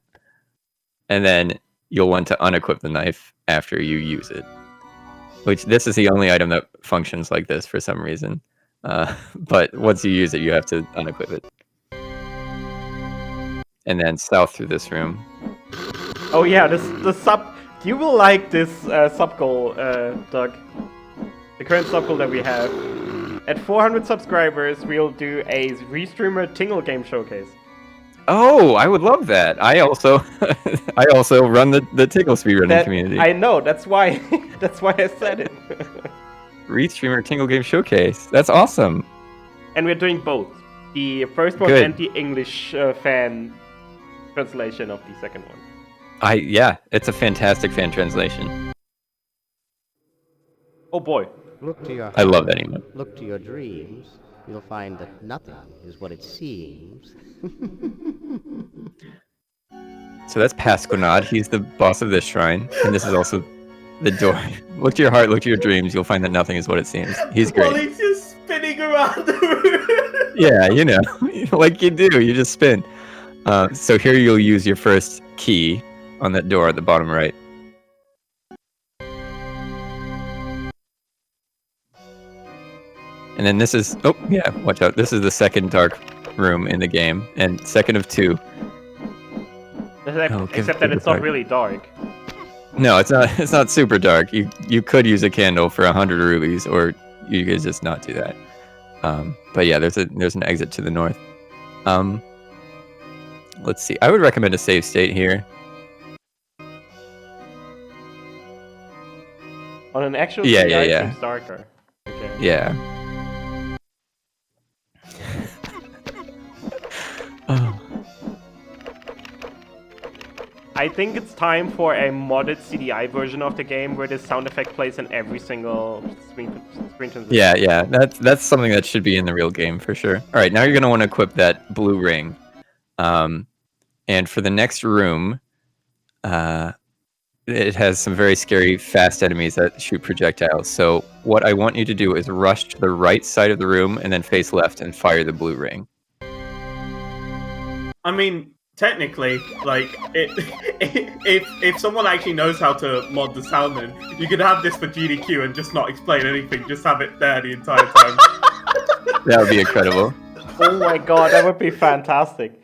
And then you'll want to unequip the knife after you use it. Which, this is the only item that functions like this for some reason. But once you use it, you have to unequip it. And then south through this room. Oh yeah, you will like this sub-goal, Doug. The current sub-goal that we have. At 400 subscribers, we'll do a restreamer Tingle game showcase. Oh, I would love that. I also run the Tingle speedrunning community. I know, that's why I said it. Restreamer Tingle game showcase. That's awesome. And we're doing both. The first one and the English fan translation of the second one. Yeah, it's a fantastic fan translation. Oh boy. I love that emote. Look to your dreams. You'll find that nothing is what it seems. So that's Pasquinad. He's the boss of this shrine. And this is also the door. Look to your heart, look to your dreams. You'll find that nothing is what it seems. He's great. Well, he's just spinning around the room. Yeah, you know, like you do. You just spin. So here you'll use your first key on that door at the bottom right. And then this is, oh yeah, watch out. This is the second dark room in the game, and second of two. Except that it's not really dark. No, it's not super dark. You could use a candle for 100 rubies, or you could just not do that. But yeah, there's an exit to the north. Let's see. I would recommend a save state here. On an actual yeah. it's darker. Okay. Yeah. Oh. I think it's time for a modded CDI version of the game where this sound effect plays in every single screen transition. Yeah. That's something that should be in the real game for sure. All right, now you're gonna want to equip that blue ring, and for the next room, it has some very scary fast enemies that shoot projectiles. So what I want you to do is rush to the right side of the room and then face left and fire the blue ring. I mean, technically, like, if someone actually knows how to mod the sound, then you could have this for GDQ and just not explain anything, just have it there the entire time. That would be incredible. Oh my god, that would be fantastic.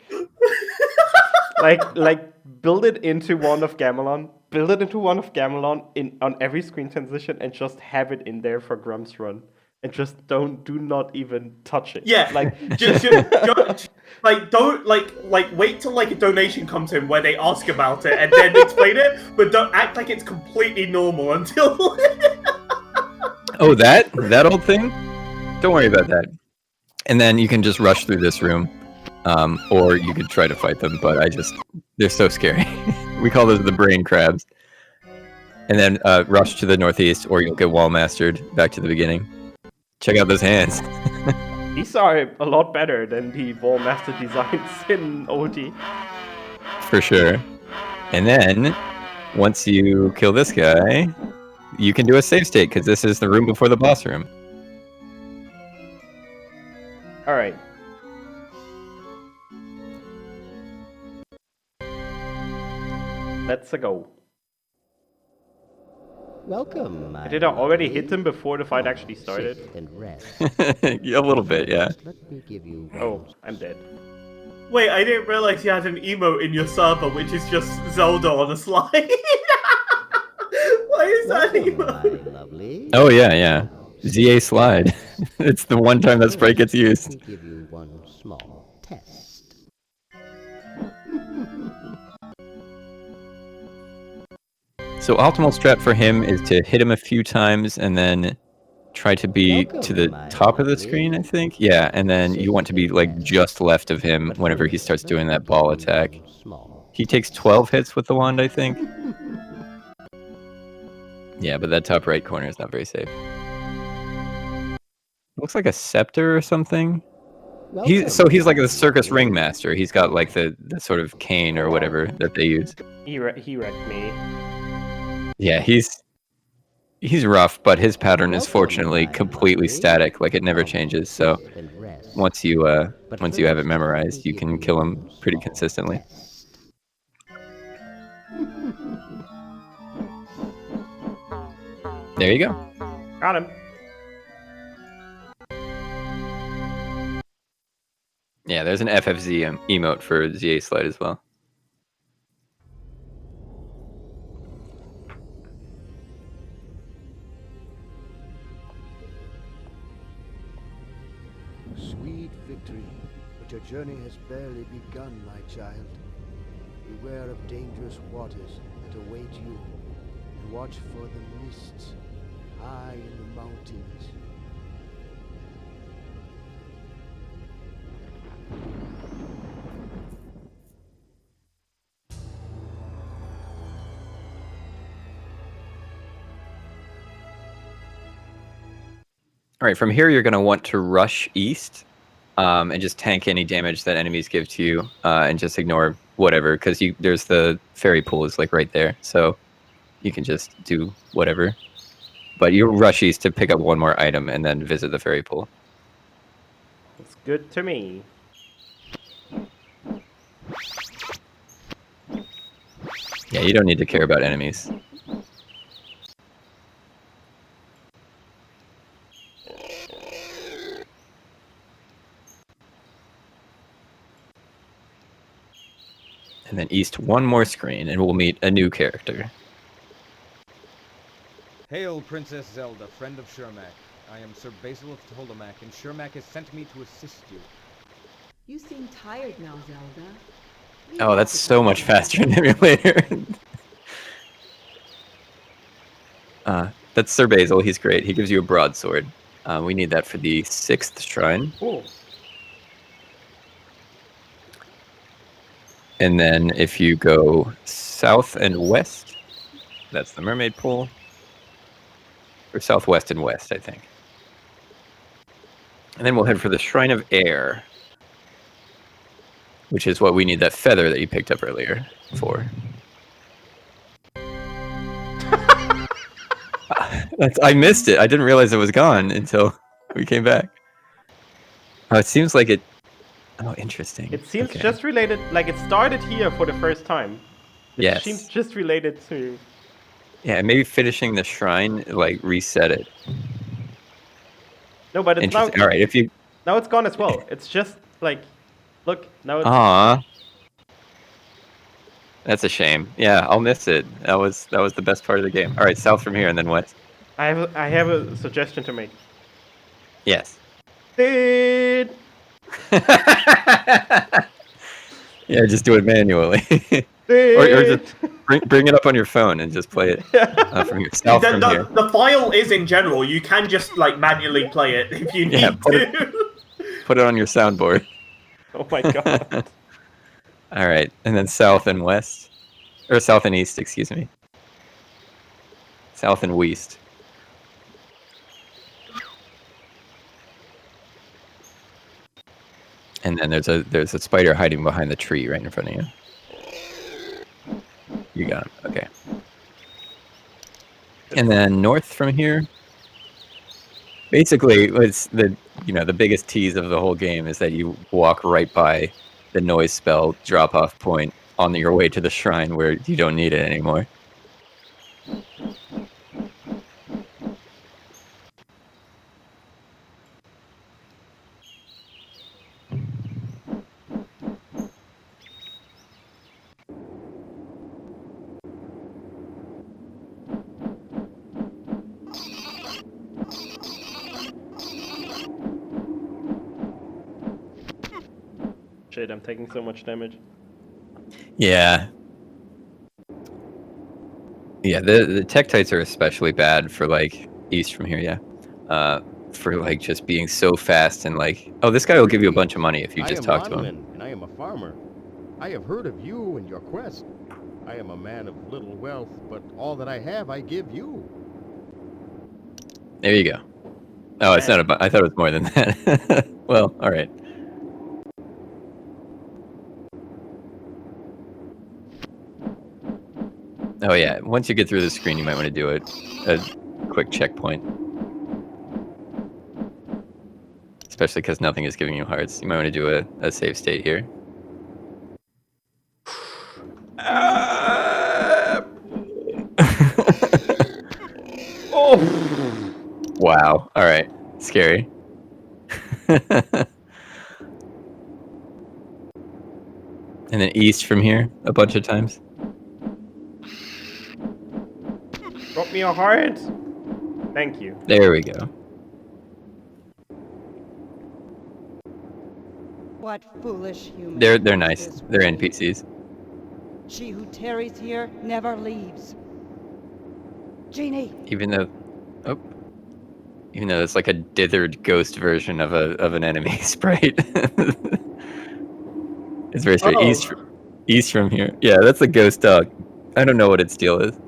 like build it into one of Gamelon. Build it into one of Gamelon on every screen transition and just have it in there for Grum's run. And just do not even touch it. Yeah, like just don't wait till like a donation comes in where they ask about it and then explain it, but don't act like it's completely normal until. Oh, that old thing? Don't worry about that. And then you can just rush through this room, or you could try to fight them. But they're so scary. We call those the brain crabs. And then rush to the northeast, or you'll get wall mastered back to the beginning. Check out those hands. These are a lot better than the wall master designs in OD. For sure. And then, once you kill this guy, you can do a save state, because this is the room before the boss room. Alright. Let's go. Welcome. Did I already hit him before the fight actually started? And rest. Yeah, a little bit, yeah. Let me give you Oh, I'm dead. Wait, I didn't realize you had an emote in your server, which is just Zelda on a slide. Why is that emote? Lovely. Oh, yeah. ZA slide. It's the one time that sprite gets used. Let me give you one small test. So optimal strat for him is to hit him a few times and then try to be to the top of the screen, I think. Yeah, and then you want to be like just left of him whenever he starts doing that ball attack. He takes 12 hits with the wand, I think. Yeah, but that top right corner is not very safe. Looks like a scepter or something. He's like the circus ringmaster. He's got like the sort of cane or whatever that they use. He wrecked me. Yeah, he's rough, but his pattern is fortunately completely static. Like it never changes. So once you have it memorized, you can kill him pretty consistently. There you go. Got him. Yeah, there's an FFZ emote for ZA slide as well. Sweet victory, but your journey has barely begun, my child. Beware of dangerous waters that await you, and watch for the mists high in the mountains. All right, from here you're going to want to rush east and just tank any damage that enemies give to you and just ignore whatever, because there's the fairy pool is like right there, so you can just do whatever. But you rush east to pick up one more item and then visit the fairy pool. It's good to me. Yeah, you don't need to care about enemies. And then east one more screen, and we'll meet a new character. Hail, Princess Zelda, friend of Shermac. I am Sir Basil of Tolemac, and Shermac has sent me to assist you. You seem tired now, Zelda. Oh, that's so much faster in emulator. That's Sir Basil. He's great. He gives you a broadsword. We need that for the 6th shrine. Cool. And then if you go south and west, that's the mermaid pool. Or southwest and west, I think. And then we'll head for the Shrine of Air, which is what we need that feather that you picked up earlier for. I missed it. I didn't realize it was gone until we came back. It seems like it Oh, interesting. It seems Okay. just related, like it started here for the first time. It Yes. seems just related to... Yeah, maybe finishing the shrine, like, reset it. No, but it's now... Interesting. All right, if you... Now it's gone as well. It's just, like... Look, now it's... Aww. That's a shame. Yeah, I'll miss it. That was the best part of the game. All right, south from here and then west. I have a suggestion to make. Yes. Dude! Yeah, just do it manually. or just bring it up on your phone and just play it from here. South from here. The file is in general. You can just like manually play it if you need to. Put it on your soundboard. Oh my god. All right, and then south and west. Or south and east, excuse me. South and west. And then there's a spider hiding behind the tree right in front of you. You got him. Okay. And then north from here. Basically, it's the biggest tease of the whole game is that you walk right by the noise spell drop-off point on your way to the shrine where you don't need it anymore. Shit, I'm taking so much damage. Yeah. Yeah, the Tektites are especially bad for, like, east from here, yeah. For, like, just being so fast and, like... Oh, this guy will give you a bunch of money if you just talk to him. And I am a farmer. I have heard of you and your quest. I am a man of little wealth, but all that I have I give you. There you go. Oh, it's not about... I thought it was more than that. Well, alright. Oh yeah, once you get through the screen, you might want to do a quick checkpoint. Especially because nothing is giving you hearts. You might want to do a save state here. Oh! Wow, alright. Scary. And then east from here a bunch of times. Drop me a heart. Thank you. There we go. What foolish human. They're nice. They're NPCs. She who tarries here never leaves. Genie. Even though it's like a dithered ghost version of an enemy sprite. It's very straight. Oh. East from here. Yeah, that's a ghost dog. I don't know what its deal is.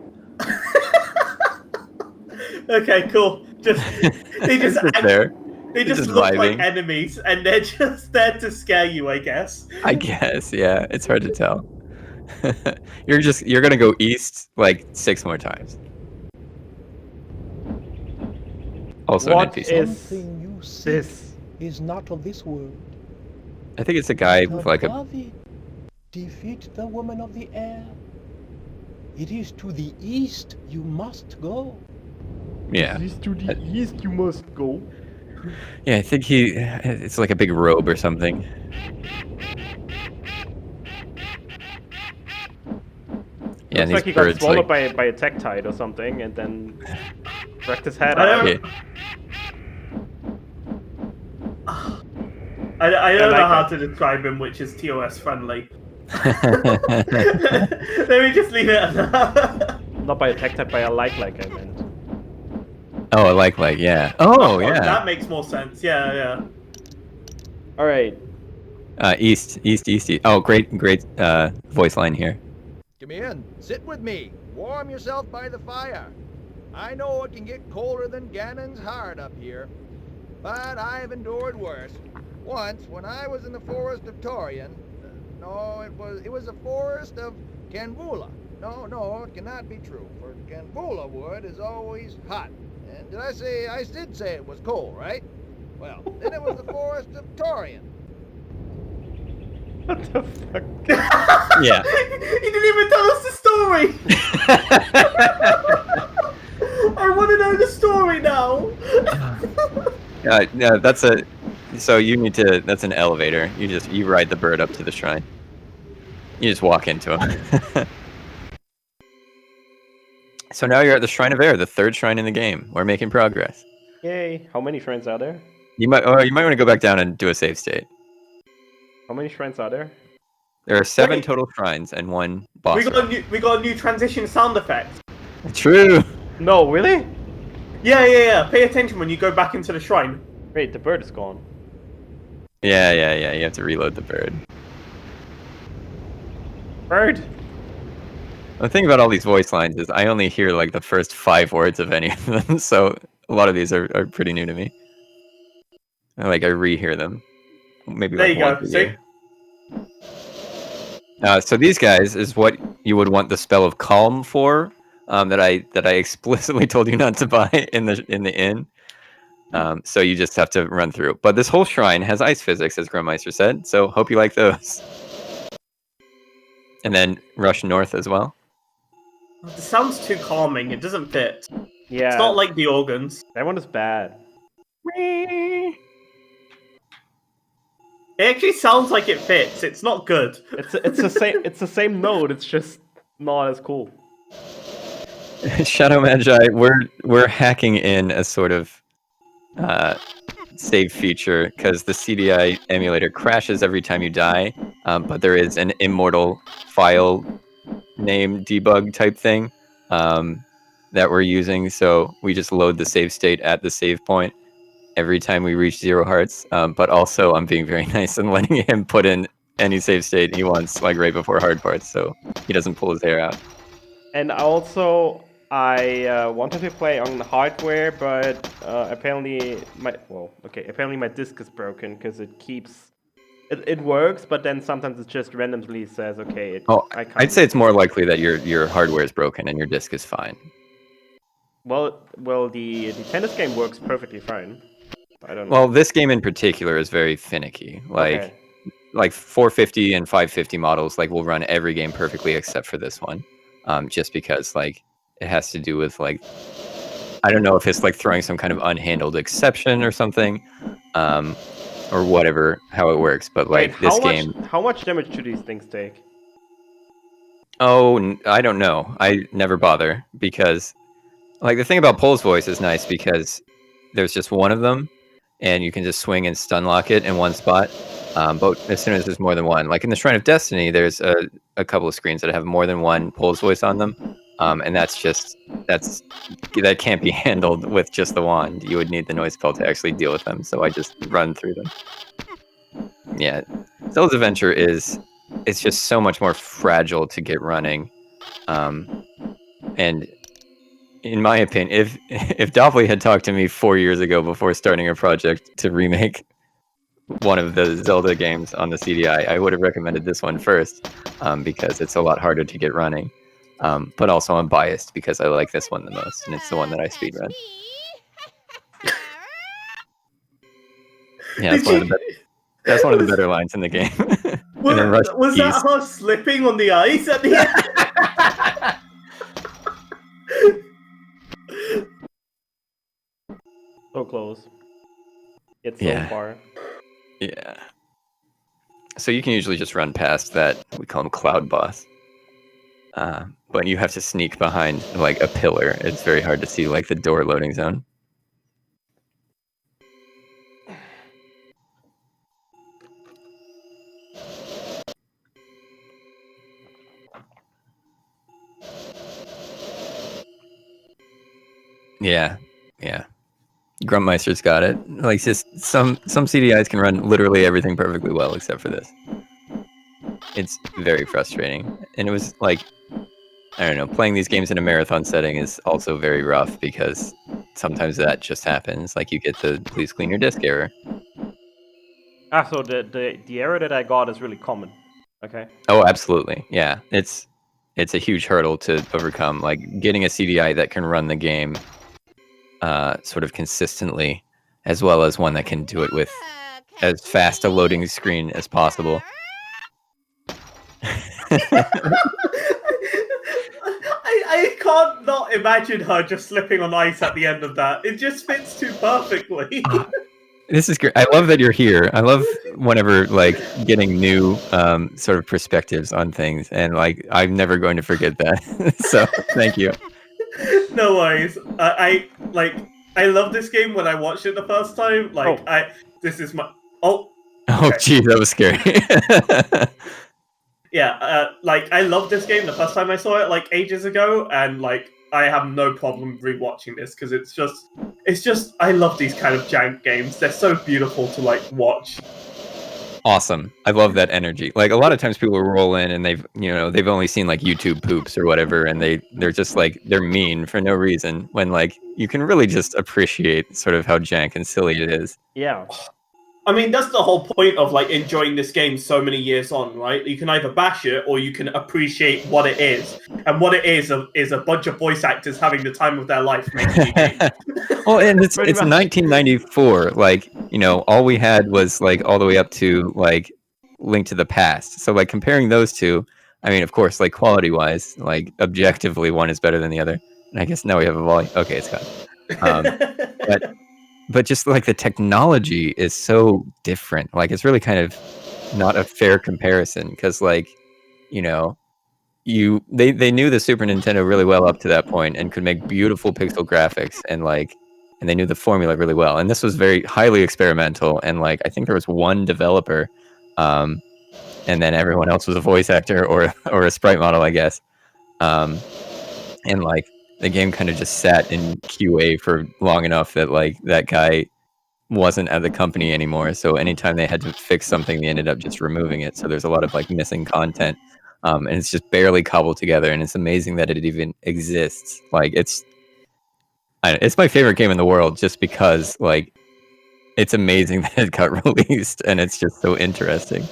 Okay, cool. They just there. They just just look vibing. like enemies, and they're just there to scare you, I guess. I guess, yeah. It's hard to tell. You're gonna go east like 6 more times. Also an NPC. Something you seek is not of this world. I think it's a guy with like a... Defeat the woman of the air. It is to the east you must go. Yeah. It is to the east you must go. Yeah, I think it's like a big robe or something. Yeah, Looks like he got swallowed by a Tektite or something, and then wrecked his head out. I don't know how to describe him, which is TOS friendly. Let me just leave it at that. Not by a Tektite, by a like I meant. Oh, a like, yeah. Oh, yeah. That makes more sense. Yeah. All right. East. Oh, great voice line here. Come in, sit with me, warm yourself by the fire. I know it can get colder than Ganon's heart up here, but I've endured worse. Once, when I was in the forest of Torian, no, it was the forest of Canvula. No, it cannot be true, for Canvula wood is always hot. And I did say it was cold, right? Well, then it was the forest of Torian. What the fuck? Yeah. He didn't even tell us the story! I want to know the story now! Yeah, that's a... So you need to... That's an elevator. You ride the bird up to the shrine. You just walk into him. So now you're at the Shrine of Air, the 3rd shrine in the game. We're making progress. Yay! How many shrines are there? You might want to go back down and do a save state. How many shrines are there? There are 7 total shrines and 1 boss. We got a new transition sound effect. True. No, really? Yeah. Pay attention when you go back into the shrine. Wait, the bird is gone. Yeah. You have to reload the bird. Bird. The thing about all these voice lines is I only hear like the first 5 words of any of them, so a lot of these are pretty new to me. I rehear them. Maybe there like you once go. a See? year. So these guys is what you would want the spell of calm for, that I explicitly told you not to buy in the inn. So you just have to run through. But this whole shrine has ice physics, as Grummeister said. So hope you like those. And then rush north as well. It sounds too calming. It doesn't fit. Yeah. It's not like the organs. That one is bad. It actually sounds like it fits. It's not good. It's the same. It's the same note. It's just not as cool. Shadow Magi, we're hacking in a sort of save feature because the CDI emulator crashes every time you die, but there is an immortal file name debug type thing that we're using, so we just load the save state at the save point every time we reach 0 hearts, but also I'm being very nice and letting him put in any save state he wants, like right before hard parts, so he doesn't pull his hair out. And also, I wanted to play on hardware, but apparently my disc is broken because it keeps... It works, but then sometimes it just randomly says, okay, I'd say it's more likely that your hardware is broken and your disc is fine. Well, the tennis game works perfectly fine. I don't know. Well, this game in particular is very finicky. Like 450 and 550 models will run every game perfectly except for this one. Just because it has to do with I don't know if it's throwing some kind of unhandled exception or something. Or whatever, how it works, but game... How much damage do these things take? Oh, I don't know. I never bother, because... the thing about Pole's voice is nice, because there's just one of them, and you can just swing and stun lock it in one spot, but as soon as there's more than one... in the Shrine of Destiny, there's a couple of screens that have more than one Pole's voice on them, and that can't be handled with just the wand. You would need the noise spell to actually deal with them, so I just run through them. Yeah, Zelda's Adventure it's just so much more fragile to get running, and in my opinion, if Doffley had talked to me 4 years ago before starting a project to remake one of the Zelda games on the CDI, I would have recommended this one first, because it's a lot harder to get running. But also I'm biased because I like this one the most, and it's the one that I speedrun. Yeah, that's one of the better lines in the game. Was that her slipping on the ice at the end? So close. It's so far. Yeah. So you can usually just run past that, we call him Cloud Boss. But you have to sneak behind a pillar. It's very hard to see the door loading zone. Yeah. Grumpmeister's got it. Just some CDIs can run literally everything perfectly well except for this. It's very frustrating. And it was I don't know, playing these games in a marathon setting is also very rough because sometimes that just happens. You get the please clean your disk error. So the error that I got is really common. Okay. Oh, absolutely. Yeah. It's a huge hurdle to overcome. Getting a CDI that can run the game sort of consistently, as well as one that can do it with as fast a loading screen as possible. I can't not imagine her just slipping on ice at the end of that. It just fits too perfectly. This is great. I love that you're here. I love whenever like getting new sort of perspectives on things, and like I'm never going to forget that. So thank you. No worries. I love this game when I watched it the first time. Like this is my Oh, geez, that was scary. Yeah, like I love this game the first time I saw it like ages ago, and like I have no problem rewatching this because it's just I love these kind of jank games. They're so beautiful to like watch. Awesome. I love that energy. Like a lot of times people roll in and they've only seen like YouTube poops or whatever, and they're just like they're mean for no reason, when like you can really just appreciate sort of how jank and silly it is. Yeah. I mean, that's the whole point of like enjoying this game so many years on, right? You can either bash it or you can appreciate what it is, and what it is a bunch of voice actors having the time of their life making a game. Well, and it's 1994. Like, all we had was like all the way up to like Link to the Past. So like comparing those two, I mean, of course, like quality wise, like objectively, one is better than the other. And I guess now we have a volume. Okay, it's gone. But just like the technology is so different. Like it's really kind of not a fair comparison, because like, they knew the Super Nintendo really well up to that point and could make beautiful pixel graphics, and they knew the formula really well. And this was very highly experimental, and like I think there was one developer, and then everyone else was a voice actor or a sprite model, I guess. And like the game kind of just sat in QA for long enough that like that guy wasn't at the company anymore. So anytime they had to fix something, they ended up just removing it. So there's a lot of like missing content, and it's just barely cobbled together. And it's amazing that it even exists. Like it's my favorite game in the world, just because like it's amazing that it got released, and it's just so interesting.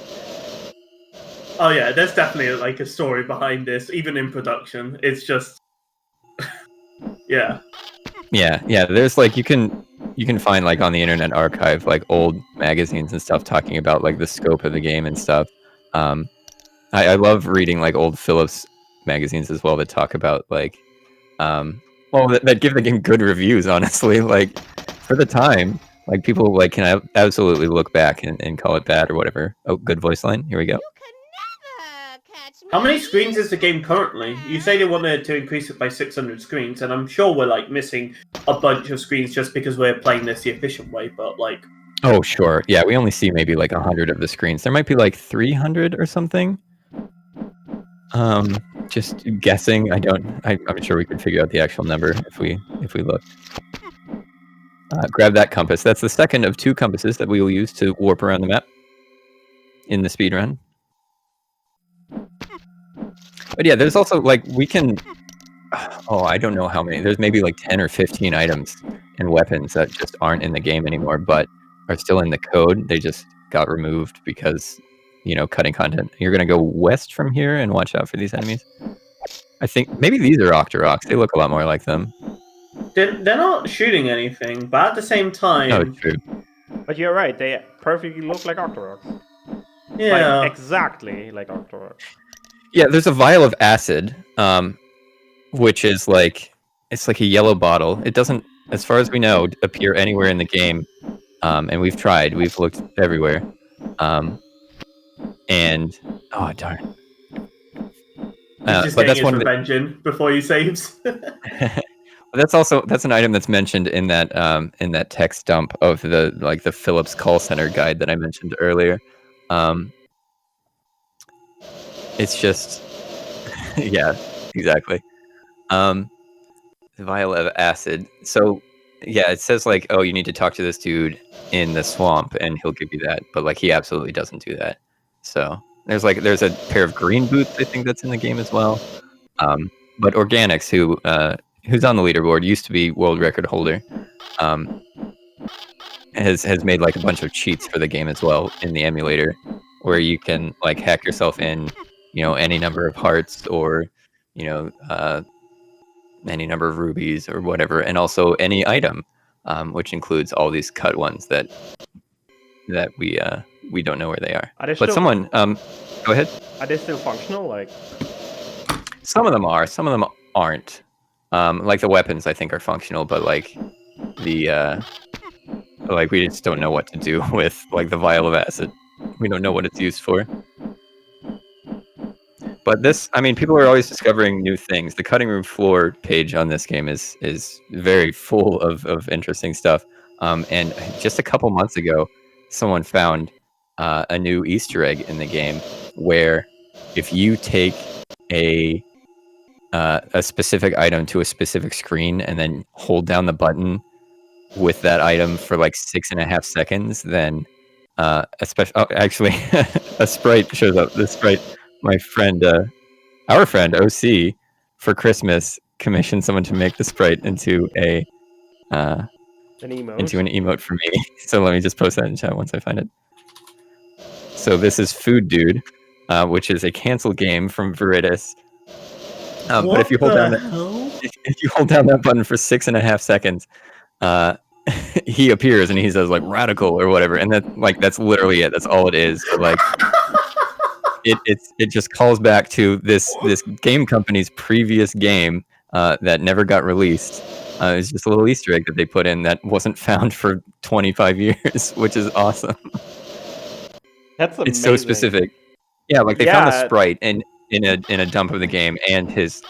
Oh yeah, there's definitely like a story behind this, even in production. It's just yeah. There's like you can find like on the Internet Archive like old magazines and stuff talking about like the scope of the game and stuff. I love reading like old Philips magazines as well that talk about like that give the game good reviews, honestly. Like for the time, like people like can absolutely look back and call it bad or whatever. Oh, good voice line. Here we go. How many screens is the game currently? You say they wanted to increase it by 600 screens, and I'm sure we're like missing a bunch of screens just because we're playing this the efficient way, but like... Oh, sure. Yeah, we only see maybe like 100 of the screens. There might be like 300 or something. Just guessing. I'm sure we could figure out the actual number if we look. Grab that compass. That's the second of 2 compasses that we will use to warp around the map in the speedrun. But yeah, there's also like we can. Oh, I don't know how many. There's maybe like 10 or 15 items and weapons that just aren't in the game anymore, but are still in the code. They just got removed because, cutting content. You're gonna go west from here and watch out for these enemies. I think maybe these are Octoroks. They look a lot more like them. They're not shooting anything, but at the same time... Oh, true. But you're right, they perfectly look like Octoroks. Yeah. Like, exactly like Octoroks. Yeah, there's a vial of acid, which is like, it's like a yellow bottle. It doesn't, as far as we know, appear anywhere in the game. And we've tried, we've looked everywhere. And, oh, darn. He's just but getting that's his revenge in before he saves. That's an item that's mentioned in that text dump of the Philips call center guide that I mentioned earlier. It's just, yeah, exactly. The vial of acid. So yeah, it says like, oh, you need to talk to this dude in the swamp and he'll give you that, but like he absolutely doesn't do that. So there's a pair of green boots I think that's in the game as well. But Organics, who's on the leaderboard, used to be world record holder, has made like a bunch of cheats for the game as well in the emulator, where you can like hack yourself in, any number of hearts or, any number of rubies or whatever, and also any item, which includes all these cut ones that we we don't know where they are. Are they But still- someone, go ahead. Are they still functional? Like, Some of them are, some of them aren't. Like the weapons, I think, are functional, but like the like we just don't know what to do with like the vial of acid. We don't know what it's used for. But this, I mean, people are always discovering new things. The cutting room floor page on this game is very full of interesting stuff. And just a couple months ago, someone found a new Easter egg in the game where if you take a specific item to a specific screen and then hold down the button with that item for like 6.5 seconds, then actually a sprite shows up. This sprite, my friend, our friend OC, for Christmas commissioned someone to make the sprite into an emote for me. So let me just post that in chat once I find it. So this is Food Dude, which is a canceled game from Veritas. But if you hold down that button for 6.5 seconds, he appears and he says like radical or whatever, and that's literally it. That's all it is. But, like it just calls back to this game company's previous game that never got released. It's just a little Easter egg that they put in that wasn't found for 25 years, which is awesome. That's amazing. It's so specific. Yeah, like they found the sprite in a dump of the game and his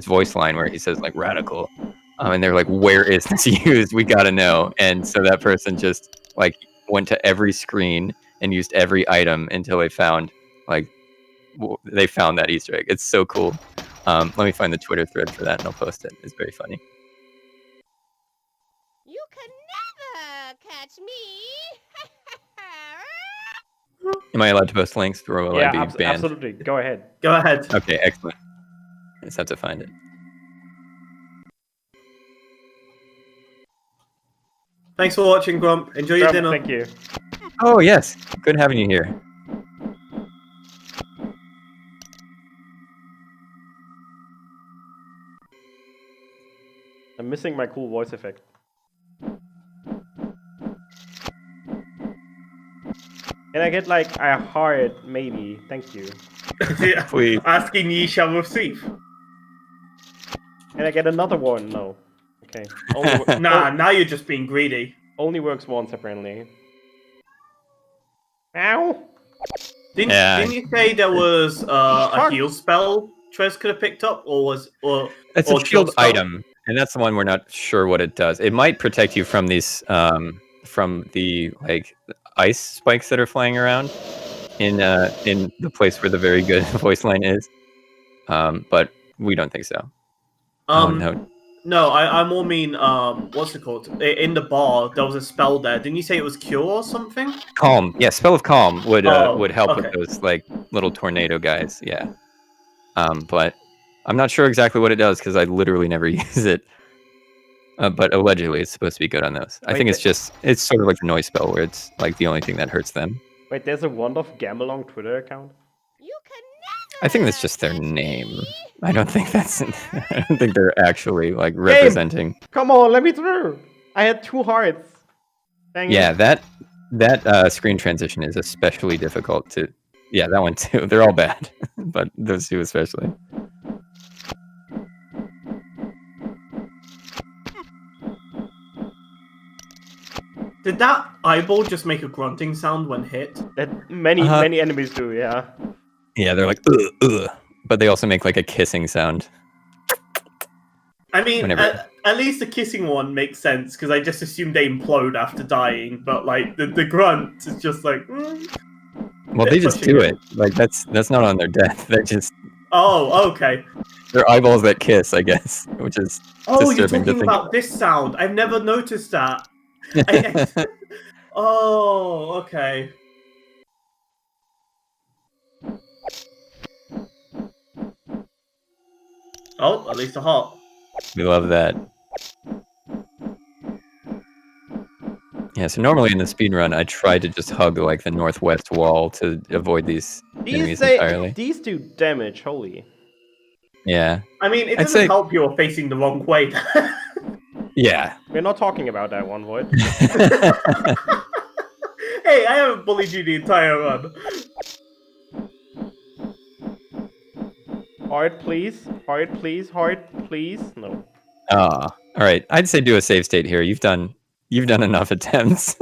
voice line where he says like radical, and they're like, where is this used? We gotta know. And so that person just like went to every screen and used every item until they found that Easter egg. It's so cool. Let me find the Twitter thread for that and I'll post it. It's very funny. You can never catch me. Am I allowed to post links or will I be banned? Absolutely. Go ahead. Go ahead. Okay, excellent. I just have to find it. Thanks for watching, Grump. Enjoy your dinner. Thank you. Oh yes, good having you here. I'm missing my cool voice effect. Can I get like a heart, maybe? Thank you. Please. Asking ye shall receive. Can I get another one? No. Okay. Now you're just being greedy. Only works once, apparently. Ow! Didn't you say there was a heal spell TreZ could have picked up, it's a shield item, and that's the one we're not sure what it does. It might protect you from these from the like ice spikes that are flying around in the place where the very good voice line is, but we don't think so. No, I more mean what's it called? In the bar, there was a spell there. Didn't you say it was cure or something? Calm. Yeah, spell of calm would help with those like little tornado guys. Yeah. But I'm not sure exactly what it does because I literally never use it. But allegedly, it's supposed to be good on those. I think it's sort of like a noise spell where it's like the only thing that hurts them. Wait, there's a Wand of Gamelong Twitter account? I think that's just their name. I don't think I don't think they're actually like representing. Come on, let me through. I had 2 hearts. Dang Yeah, it. that screen transition is especially difficult to. Yeah, that one too. They're all bad, but those two especially. Did that eyeball just make a grunting sound when hit? That many enemies do, yeah. Yeah, they're like ugh, but they also make like a kissing sound. I mean, at least the kissing one makes sense because I just assumed they implode after dying, but like the grunt is just like. Well, they just do it. Like that's not on their death. They just. Oh, okay. They're eyeballs that kiss, I guess, which is Oh, you're disturbing to talking think. about this sound. I've never noticed that. Oh, okay. Oh, at least a heart. We love that. Yeah, so normally in the speedrun, I try to just hug like the northwest wall to avoid these enemies entirely. These do damage, holy. Yeah. I mean, it doesn't help you're facing the wrong way. Yeah. We're not talking about that one, Void. Hey, I haven't bullied you the entire run. Heart, please. Heart, please. Heart, please. No. All right. I'd say do a save state here. You've done enough attempts.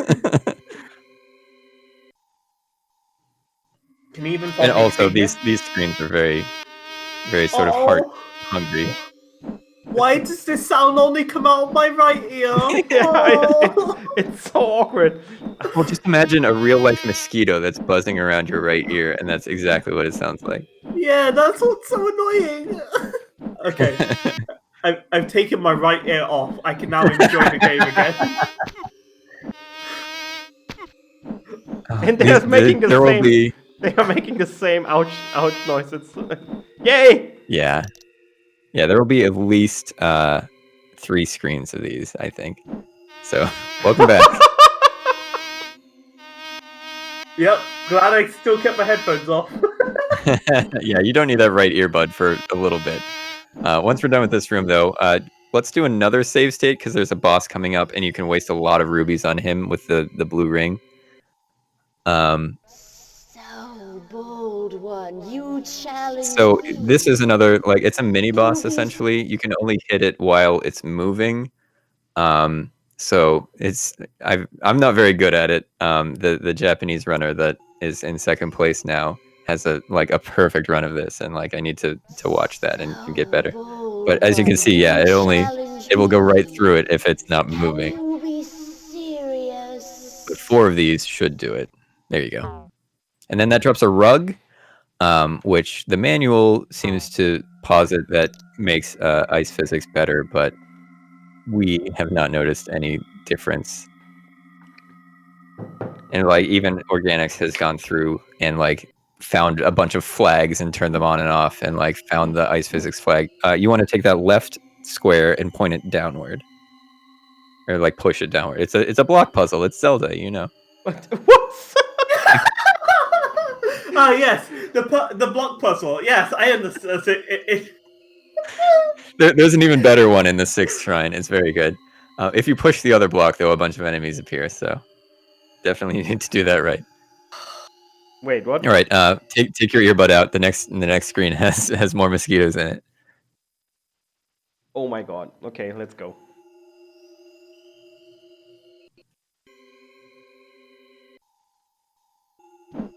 Can you even And also, these screens are very, very sort of heart hungry. Why does this sound only come out of my right ear? It's so awkward. Well, just imagine a real life mosquito that's buzzing around your right ear, and that's exactly what it sounds like. Yeah, that's what's so annoying. Okay. I've taken my right ear off. I can now enjoy the game again. And they're making the same. They are making the same ouch noises. Yay! Yeah. Yeah, there will be at least 3 screens of these, I think. So, welcome back. Yep, glad I still kept my headphones off. Yeah, you don't need that right earbud for a little bit. Once we're done with this room, though, let's do another save state, because there's a boss coming up, and you can waste a lot of rubies on him with the blue ring. So bold one, you challenge. So this is another, like, it's a mini boss essentially. You can only hit it while it's moving. So I'm not very good at it. The Japanese runner that is in second place now has a perfect run of this, and like I need to watch that and get better. But as you can see, yeah, it will go right through it if it's not moving. But 4 of these should do it. There you go. And then that drops a rug, which the manual seems to posit that makes ice physics better, but we have not noticed any difference. And like even Organics has gone through and like found a bunch of flags and turned them on and off, and like found the ice physics flag. You want to take that left square and point it downward, or like push it downward. It's a block puzzle. It's Zelda, you know. Ah, yes, the block puzzle. Yes, I understand. There's an even better one in the 6th shrine. It's very good. If you push the other block, though, a bunch of enemies appear. So definitely need to do that right. Wait, what? All right, take your earbud out. The next screen has more mosquitoes in it. Oh my god. Okay, let's go.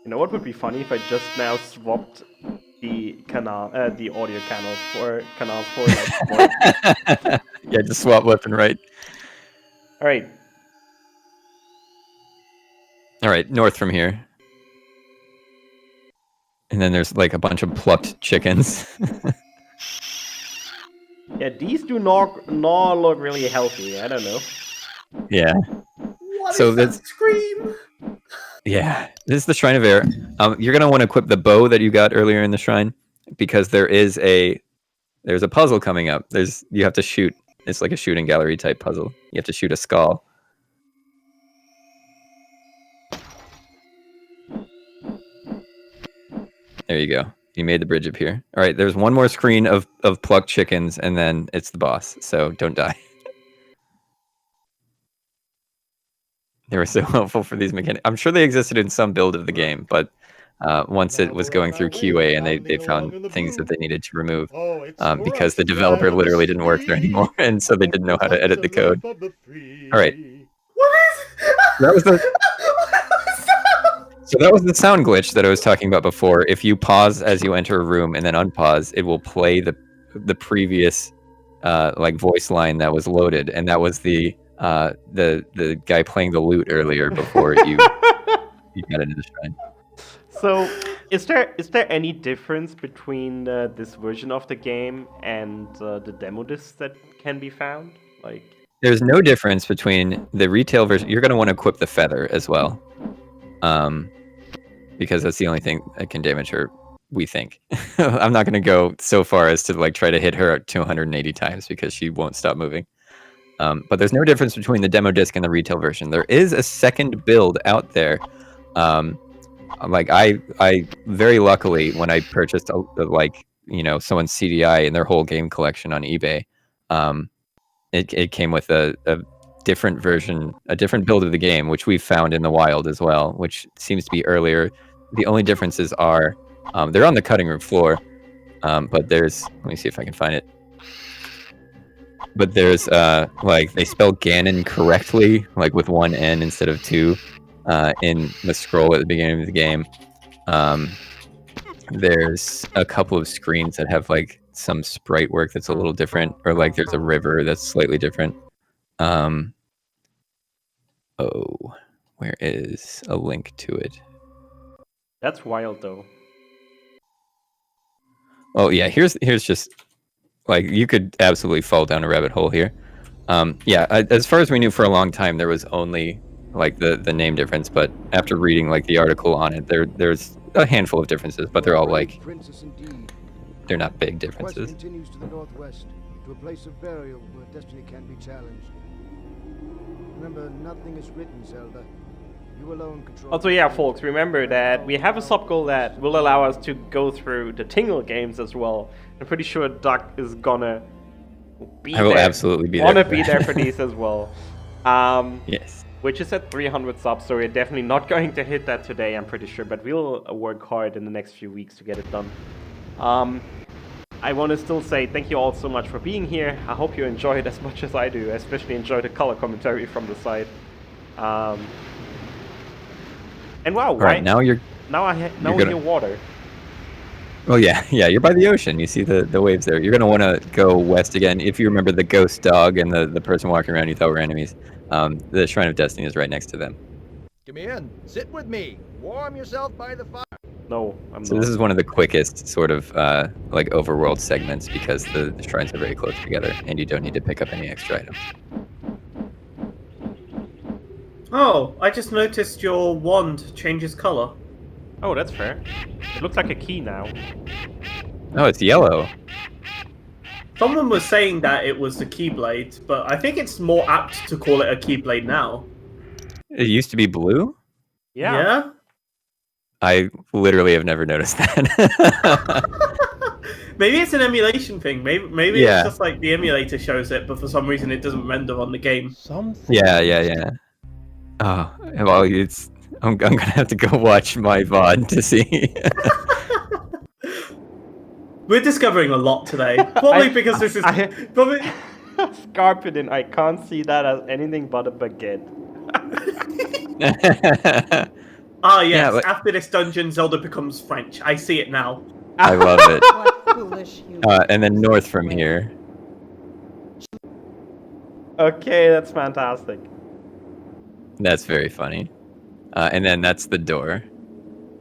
You know what would be funny if I just now swapped the audio canals for like. Yeah, just swap left and right. All right. All right, north from here. And then there's like a bunch of plucked chickens. Yeah, these do not look really healthy. I don't know. Yeah. What is that scream? Yeah, this is the Shrine of Air. You're gonna want to equip the bow that you got earlier in the shrine, because there's a puzzle coming up. You have to shoot. It's like a shooting gallery type puzzle. You have to shoot a skull. There you go. You made the bridge appear. All right, there's one more screen of plucked chickens, and then it's the boss. So don't die. They were so helpful for these mechanics. I'm sure they existed in some build of the game, but once it was going through QA and they found things that they needed to remove because the developer literally didn't work there anymore, and so they didn't know how to edit the code. All right. That was So that was the sound glitch that I was talking about before. If you pause as you enter a room and then unpause, it will play the previous like voice line that was loaded, and that was the guy playing the lute earlier before you got into the shrine. So, is there any difference between this version of the game and the demo discs that can be found? Like, there's no difference between the retail version. You're going to want to equip the feather as well, because that's the only thing that can damage her. We think. I'm not going to go so far as to like try to hit her 280 times because she won't stop moving. But there's no difference between the demo disc and the retail version. There is a second build out there. Like I very luckily, when I purchased someone's CDI and their whole game collection on eBay, it came with a different version, a different build of the game, which we found in the wild as well, which seems to be earlier. The only differences are they're on the cutting room floor, but there's, let me see if I can find it. But there's like they spell Ganon correctly, like with one N instead of two, in the scroll at the beginning of the game. There's a couple of screens that have like some sprite work that's a little different, or like there's a river that's slightly different. Oh, where is a link to it? That's wild, though. Oh yeah, here's just like you could absolutely fall down a rabbit hole here. Yeah, as far as we knew for a long time, there was only like the name difference, but after reading like the article on it, there's a handful of differences, but they're all like they're not big differences. Quest continues to the northwest, to a place of burial where destiny can be challenged. Remember, nothing is written, Zelda. You alone control. Also, yeah, folks, remember that we have a sub-goal that will allow us to go through the Tingle games as well. I'm pretty sure Duck is gonna be I will there. absolutely be there. Wanna be there for these as well. Yes. Which is at 300 subs, so we're definitely not going to hit that today, I'm pretty sure, but we'll work hard in the next few weeks to get it done. I want to still say thank you all so much for being here. I hope you enjoy it as much as I do. I especially enjoy the color commentary from the side. And wow, right now you're we hear water. Oh yeah, you're by the ocean. You see the waves there. You're gonna want to go west again. If you remember the ghost dog and the person walking around you thought were enemies, the Shrine of Destiny is right next to them. Come in, sit with me, warm yourself by the fire. No, I'm So not. this is one of the quickest sort of like overworld segments because the shrines are very close together and you don't need to pick up any extra items. Oh, I just noticed your wand changes color. Oh, that's fair. It looks like a key now. Oh, it's yellow. Someone was saying that it was the Keyblade, but I think it's more apt to call it a Keyblade now. It used to be blue? Yeah? I literally have never noticed that. Maybe it's an emulation thing. Maybe Yeah. it's just like the emulator shows it, but for some reason it doesn't render on the game. Yeah. Oh, well, I'm gonna have to go watch my VOD to see. We're discovering a lot today. Probably because this is probably Scarpidin, I can't see that as anything but a baguette. Ah yes, Yeah, but- after this dungeon Zelda becomes French. I see it now. I love it. What foolish humor. And then north from here. Okay, that's fantastic. That's very funny. And then that's the door.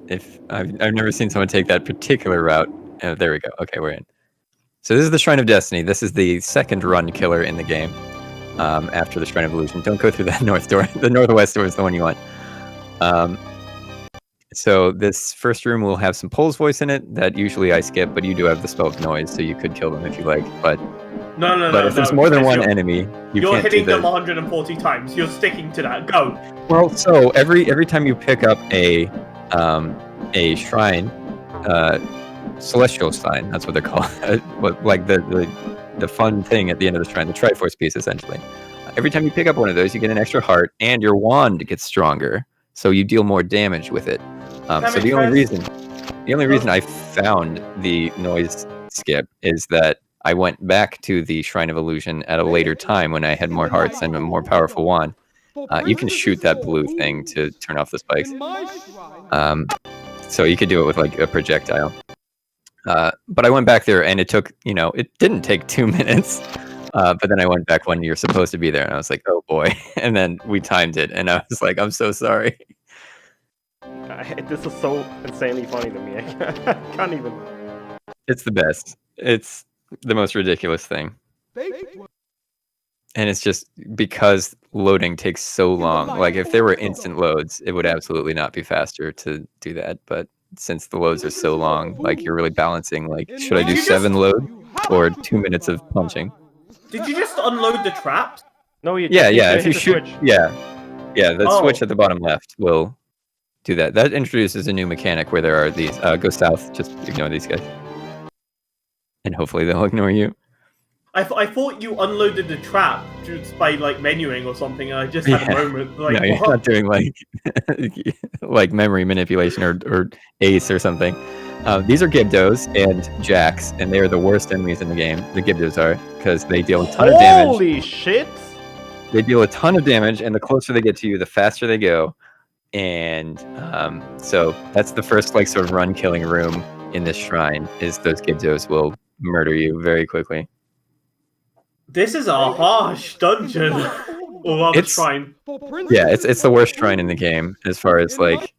If I've never seen someone take that particular route. Oh, there we go. Okay, we're in. So this is the Shrine of Destiny. This is the second run killer in the game. After the Shrine of Illusion. Don't go through that north door. The northwest door is the one you want. So this first room will have some Pole's voice in it that usually I skip, but you do have the spell of noise, so you could kill them if you like. But No. if there's more than one enemy, You're can't hitting do them the... 140 times. You're sticking to that. Go. Well, so every time you pick up a shrine, celestial sign, that's what they're called. Like the fun thing at the end of the shrine, the Triforce piece, essentially. Every time you pick up one of those, you get an extra heart, and your wand gets stronger, so you deal more damage with it. So the only reason I found the noise skip is that I went back to the Shrine of Illusion at a later time when I had more hearts and a more powerful wand. You can shoot that blue thing to turn off the spikes. So you could do it with like a projectile. But I went back there and it took, it didn't take 2 minutes. But then I went back when you're supposed to be there and I was like, oh boy. And then we timed it and I was like, I'm so sorry. This is so insanely funny to me. I can't even. It's the best. It's the most ridiculous thing. And it's just because loading takes so long. Like if there were instant loads, it would absolutely not be faster to do that. But since the loads are so long, like you're really balancing, like, should I do 7 loads or 2 minutes of punching? Did you just unload the traps? No, you. Yeah. Just If you shoot, switch. yeah. The Oh. switch at the bottom left will do that. That introduces a new mechanic where there are these. Go south. Just ignore these guys, and hopefully they'll ignore you. I thought you unloaded the trap just by like menuing or something, and I just had a moment like, no, you're what? not doing like like memory manipulation or Ace or something. These are Gibdos and Jacks, and they are the worst enemies in the game. The Gibdos are, because they deal a ton of damage. Holy shit! They deal a ton of damage, and the closer they get to you, the faster they go. And so that's the first like sort of run killing room in this shrine, is those Gibdos will murder you very quickly. This is a harsh dungeon. Or rather shrine. Yeah, it's the worst shrine in the game as far as like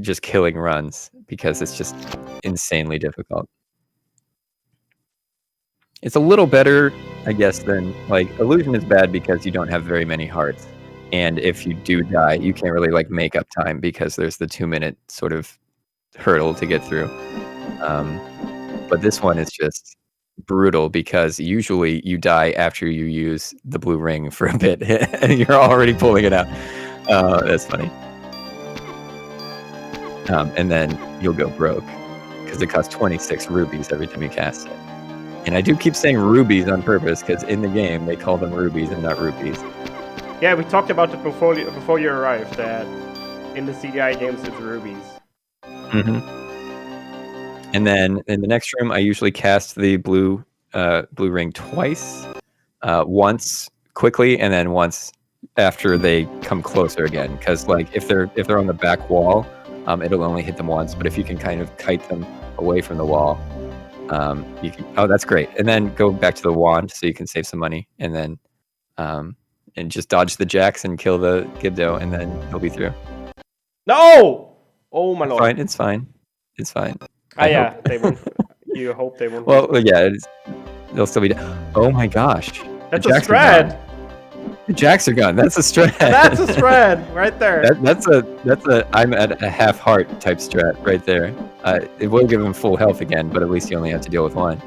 just killing runs, because it's just insanely difficult. It's a little better, I guess, than like Illusion is bad because you don't have very many hearts. And if you do die, you can't really like make up time because there's the 2-minute sort of hurdle to get through. But this one is just brutal because usually you die after you use the blue ring for a bit and you're already pulling it out. That's funny. And then you'll go broke because it costs 26 rubies every time you cast it. And I do keep saying rubies on purpose because in the game they call them rubies and not rupees. Yeah, we talked about it before you arrived, that in the CDI games it's rubies. And then in the next room, I usually cast the blue ring twice, once quickly, and then once after they come closer again. Because like if they're on the back wall, it'll only hit them once. But if you can kind of kite them away from the wall, you can. Oh, that's great. And then go back to the wand so you can save some money, and then and just dodge the jacks and kill the Gibdo, and then you'll be through. No! Oh my lord. It's fine. It's fine. Yeah, they won't. You hope they won't. Well, yeah, they'll still be. Oh my gosh, that's a Strad. The jacks are gone. That's a Strad. That's a Strad right there. That's a I'm at a half heart type strat right there. It will give him full health again, but at least you only have to deal with one.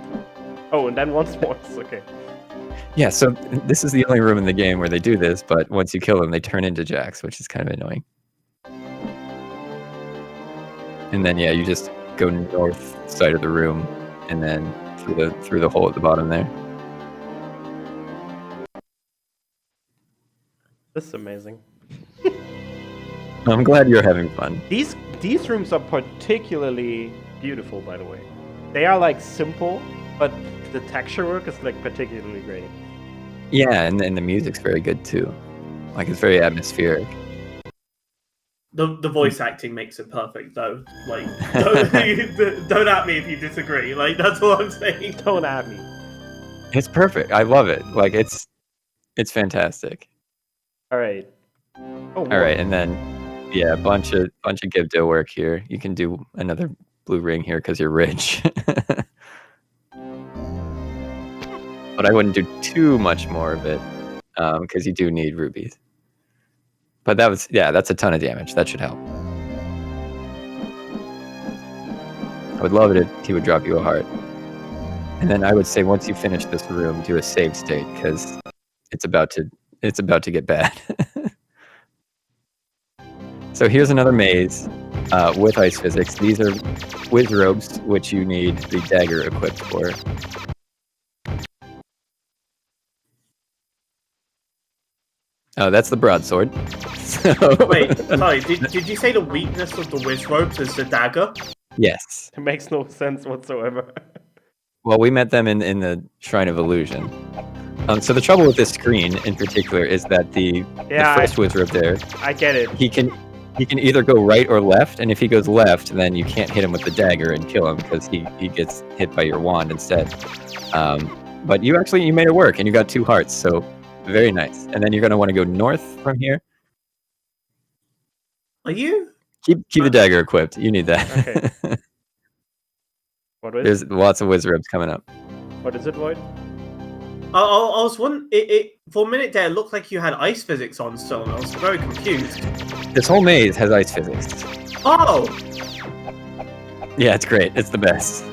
Oh, and then once. Okay. Yeah, so this is the only room in the game where they do this, but once you kill them, they turn into jacks, which is kind of annoying. And then yeah, you just go north side of the room, and then through the hole at the bottom there. This is amazing. I'm glad you're having fun. These rooms are particularly beautiful, by the way. They are like simple, but the texture work is like particularly great. Yeah, and the music's very good too. Like it's very atmospheric. The voice acting makes it perfect, though. Like, don't at me if you disagree. Like, that's all I'm saying. Don't at me. It's perfect. I love it. Like, it's fantastic. All right. All right, and then yeah, a bunch of Gibdo work here. You can do another blue ring here because you're rich. But I wouldn't do too much more of it because you do need rubies. But that's a ton of damage. That should help. I would love it if he would drop you a heart. And then I would say once you finish this room, do a save state because it's about to get bad. So here's another maze with ice physics. These are whiz robes, which you need the dagger equipped for. Oh, that's the broadsword. Wait, sorry, did you say the weakness of the whiz ropes is the dagger? Yes. It makes no sense whatsoever. Well, we met them in the Shrine of Illusion. So the trouble with this screen in particular is that the first whiz rope there, I get it. He can either go right or left, and if he goes left, then you can't hit him with the dagger and kill him because he gets hit by your wand instead. But you made it work, and you got 2 hearts, so very nice. And then you're going to want to go north from here. Are you? Keep the dagger equipped. You need that. Okay. What is There's lots of whiz robes coming up. What is it, Void? I was wondering, it for a minute there, it looked like you had ice physics on still, and I was very confused. This whole maze has ice physics. Oh! Yeah, it's great. It's the best.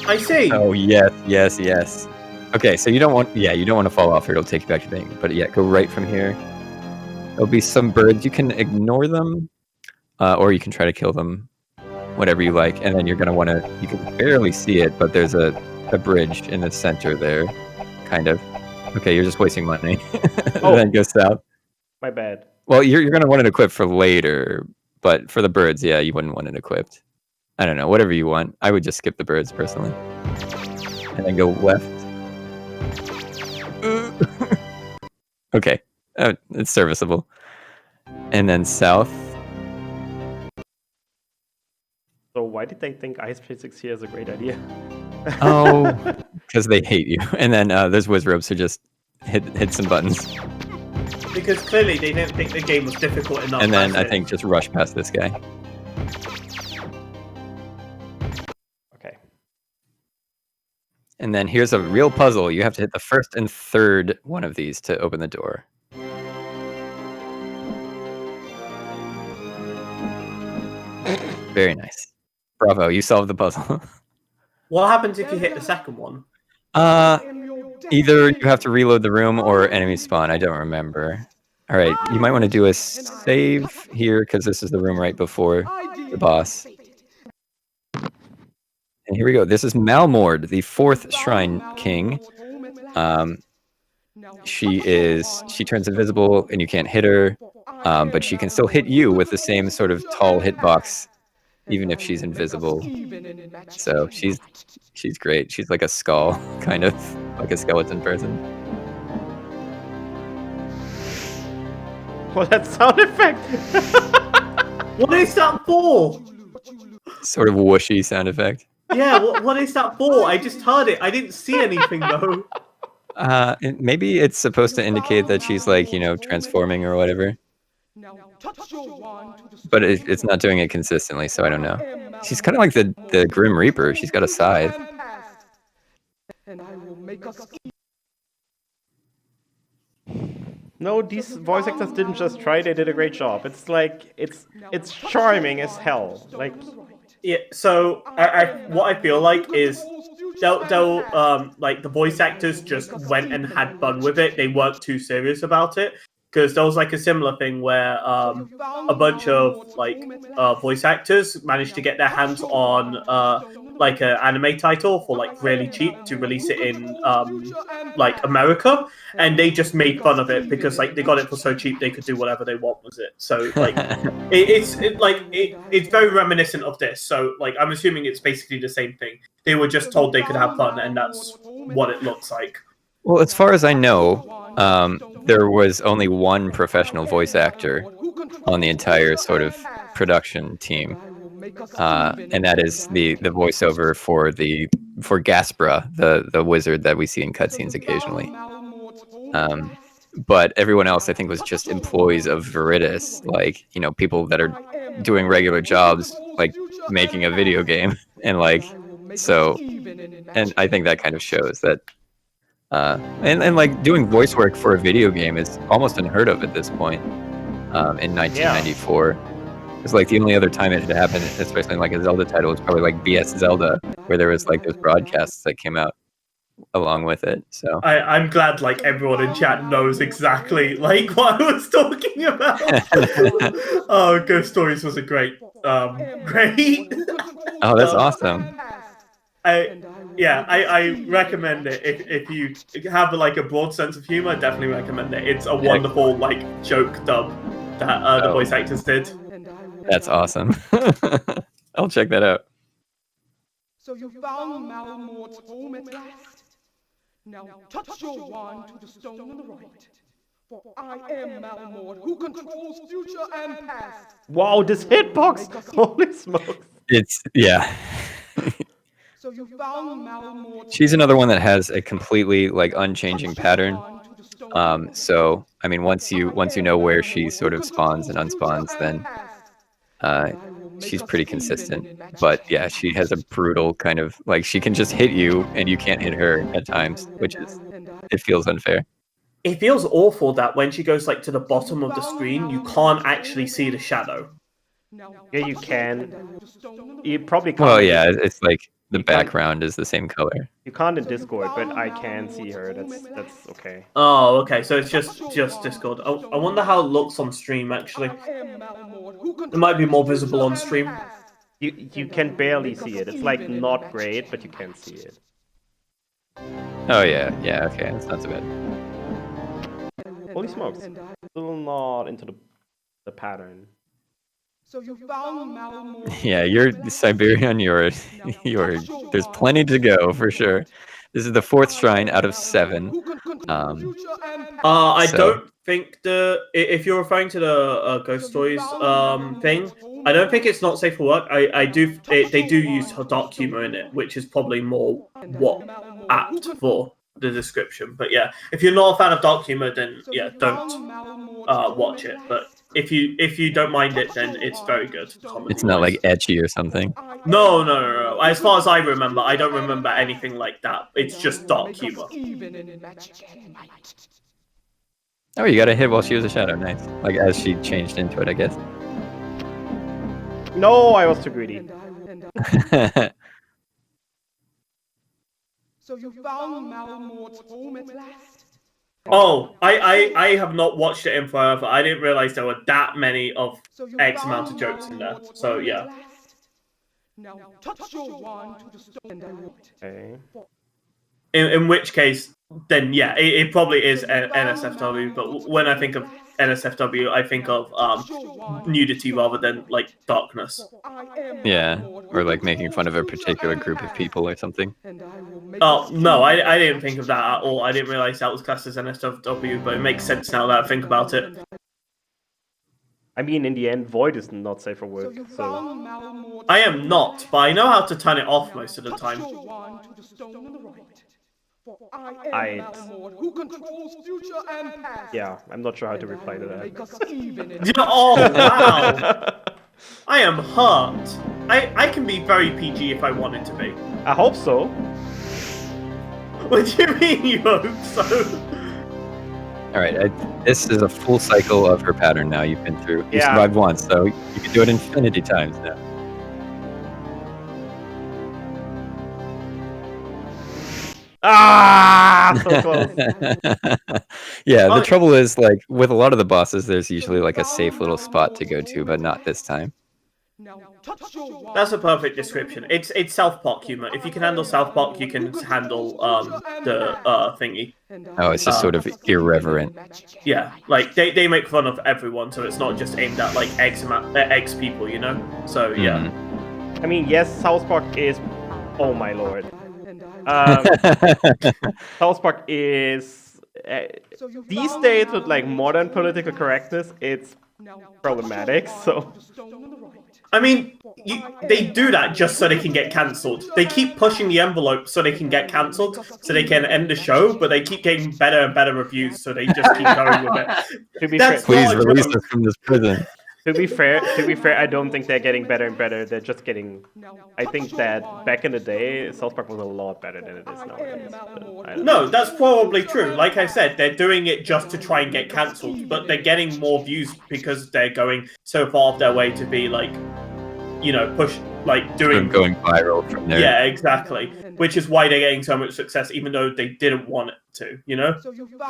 I see. Oh, yes. Okay, so you don't want to fall off here. It'll take you back to the thing. But yeah, go right from here. There'll be some birds. You can ignore them, or you can try to kill them, whatever you like. And then you're going to want to, you can barely see it, but there's a a bridge in the center there, kind of. Okay, you're just wasting money. Oh. Then go south. My bad. Well, you're gonna want it equipped for later, but for the birds, yeah, you wouldn't want it equipped. I don't know, whatever you want. I would just skip the birds personally, and then go left. Okay, it's serviceable. And then south. So why did they think ice physics here is a great idea? Oh, because they hate you. And then there's whiz ropes who just hit some buttons. Because clearly they didn't think the game was difficult enough. And then I think just rush past this guy. Okay. And then here's a real puzzle. You have to hit the first and third one of these to open the door. Very nice. Bravo, you solved the puzzle. What happens if you hit the second one? Either you have to reload the room or enemies spawn. I don't remember. All right, you might want to do a save here because this is the room right before the boss. And here we go. This is Malmord, the 4th Shrine King. She turns invisible and you can't hit her, but she can still hit you with the same sort of tall hitbox, even if she's invisible. So she's great. She's like a skull, kind of like a skeleton person. Well, that sound effect. What is that for? Sort of whooshy sound effect. Yeah, what is that for? I just heard it. I didn't see anything though. Maybe it's supposed to indicate that she's like, transforming or whatever. But it's not doing it consistently, so I don't know. She's kind of like the Grim Reaper. She's got a scythe. No, these voice actors didn't just try, they did a great job. It's like, it's charming as hell. Like, yeah, so what I feel like is they'll like the voice actors just went and had fun with it. They weren't too serious about it. Because there was like a similar thing where a bunch of like voice actors managed to get their hands on like an anime title for like really cheap to release it in like America, and they just made fun of it because like they got it for so cheap they could do whatever they want with it. So like it's very reminiscent of this. So like I'm assuming it's basically the same thing. They were just told they could have fun, and that's what it looks like. Well, as far as I know, there was only one professional voice actor on the entire sort of production team, and that is the voiceover for Gaspra, the wizard that we see in cutscenes occasionally. But everyone else, I think, was just employees of Veritas, like people that are doing regular jobs, like making a video game, and like so. And I think that kind of shows that. And like doing voice work for a video game is almost unheard of at this point. In 1994, it's like the only other time it had happened, especially in like a Zelda title, was probably like BS Zelda, where there was like those broadcasts that came out along with it. So I'm glad like everyone in chat knows exactly like what I was talking about. Oh, Ghost Stories was a great. Oh, that's awesome. I recommend it if you have like a broad sense of humor. Definitely recommend it. It's a wonderful like joke dub that the voice actors did. That's awesome. I'll check that out. So you found Malmord's home at last. Now touch your wand to the stone on the right. For I am Malmord, who controls future and past. Wow, this hitbox! Holy smokes! Yeah. So you found Malmord. She's another one that has a completely like unchanging pattern. So I mean, once you know where she sort of spawns and unspawns, then she's pretty consistent. But yeah, she has a brutal kind of like she can just hit you and you can't hit her at times, which is it feels unfair. It feels awful that when she goes like to the bottom of the screen, you can't actually see the shadow. Yeah, you can. You probably can't. Well, yeah, it's like the background is the same color. You can't in Discord, but I can see her. That's okay. Oh, okay. So it's just Discord. I wonder how it looks on stream. Actually, it might be more visible on stream. You can barely see it. It's like not great, but you can see it. Oh yeah, yeah. Okay, that's not so bad. Holy smokes! Still not into the pattern. So you found Malmore. Yeah, you're Siberian. You're. There's plenty to go for sure. This is the 4th shrine out of 7. I So- don't think if you're referring to the Ghost Stories thing, I don't think it's not safe for work. They do use dark humor in it, which is probably more apt for the description. But yeah, if you're not a fan of dark humor, then yeah, don't watch it. But if you don't mind it, then it's very good. It's not like etchy or something. No. As far as I remember, I don't remember anything like that. It's just dark humor. Oh, you got a hit while she was a shadow. Nice. Like as she changed into it, I guess. No, I was too greedy. So you found Malmore's home at last? Oh, I have not watched it in forever. I didn't realize there were that many of X amount of jokes in there. So yeah. Now touch your wand to the stone. Okay. In which case, then yeah, it probably is NSFW. But when I think of NSFW, I think of nudity rather than like darkness. Yeah, or like making fun of a particular group of people or something. Oh no, I didn't think of that at all. I didn't realize that was classed as NSFW, but it makes sense now that I think about it. I mean, in the end, Void is not safe for work, so... I am not, but I know how to turn it off most of the time. Who controls future and past? Yeah, I'm not sure how to reply to that. Oh wow! I am hurt. I can be very PG if I wanted to be. I hope so. What do you mean you hope so? Alright, this is a full cycle of her pattern now you've been through. You survived once, so you can do it infinity times now. Ah, so close. Yeah, the trouble is, like, with a lot of the bosses, there's usually like a safe little spot to go to, but not this time. That's a perfect description. It's South Park humor. If you can handle South Park, you can handle the thingy. Oh, it's just sort of irreverent. Yeah, like they make fun of everyone, so it's not just aimed at like X people, you know. So yeah. I mean, yes, South Park is. Oh my lord. South Park is these days with like modern political correctness, it's problematic. So. I mean, they do that just so they can get cancelled. They keep pushing the envelope so they can get cancelled, so they can end the show, but they keep getting better and better reviews, so they just keep going with it. To be That's fair, please release us from this prison. To be fair, I don't think they're getting better and better. They're just getting. I think that back in the day, South Park was a lot better than it is nowadays. No, that's probably true. Like I said, they're doing it just to try and get cancelled, but they're getting more views because they're going so far off their way to be like, you know, push like doing going viral from there. Yeah, exactly. Which is why they're getting so much success, even though they didn't want it to. You know,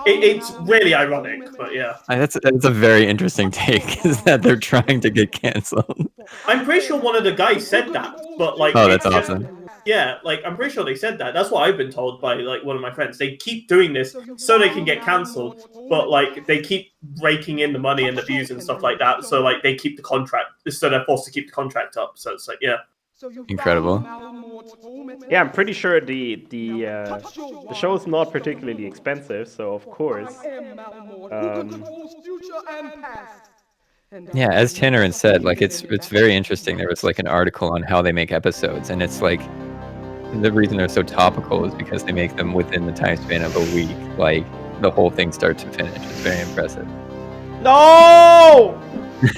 it's really ironic, but yeah. That's a very interesting take. Is that they're trying to get canceled? I'm pretty sure one of the guys said that, but like, oh, that's awesome. Yeah, like I'm pretty sure they said that. That's what I've been told by like one of my friends. They keep doing this so they can get cancelled, but like they keep raking in the money and the views and stuff like that. So like they keep the contract, so they're forced to keep the contract up. So it's like yeah, incredible. Yeah, I'm pretty sure the show is not particularly expensive, so of course. Yeah, as Tannerin said, like it's very interesting. There was like an article on how they make episodes, and it's like the reason they're so topical is because they make them within the time span of a week, like the whole thing start to finish. It's very impressive. No!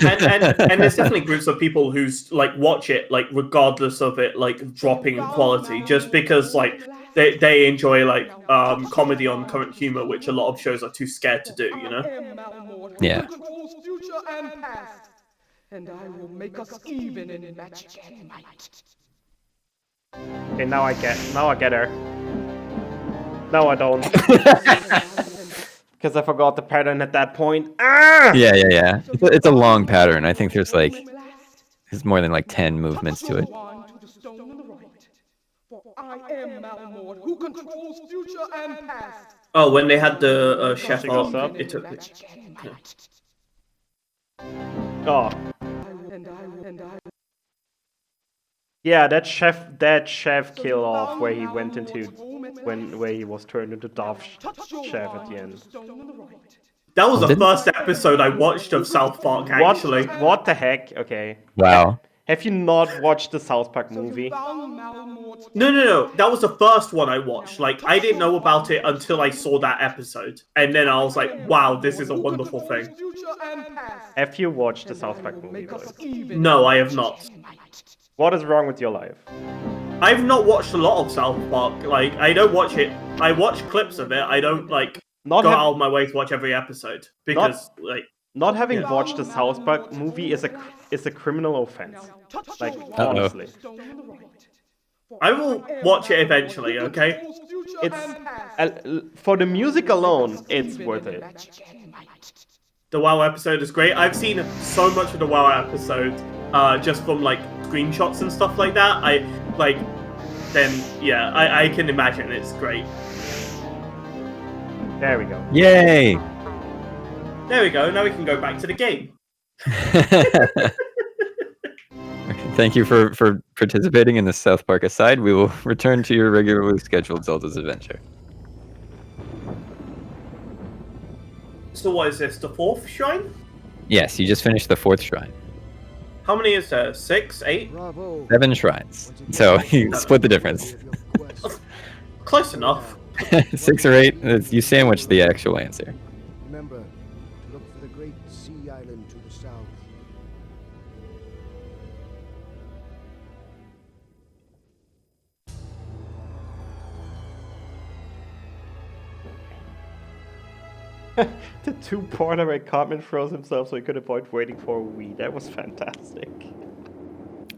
and there's definitely groups of people who's like watch it like regardless of it like dropping in quality, just because like they enjoy like comedy on current humor, which a lot of shows are too scared to do, you know? Yeah. And I will make us even in magic and might. Okay, now I get her. No, I don't. Because I forgot the pattern at that point. Ah! Yeah. It's a long pattern. I think there's more than like 10 movements to it. am Malamort, who controls future and past. Oh, when they had the chef She goes up, up. it took. Oh. Yeah, that chef kill off where he went into where he was turned into Darth Chef at the end. That was the first episode I watched of South Park, actually. What the heck? Okay. Wow. Have you not watched the South Park movie? No. That was the first one I watched. Like, I didn't know about it until I saw that episode. And then I was like, wow, this is a wonderful thing. Have you watched the South Park movie, though? No, I have not. What is wrong with your life? I've not watched a lot of South Park. Like, I don't watch it. I watch clips of it. I don't, like, go out of my way to watch every episode. Because, not having watched the South Park movie is a criminal offense. Like, honestly. I will watch it eventually, okay? It's for the music alone, it's worth it. The WoW episode is great. I've seen so much of the WoW episode just from like screenshots and stuff like that. I can imagine it's great. There we go. Yay! There we go. Now we can go back to the game. Thank you for participating in the South Park aside. We will return to your regularly scheduled Zelda's adventure. So what is this, the 4th shrine? Yes, you just finished the 4th shrine. How many is there? 6, 8? 7 shrines. So you split the difference. Close enough. 6 or 8, you sandwich the actual answer. Remember to look for the great sea island to the south. The 2-parter where Cartman throws himself so he could avoid waiting for a Wii. That was fantastic.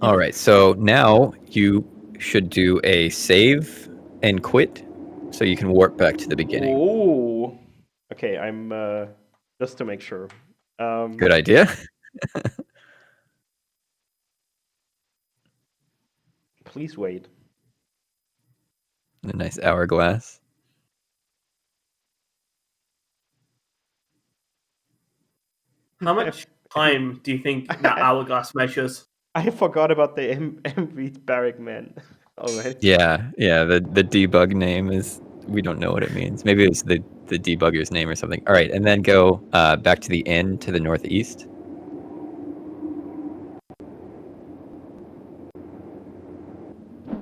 All right, so now you should do a save and quit so you can warp back to the beginning. Ooh. Okay, I'm just to make sure. Good idea. Please wait. A nice hourglass. How much time do you think that hourglass measures? I forgot about the MV Barrack Man. Alright. Yeah, the debug name is, we don't know what it means. Maybe it's the debugger's name or something. All right, and then go back to the inn to the northeast.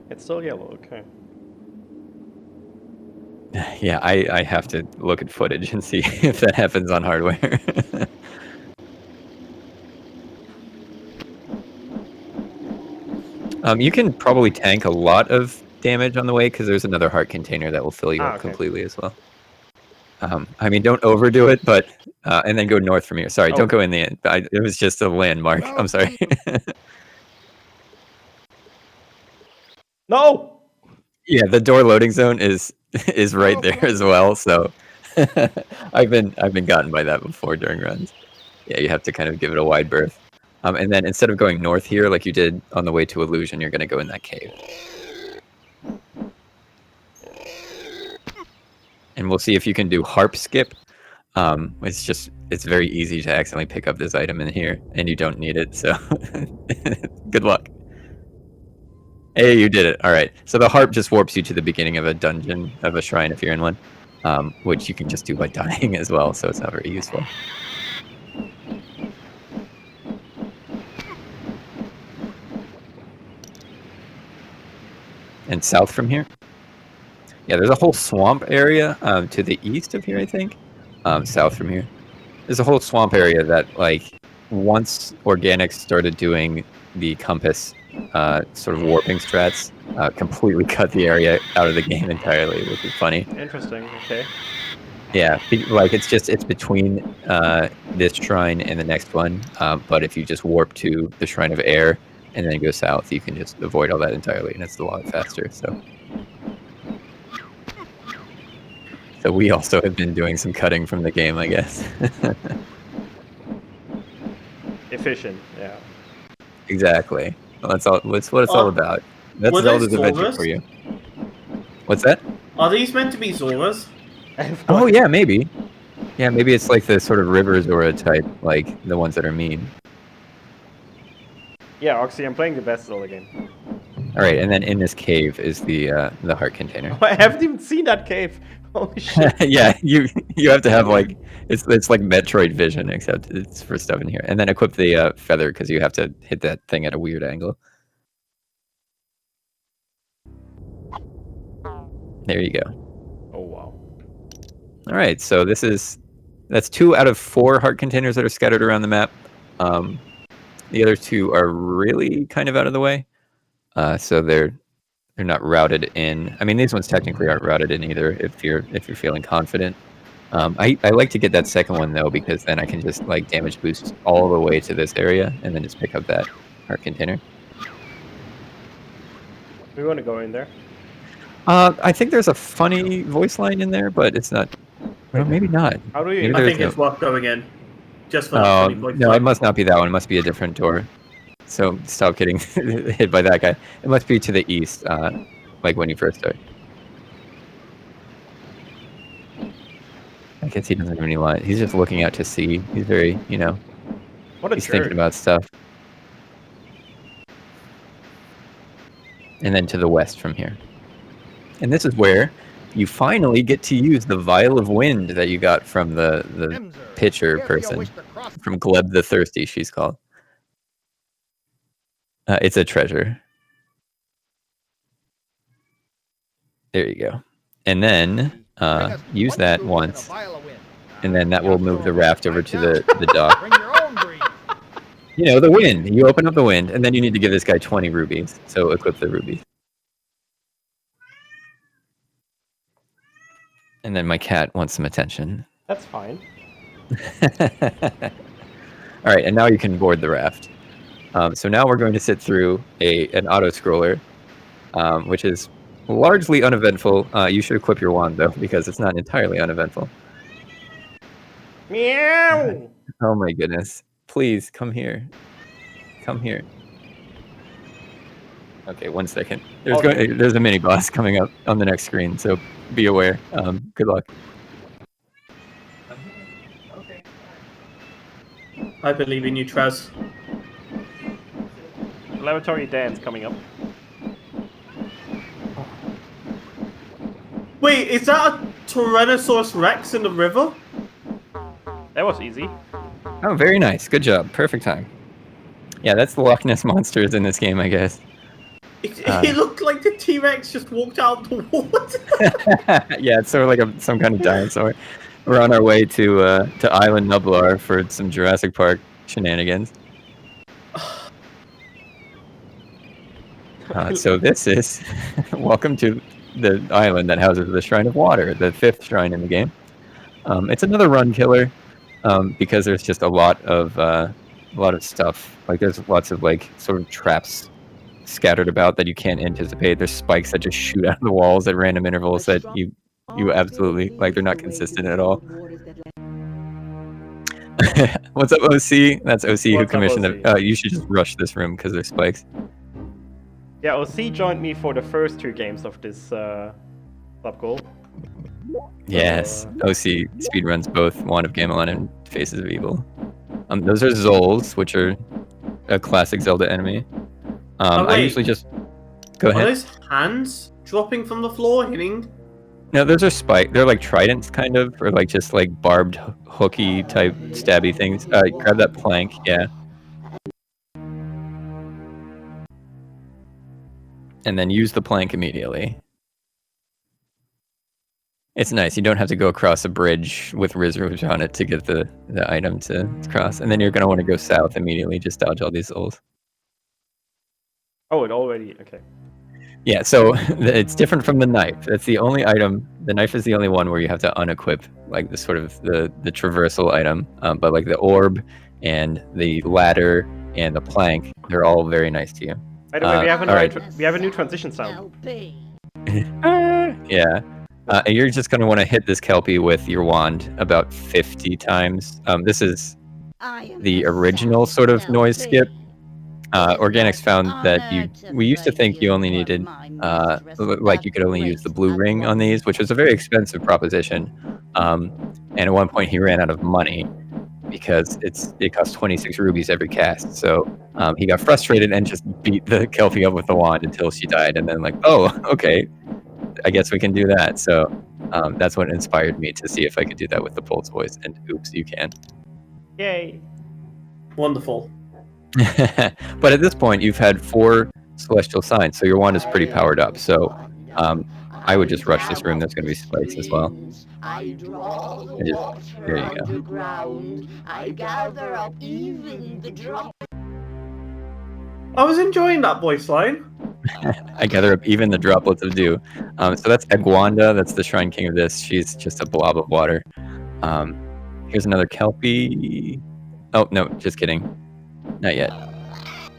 It's still yellow, okay. Yeah, I have to look at footage and see if that happens on hardware. You can probably tank a lot of damage on the way because there's another heart container that will fill you up completely as well. I mean, don't overdo it, but and then go north from here. Sorry, don't go in the end. It was just a landmark. I'm sorry. No. Yeah, the door loading zone is right there as well. So I've been gotten by that before during runs. Yeah, you have to kind of give it a wide berth. And then instead of going north here like you did on the way to Illusion, you're going to go in that cave. And we'll see if you can do harp skip. It's very easy to accidentally pick up this item in here, and you don't need it, so good luck. Hey, you did it. All right. So the harp just warps you to the beginning of a dungeon, of a shrine if you're in one, which you can just do by dying as well, so it's not very useful. And south from here? Yeah, there's a whole swamp area to the east of here, I think. South from here. There's a whole swamp area that, like, once Organics started doing the compass sort of warping strats, completely cut the area out of the game entirely, which is funny. Interesting, okay. Yeah, like, it's between this shrine and the next one, but if you just warp to the Shrine of Air and then go south, you can just avoid all that entirely, and it's a lot faster, so... So we also have been doing some cutting from the game, I guess. Efficient, yeah. Exactly. Well, that's what it's all about. That's Zelda's adventure for you. What's that? Are these meant to be Zoras? Oh yeah, maybe. Yeah, maybe it's like the sort of river Zora type, like the ones that are mean. Yeah, Oxy, I'm playing the best Zelda game. All right, and then in this cave is the heart container. I haven't even seen that cave. Holy shit. Yeah, you have to have like it's like Metroid vision, except it's for stuff in here. And then equip the feather because you have to hit that thing at a weird angle. There you go. Oh wow. All right, so that's 2 out of 4 heart containers that are scattered around the map. The other 2 are really kind of out of the way, so they're not routed in. I mean, these ones technically aren't routed in either. If you're feeling confident, I like to get that second one though because then I can just like damage boost all the way to this area and then just pick up that heart container. We want to go in there. I think there's a funny voice line in there, but it's not. Well, maybe not. How do you? I think it's worth going in. Just for the Oh, funny voice no, line. it must not be that one. It must be a different door. So stop getting hit by that guy. It must be to the east, like when you first start. I guess he doesn't have any line. He's just looking out to sea. He's very, What a he's jerk. thinking about stuff. And then to the west from here. And this is where you finally get to use the vial of wind that you got from the pitcher person. From Gleb the Thirsty, she's called. It's a treasure. There you go. And then use that once. And then that will move the raft over to the dock. The wind. You open up the wind, and then you need to give this guy 20 rubies. So equip the rubies. And then my cat wants some attention. That's fine. All right, and now you can board the raft. So now we're going to sit through an auto-scroller, which is largely uneventful. You should equip your wand, though, because it's not entirely uneventful. Meow! Oh my goodness. Please, come here. Come here. Okay, 1 second. There's a mini-boss coming up on the next screen, so be aware. Good luck. I believe in you, TreZ. Laboratory dance coming up. Wait, is that a Tyrannosaurus Rex in the river? That was easy. Oh, very nice. Good job. Perfect time. Yeah, that's the Loch Ness monsters in this game, I guess. It looked like the T-Rex just walked out of the water. Yeah, it's sort of like some kind of dinosaur. We're on our way to Island Nublar for some Jurassic Park shenanigans. So this is welcome to the island that houses the Shrine of Water, the 5th shrine in the game. It's another run killer because there's just a lot of stuff. Like there's lots of like sort of traps scattered about that you can't anticipate. There's spikes that just shoot out of the walls at random intervals that you absolutely like. They're not consistent at all. What's up, OC? That's OC who commissioned it. You should just rush this room because there's spikes. Yeah, OC joined me for the first 2 games of this Subgoal. Yes, OC speedruns both Wand of Gamelon and Faces of Evil. Those are Zols, which are a classic Zelda enemy. I usually just go ahead. Are those hands dropping from the floor, hitting? No, those are spike. They're like tridents, kind of, or like just like barbed, hooky type stabby things. Grab that plank, yeah. And then use the plank immediately. It's nice. You don't have to go across a bridge with Riz Rouge on it to get the item to cross. And then you're going to want to go south immediately. Just dodge all these souls. Oh, it already... Okay. Yeah, so it's different from the knife. That's the only item. The knife is the only one where you have to unequip, like the sort of the traversal item. But like the orb and the ladder and the plank, they're all very nice to you. By the way, we have a new transition sound. Yeah. You're just going to want to hit this Kelpie with your wand about 50 times. This is the original sort of noise skip. Organics found that we used to think you only needed, like you could only use the blue ring on these, which was a very expensive proposition. And at one point he ran out of money because it costs 26 rubies every cast. So he got frustrated and just beat the Kelpie up with the wand until she died. And then like, oh, okay, I guess we can do that. So that's what inspired me to see if I could do that with the Pulse voice. And oops, you can. Yay. Wonderful. But at this point, you've had 4 celestial signs, so your wand is pretty powered up. So I would just rush this room. There's going to be spikes as well. There you go. I gather up even the drop. I was enjoying that voice line. I gather up even the droplets of dew. So that's Egwanda. That's the Shrine King of this. She's just a blob of water. Here's another Kelpie. Oh, no, just kidding. Not yet.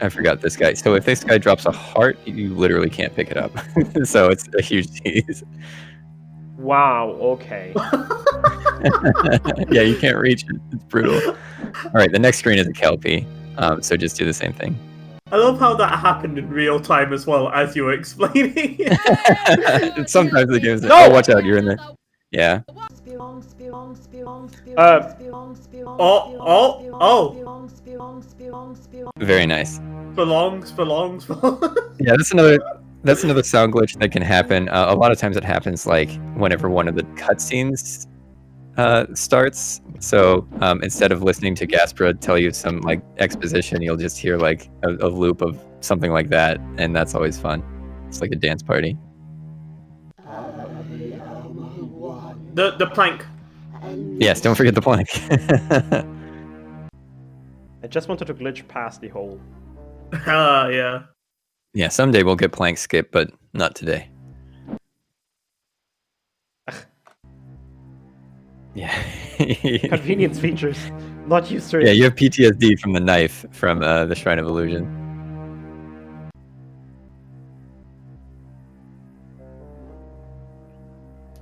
I forgot this guy. So if this guy drops a heart, you literally can't pick it up. So it's a huge tease. Wow, okay. Yeah, you can't reach it. It's brutal. All right, the next screen is a Kelpie. So just do the same thing. I love how that happened in real time as well, as you were explaining. Sometimes the game's... No! Oh, watch out, you're in there. Yeah. Very nice. Belongs. Yeah, that's another sound glitch that can happen. A lot of times it happens like whenever one of the cutscenes starts. So instead of listening to Gaspra tell you some like exposition, you'll just hear like a loop of something like that, and that's always fun. It's like a dance party. The plank. Yes, don't forget the plank. I just wanted to glitch past the hole. Yeah. Yeah, someday we'll get plank skip, but not today. Yeah. Convenience features. Not used to it. Yeah, you have PTSD from the knife from the Shrine of Illusion.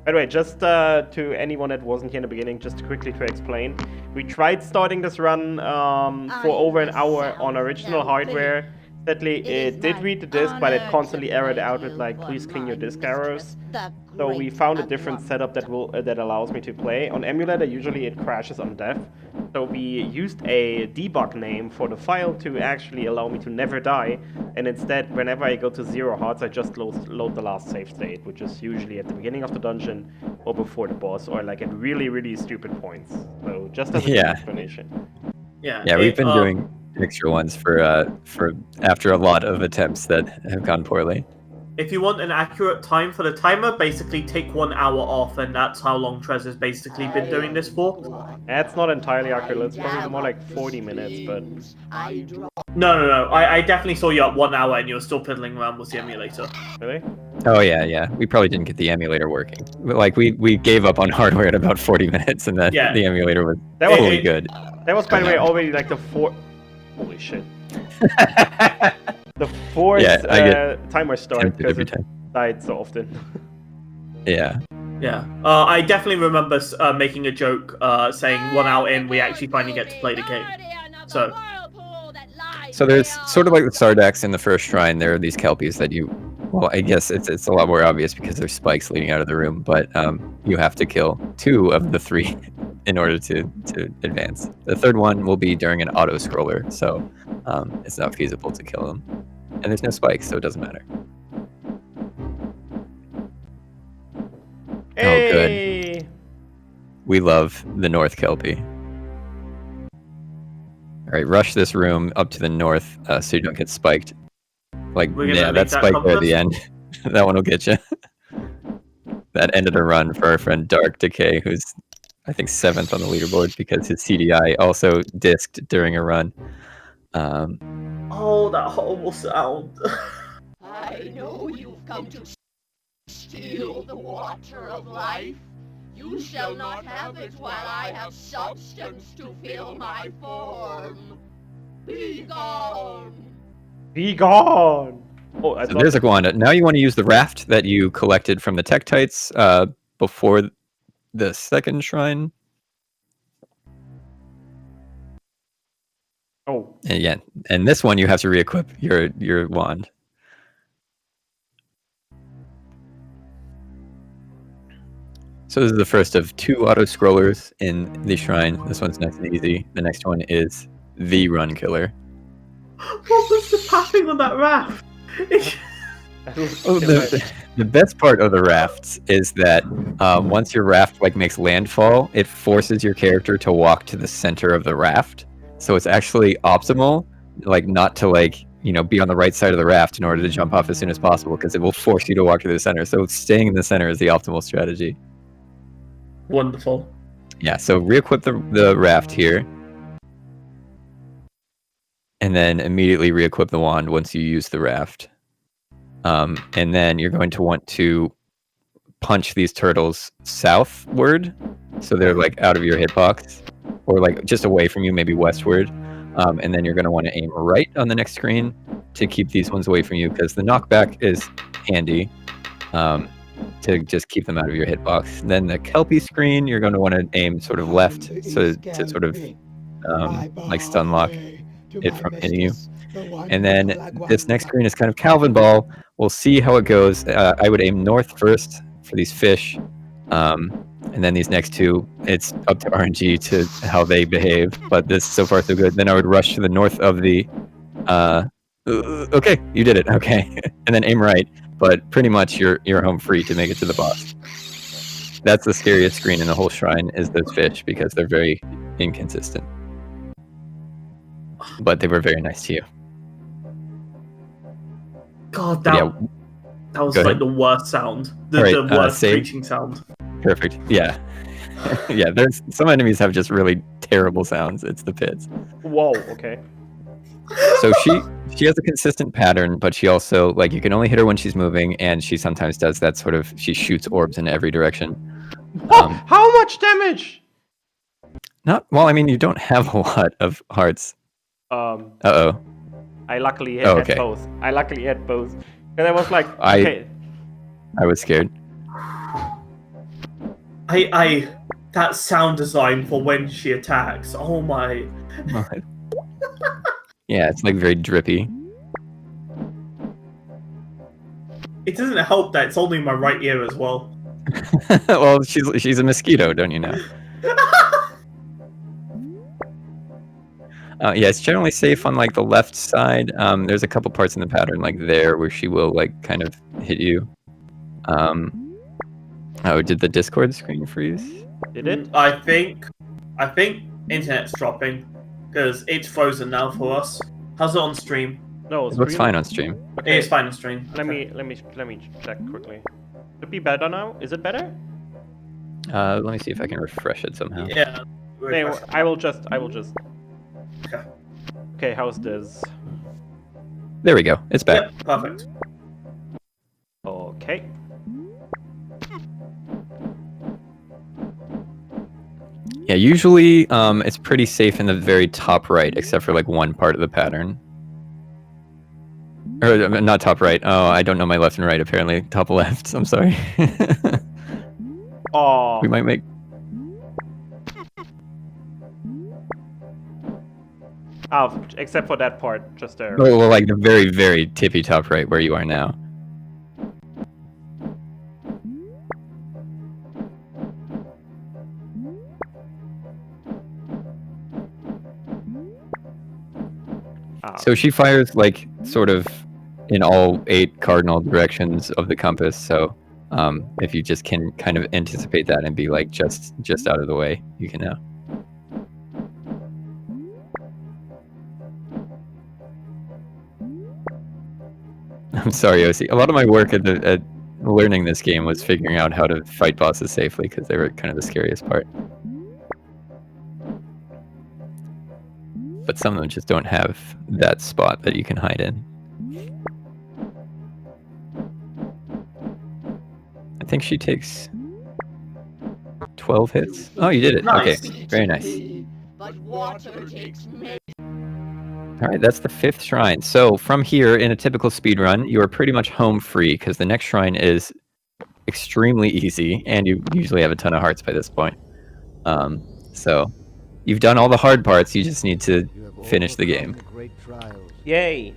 By the way, just to anyone that wasn't here in the beginning, just quickly to explain. We tried starting this run for over an hour on original hardware. Sadly, it did read the disk, but it constantly errored out with like, please clean your disk errors. So we found a different setup that allows me to play. On emulator, usually it crashes on dev. So we used a debug name for the file to actually allow me to never die. And instead, whenever I go to 0 hearts, I just load the last save state, which is usually at the beginning of the dungeon or before the boss, or like at really, really stupid points. So just as an explanation. Yeah, we've been doing extra ones for after a lot of attempts that have gone poorly. If you want an accurate time for the timer, basically take 1 hour off, and that's how long TreZ has basically been doing this for. That's not entirely accurate. It's probably more like 40 minutes, but... No. I definitely saw you at 1 hour and you were still fiddling around with the emulator. Really? Oh yeah. We probably didn't get the emulator working. Like we gave up on hardware at about 40 minutes, and then the emulator was totally good. That was, by the way, already like the holy shit. The fourth timer start because it died so often. Yeah. I definitely remember making a joke saying 1 hour in, we actually finally get to play the game. So there's sort of like the Sardax in the first shrine. There are these Kelpies that well, I guess it's a lot more obvious because there's spikes leading out of the room, but you have to kill 2 of the 3 in order to advance. The third one will be during an auto scroller, so it's not feasible to kill them. And there's no spikes, so it doesn't matter. Hey! Oh, good. We love the North Kelpie. All right, rush this room up to the north so you don't get spiked. Like, that spike there at the end. That one will get you. That ended a run for our friend Dark Decay, who's, I think, 7th on the leaderboard because his CDI also disked during a run. Oh, that horrible sound. I know you've come to steal the water of life. You shall not have it while I have substance to fill my form. Be gone! Be gone! Oh, So there's Egwanda. Now you want to use the raft that you collected from the Tektites before the second shrine. Oh. And yeah, and this one you have to re-equip your wand. So this is the first of 2 auto-scrollers in the shrine. This one's nice and easy. The next one is the run killer. What was the pathing on that raft? Oh, the best part of the rafts is that once your raft makes landfall, it forces your character to walk to the center of the raft. So it's actually optimal, not to be on the right side of the raft in order to jump off as soon as possible, because it will force you to walk to the center. So staying in the center is the optimal strategy. Wonderful. Yeah, so re-equip the raft here. And then immediately re-equip the wand once you use the raft. And then you're going to want to punch these turtles southward. So they're out of your hitbox. Or just away from you, maybe westward. And then you're going to want to aim right on the next screen to keep these ones away from you, because the knockback is handy. To just keep them out of your hitbox. Then the Kelpie screen, you're going to want to aim sort of left, so to sort of stun lock it from hitting you. And then this next screen is kind of Calvin Ball. We'll see how it goes. I would aim north first for these fish, and then these next 2, it's up to RNG to how they behave. But this so far so good. Then I would rush to the north of the. Okay, you did it. Okay, and then aim right. But pretty much you're home free to make it to the boss. That's the scariest screen in the whole shrine, is those fish, because they're very inconsistent. But they were very nice to you. God, that was the worst sound. The worst screeching sound. Perfect. Yeah. Yeah, there's some enemies have just really terrible sounds. It's the pits. Whoa, okay. So she has a consistent pattern, but she also, you can only hit her when she's moving, and she sometimes does that sort of, she shoots orbs in every direction. How much damage? Well, I mean, you don't have a lot of hearts. Uh-oh. I luckily hit both. And I was like, okay. I was scared. That sound design for when she attacks, oh my. Yeah, it's very drippy. It doesn't help that it's only in my right ear as well. Well, she's a mosquito, don't you know? Yeah, it's generally safe on the left side. There's a couple parts in the pattern there where she will kind of hit you. Oh, did the Discord screen freeze? Did it? I think internet's dropping because it's frozen now for us. How's it on stream? No, it looks fine on stream. Okay. It is fine on stream. Let me check quickly. Should be better now. Is it better? Let me see if I can refresh it somehow. Yeah. Okay, I will just. Okay. Okay, how's this? There we go. It's back. Yep, perfect. Okay. Yeah, usually it's pretty safe in the very top right, except for one part of the pattern. Or not top right. Oh, I don't know my left and right apparently. Top left. I'm sorry. Oh. We might make. Oh, except for that part, just there. Oh, well, the very, very tippy top right where you are now. So she fires sort of in all 8 cardinal directions of the compass. So if you just can kind of anticipate that and be just out of the way, you can now. I'm sorry, OC. A lot of my work at learning this game was figuring out how to fight bosses safely, because they were kind of the scariest part. But some of them just don't have that spot that you can hide in. I think she takes 12 hits. Oh, you did it. Nice. Okay, very nice. But water takes many. All right, that's the 5th shrine. So from here, in a typical speedrun, you are pretty much home free, because the next shrine is extremely easy, and you usually have a ton of hearts by this point. So You've done all the hard parts. You just need to finish the game. Yay!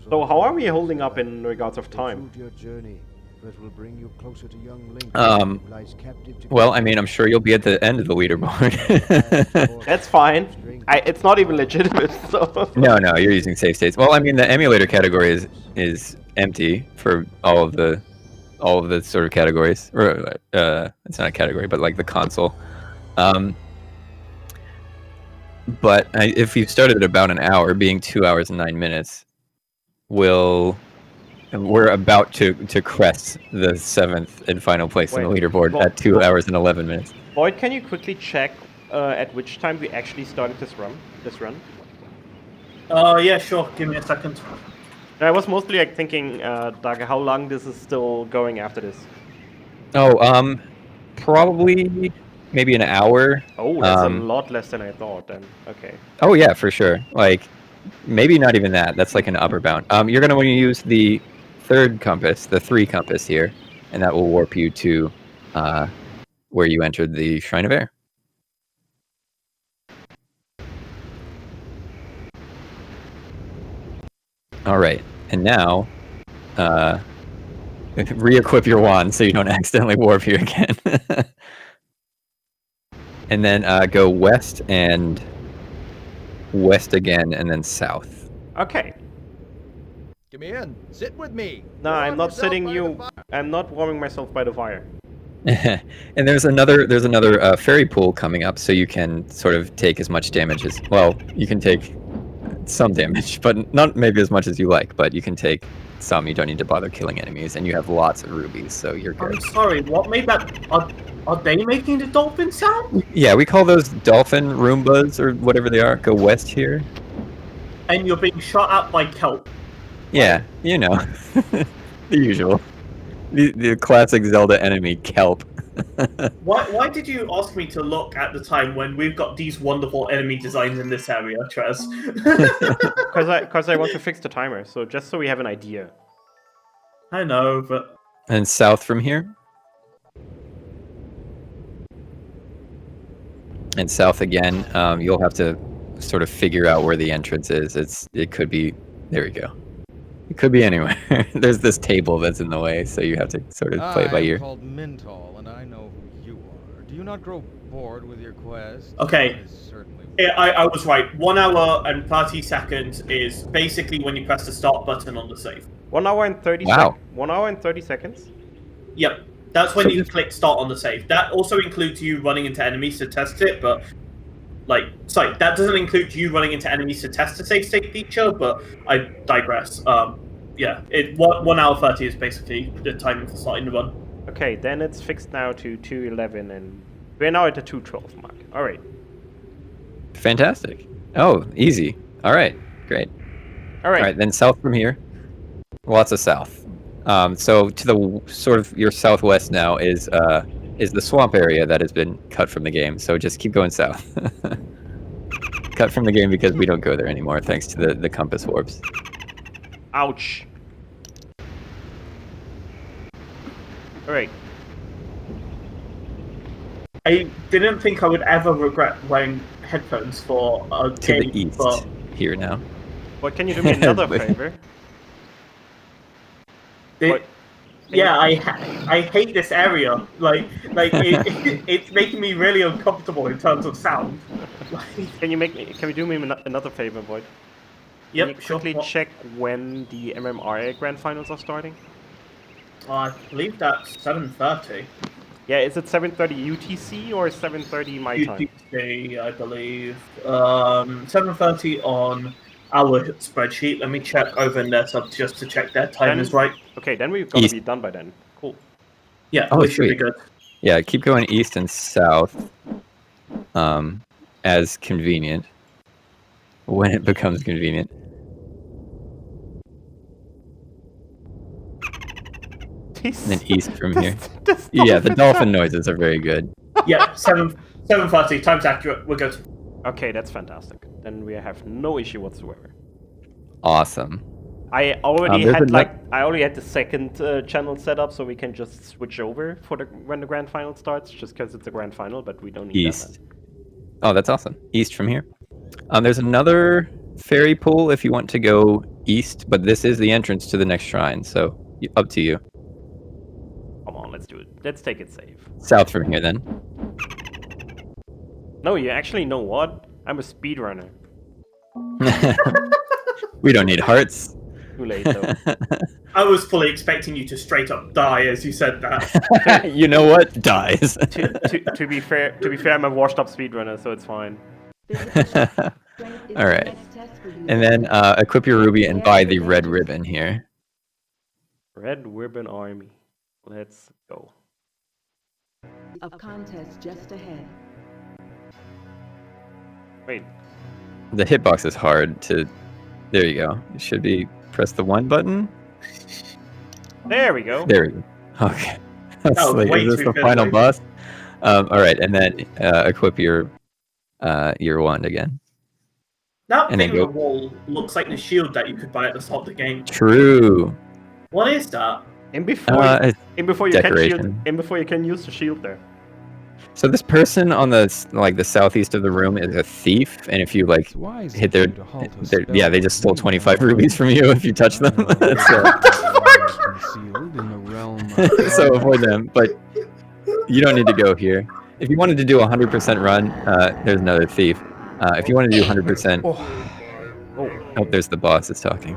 So how are we holding up in regards of time? Well, I mean, I'm sure you'll be at the end of the leaderboard. That's fine. It's not even legitimate, so... No, you're using save states. Well, I mean, the emulator category is empty for all of the sort of categories. Or it's not a category, but like the console. But if you've started at about an hour, being 2 hours and 9 minutes, we're about to crest the 7th and final place in the leaderboard at 2 hours and 11 minutes. Boyd, can you quickly check at which time we actually started this run? Yeah, sure. Give me a second. I was mostly like thinking, Doug, how long this is still going after this? Oh, probably maybe an hour. Oh, that's a lot less than I thought then. Okay. Oh yeah, for sure. Like, maybe not even that. That's like an upper bound. You're going to want to use the 3rd compass, the 3 compass here, and that will warp you to where you entered the Shrine of Air. All right, and now re-equip your wand so you don't accidentally warp here again. And then go west and west again, and then south. Okay. Get me in. Sit with me. No, I'm not sitting you. I'm not warming myself by the fire. And there's another fairy pool coming up, so you can sort of take as much damage as you can take some damage, but not maybe as much as you like. But you can take some. You don't need to bother killing enemies, and you have lots of rubies, so you're good. I'm sorry. What made that? Are they making the dolphin sound? Yeah, we call those dolphin Roombas or whatever they are. Go west here. And you're being shot at by kelp. Yeah, you know, the usual, the classic Zelda enemy, kelp. Why did you ask me to look at the time when we've got these wonderful enemy designs in this area, TreZ? Because I want to fix the timer, so just so we have an idea. I know, but... And south from here? And south again, you'll have to sort of figure out where the entrance is. It could be... There we go. It could be anywhere. There's this table that's in the way, so you have to sort of play it by ear. I'm called Mintal, and I know who you are. Do you not grow bored with your quest? Okay. I was right. 1 hour and 30 seconds is basically when you press the start button on the save. 1 hour and 30 seconds? 1 hour and 30 seconds? Yep. That's when you click start on the save. That also includes you running into enemies to test it, but... Sorry, that doesn't include you running into enemies to test the save state feature, but I digress. Yeah, 1 hour 30 is basically the timing for starting the run. Okay, then it's fixed now to 2:11, and we're now at the 2:12 mark. All right. Fantastic. Oh, easy. All right, great. All right, then south from here. Lots of south. So to the sort of your southwest now is the swamp area that has been cut from the game. So just keep going south. Cut from the game because we don't go there anymore, thanks to the compass warps. Ouch. All right. I didn't think I would ever regret wearing headphones for a game, the east but... here now. What, can you do me another favor? Yeah, I hate this area. It's making me really uncomfortable in terms of sound. Can we do me another favor, Boyd? Yep, Can you quickly check when the MMRA Grand Finals are starting? I believe that's 7:30. Yeah, is it 7:30 UTC or 7:30 my time? UTC, I believe. 7:30 on our spreadsheet. Let me check over in their subs just to check their time is right. Okay, then we've got to be done by then. Cool. Yeah, Oh, we should be sweet. good. Yeah, keep going east and south, as convenient, when it becomes convenient. And then east from here. Yeah, the dolphin noises are very good. Yeah, 7:30. Time's accurate. We're good. Okay, that's fantastic. Then we have no issue whatsoever. Awesome. I already there's had the second channel set up, so we can just switch over for when the grand final starts, just because it's a grand final, but we don't need East. that. Oh, that's awesome. East from here. There's another fairy pool if you want to go east, but this is the entrance to the next shrine, so up to you. Come on, let's do it. Let's take it safe. South from here, then. No, you actually know what? I'm a speedrunner. We don't need hearts. Too late, though. I was fully expecting you to straight up die as you said that. You know what? Dies. to be fair, I'm a washed-up speedrunner, so it's fine. All right. And then equip your ruby and buy the red ribbon here. Red ribbon army. Let's go. Of contest just ahead. Wait. The hitbox is hard to... There you go. It should be... Press the 1 button. There we go. There we go. Okay. Oh, Like, is this the final boss? All right, and then equip your wand again. That And thing then on go- the wall looks like the shield that you could buy at the start of the game. True. What is that? And before you can use the shield there. So this person on the southeast of the room is a thief, and if you like hit their yeah, they just stole 25 rubies from you if you touch them. So avoid them, but you don't need to go here. If you wanted to do a 100% run, there's another thief. If you wanted to do 100%, oh, there's the boss that's talking.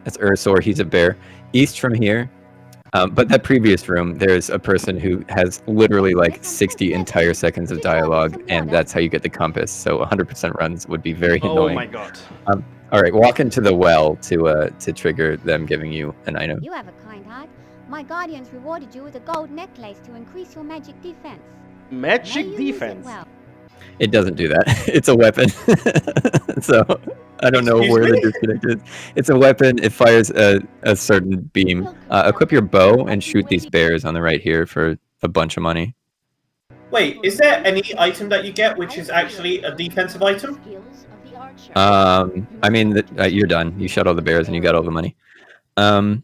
That's Ursor. He's a bear. East from here. But that previous room, there's a person who has literally like 60 entire seconds of dialogue, and that's how you get the compass. So 100% runs would be very annoying. Oh my god. All right, walk into the well to trigger them giving you an item. You have a kind heart. My guardians rewarded you with a gold necklace to increase your magic defense. Magic defense? It doesn't do that. It's a weapon. So I don't know where the disconnect is. It's a weapon. It fires a certain beam. Equip your bow and shoot these bears on the right here for a bunch of money. Wait, is there any item that you get which is actually a defensive item? I mean, you're done. You shot all the bears and you got all the money. Oh,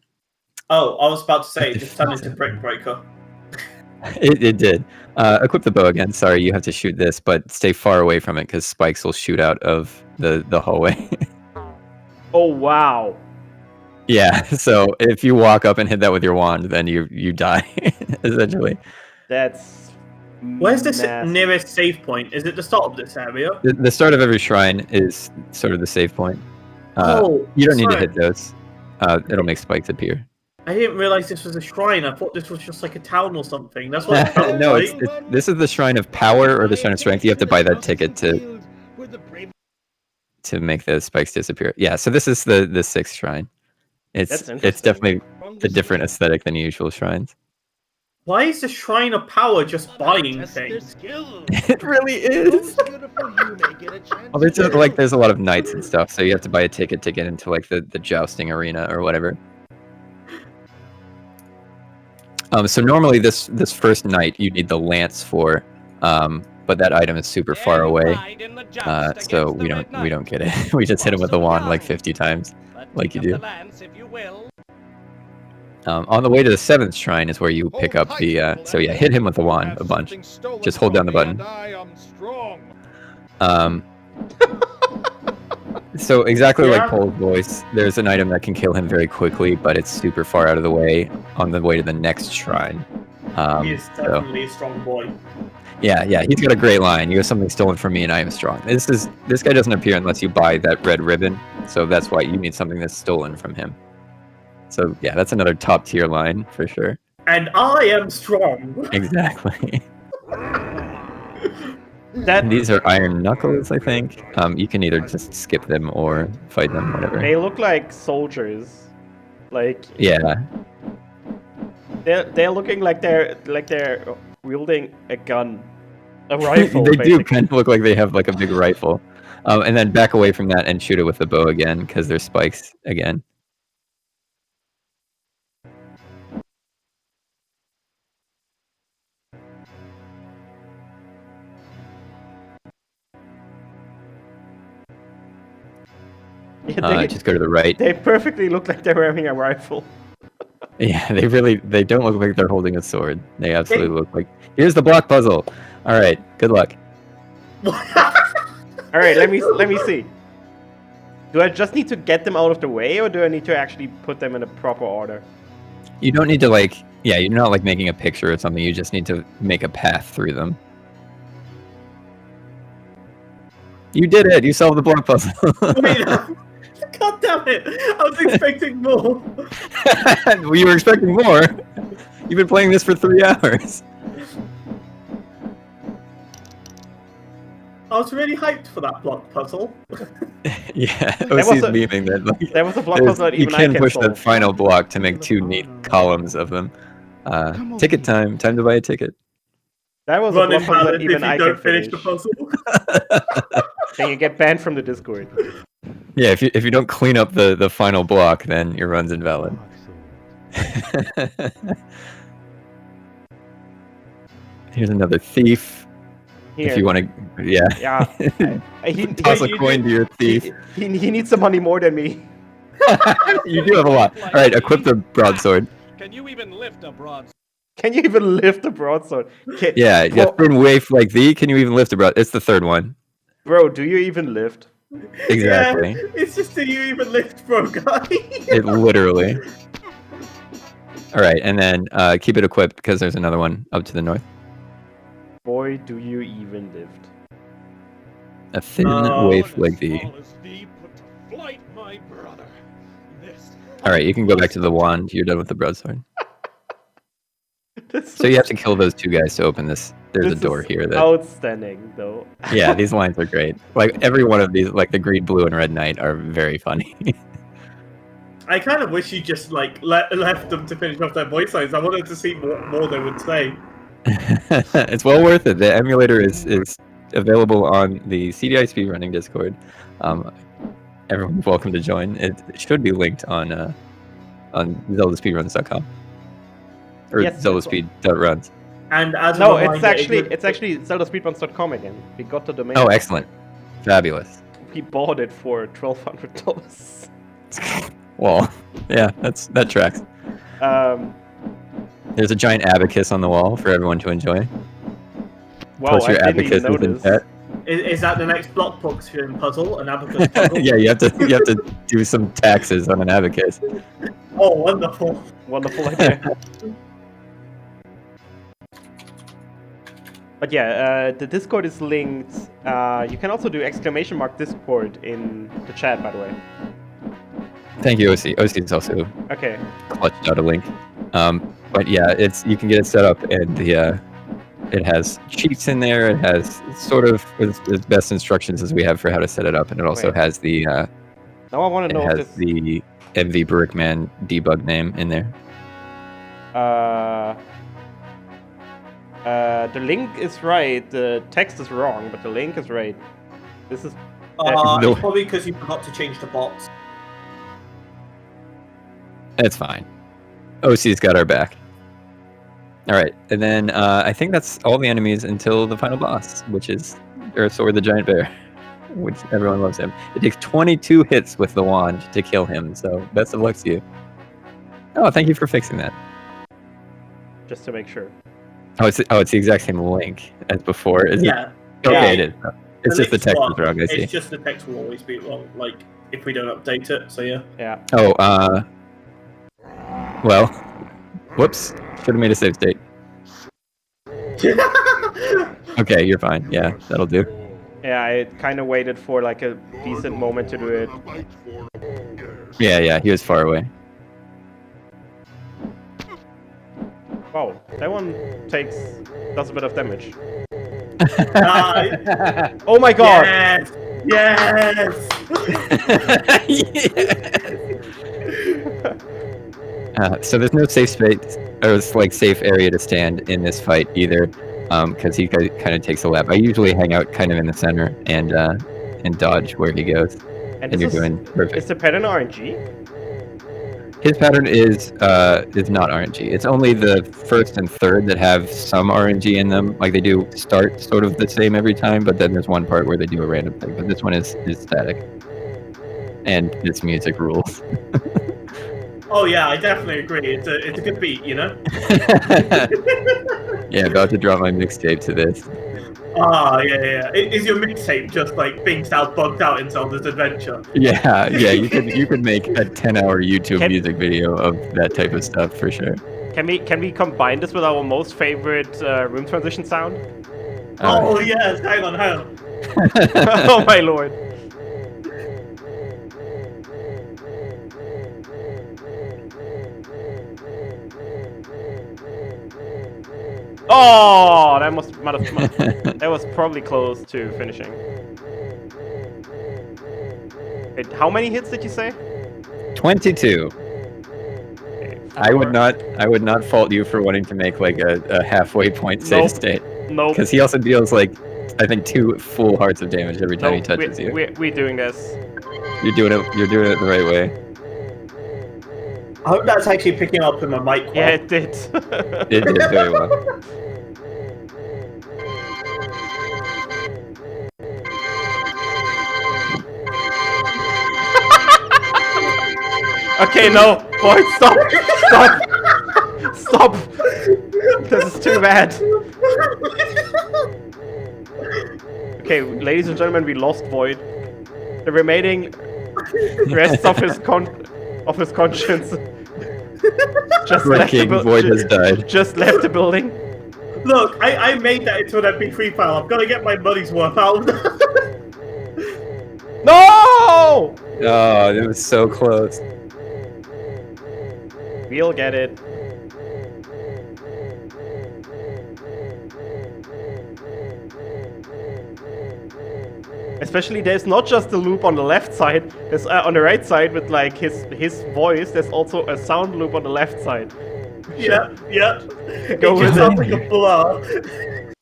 I was about to say, just turn into Brick Breaker. It did. Equip the bow again. Sorry, you have to shoot this, but stay far away from it because spikes will shoot out of the hallway. Oh, wow. Yeah, so if you walk up and hit that with your wand, then you die, essentially. That's Where's the nearest save point? Is it the start of this area? The start of every shrine is sort of the save point. You don't need to hit those. It'll make spikes appear. I didn't realize this was a shrine. I thought this was just like a town or something. That's what it felt No, like. this is the Shrine of Power or the Shrine of Strength. You have to buy that ticket to make the spikes disappear. Yeah, so this is the 6th shrine. It's definitely a different aesthetic than usual shrines. Why is the Shrine of Power just buying things? It really is. Well, there's a lot of knights and stuff, so you have to buy a ticket to get into like the jousting arena or whatever. So normally this first night you need the lance for, but that item is super far away, so we don't get it. We just hit him with the wand like 50 times, like you do. On the way to the 7th shrine is where you pick up the. So yeah, hit him with the wand a bunch. Just hold down the button. So exactly like Paul's voice, there's an item that can kill him very quickly, but it's super far out of the way on the way to the next shrine. He is definitely a strong boy. Yeah, he's got a great line. You have something stolen from me, and I am strong. This guy doesn't appear unless you buy that red ribbon, so that's why you need something that's stolen from him. So yeah, that's another top tier line for sure. And I am strong. Exactly. These are iron knuckles, I think. You can either just skip them or fight them, whatever. They look like soldiers. Like yeah. They're looking like they're wielding a gun, a rifle. They basically. do kind of look like they have like a big rifle. And then back away from that and shoot it with the bow again because there's spikes again. Yeah, just go to the right. They perfectly look like they're wearing a rifle. Yeah, they don't look like they're holding a sword. They absolutely look like... Here's the block puzzle. All right. Good luck. All right, let me see. Do I just need to get them out of the way, or do I need to actually put them in a proper order? You don't need to like, yeah, you're not like making a picture or something. You just need to make a path through them. You did it! You solved the block puzzle. Wait, God damn it! I was expecting more. Well, you were expecting more. You've been playing this for 3 hours. I was really hyped for that block puzzle. Yeah, OC's memeing that. Like, that was a block puzzle that even I you can can push solve. that final block to make 2 neat columns of them. Ticket time. Time to buy a ticket. That was Run a block puzzle that invalid even if you I don't can finish finish. the puzzle. Then you get banned from the Discord. Yeah, if you don't clean up the final block, then your run's invalid. Here's another thief. Here. If you want to, yeah. Yeah. Toss a coin to your thief. He needs the money more than me. You do have a lot. All right, equip the broadsword. Can you even lift a broadsword? Can you even lift the broadsword? Yeah, turn waif like thee. Can you even lift a broad? It's the 3rd one. Bro, do you even lift? Exactly. Yeah, it's just do you even lift, bro, guy? It literally. All right, and then keep it equipped because there's another one up to the north. Boy, do you even lift. A thin waif like thee. All right, you can go back to the wand. You're done with the broadsword. So you have to kill those 2 guys to open this. There's a door here. That outstanding, though. Yeah, these lines are great. Like every one of these, like the green, blue, and red knight, are very funny. I kind of wish you just like left them to finish off their voice lines. I wanted to see what more they would say. It's well worth it. The emulator is available on the CDI Speedrunning Discord. Everyone's welcome to join. It should be linked on ZeldaSpeedRuns.com or ZeldaSpeed.runs. And as no, a reminder, it's actually ZeldaSpeedRuns.com again. We got the domain. Oh, excellent, fabulous. We bought it for $1,200. Well, yeah, that tracks. There's a giant abacus on the wall for everyone to enjoy. Wow, Plus your I didn't even abacus is in notice. Is that the next block function puzzle? An abacus puzzle? Yeah, you have to do some taxes on an abacus. Oh, wonderful! Wonderful idea. But yeah, the Discord is linked. You can also do !Discord in the chat, by the way. Thank you, OC. OC is also okay. Clutched out a link. But yeah, you can get it set up, and it has cheats in there. It has sort of as best instructions as we have for how to set it up, and it also has the. Now I want to know if the MV Brickman debug name in there. The link is right. The text is wrong, but the link is right. This is. It's probably because you forgot to change the bots. It's fine. OC's got our back. All right, and then I think that's all the enemies until the final boss, which is Earthsword the Giant Bear, which everyone loves him. It takes 22 hits with the wand to kill him, so best of luck to you. Oh, thank you for fixing that. Just to make sure. Oh, it's the exact same link as before, isn't Yeah. it? Okay, Yeah. it is. It's just the text is wrong, I see. It's just the text will always be wrong, like if we don't update it. So yeah. Yeah. Oh, well, whoops. Should have made a save state. Okay, you're fine. Yeah, that'll do. Yeah, I kind of waited for like a decent moment to do it. Yeah, he was far away. Wow, that one does a bit of damage. Oh my god! Yes! So there's no safe space or safe area to stand in this fight either, because he kind of takes a lap. I usually hang out kind of in the center and dodge where he goes. And you're doing perfect. Is the pattern RNG? His pattern is not RNG. It's only the first and third that have some RNG in them. Like they do start sort of the same every time, but then there's one part where they do a random thing. But this one is static, and its music rules. Oh yeah, I definitely agree. It's a good beat, you know. Yeah, about to drop my mixtape to this. Ah, yeah. Is your mixtape just like things out bugged out in Zelda's Adventure? Yeah, you could make a 10-hour YouTube music video of that type of stuff for sure. Can we combine this with our most favorite room transition sound? Oh yes, hang on. Oh my lord. Oh, that that was probably close to finishing. Wait, how many hits did you say? 22. I would not fault you for wanting to make like a halfway point save state. Nope. Because he also deals like I think 2 full hearts of damage every time he touches you. We're doing this. You're doing it the right way. I hope that's actually picking up in my mic. Yeah, it did. It did very well. Okay, no, boy, stop! This is too bad. Okay, ladies and gentlemen, we lost Void. The remaining rest of his conscience just left Void has died. Just left the building. Look, I made that into an MP3 file. I've got to get my money's worth out. No! Oh, it was so close. We'll get it. Especially there's not just a loop on the left side, there's on the right side with like his voice, there's also a sound loop on the left side. Yeah. Go with sounds like a blur.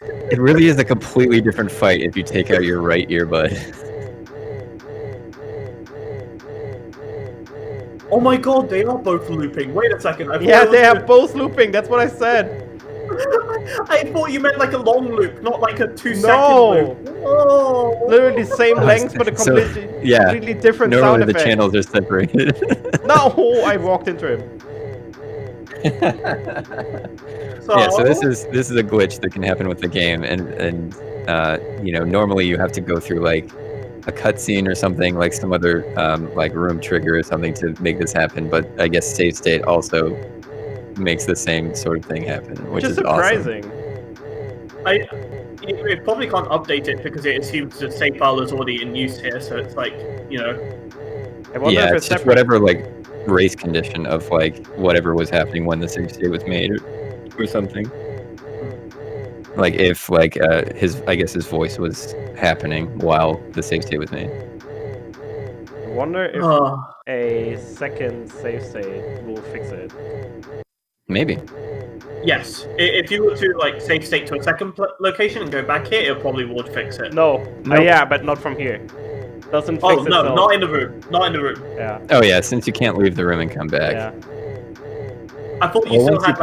It really is a completely different fight if you take out your right earbud. Oh my god, they are both looping. Wait a second. Yeah, they are both looping, that's what I said. I thought you meant like a long loop, not like a 2-second loop. Oh. Literally same length, but a completely different normally sound the effect. channels are separated. No, I walked into him. So this is a glitch that can happen with the game, and normally you have to go through like a cutscene or something, like some other like room trigger or something to make this happen. But I guess save state also makes the same sort of thing happen, which is surprising. Awesome. It probably can't update it because it assumes the save file is already in use here, so it's like, I wonder if it's just whatever like race condition of like whatever was happening when the save state was made or something. Like if like his if voice was happening while the save state was made. I wonder if a second save state will fix it. Maybe. Yes, if you were to like save state to a second location and go back here, it probably would fix it. No. Yeah, but not from here. Doesn't fix no, itself. not in the room. Not in the room. Yeah. Oh yeah, since you can't leave the room and come back. Yeah. I thought you still had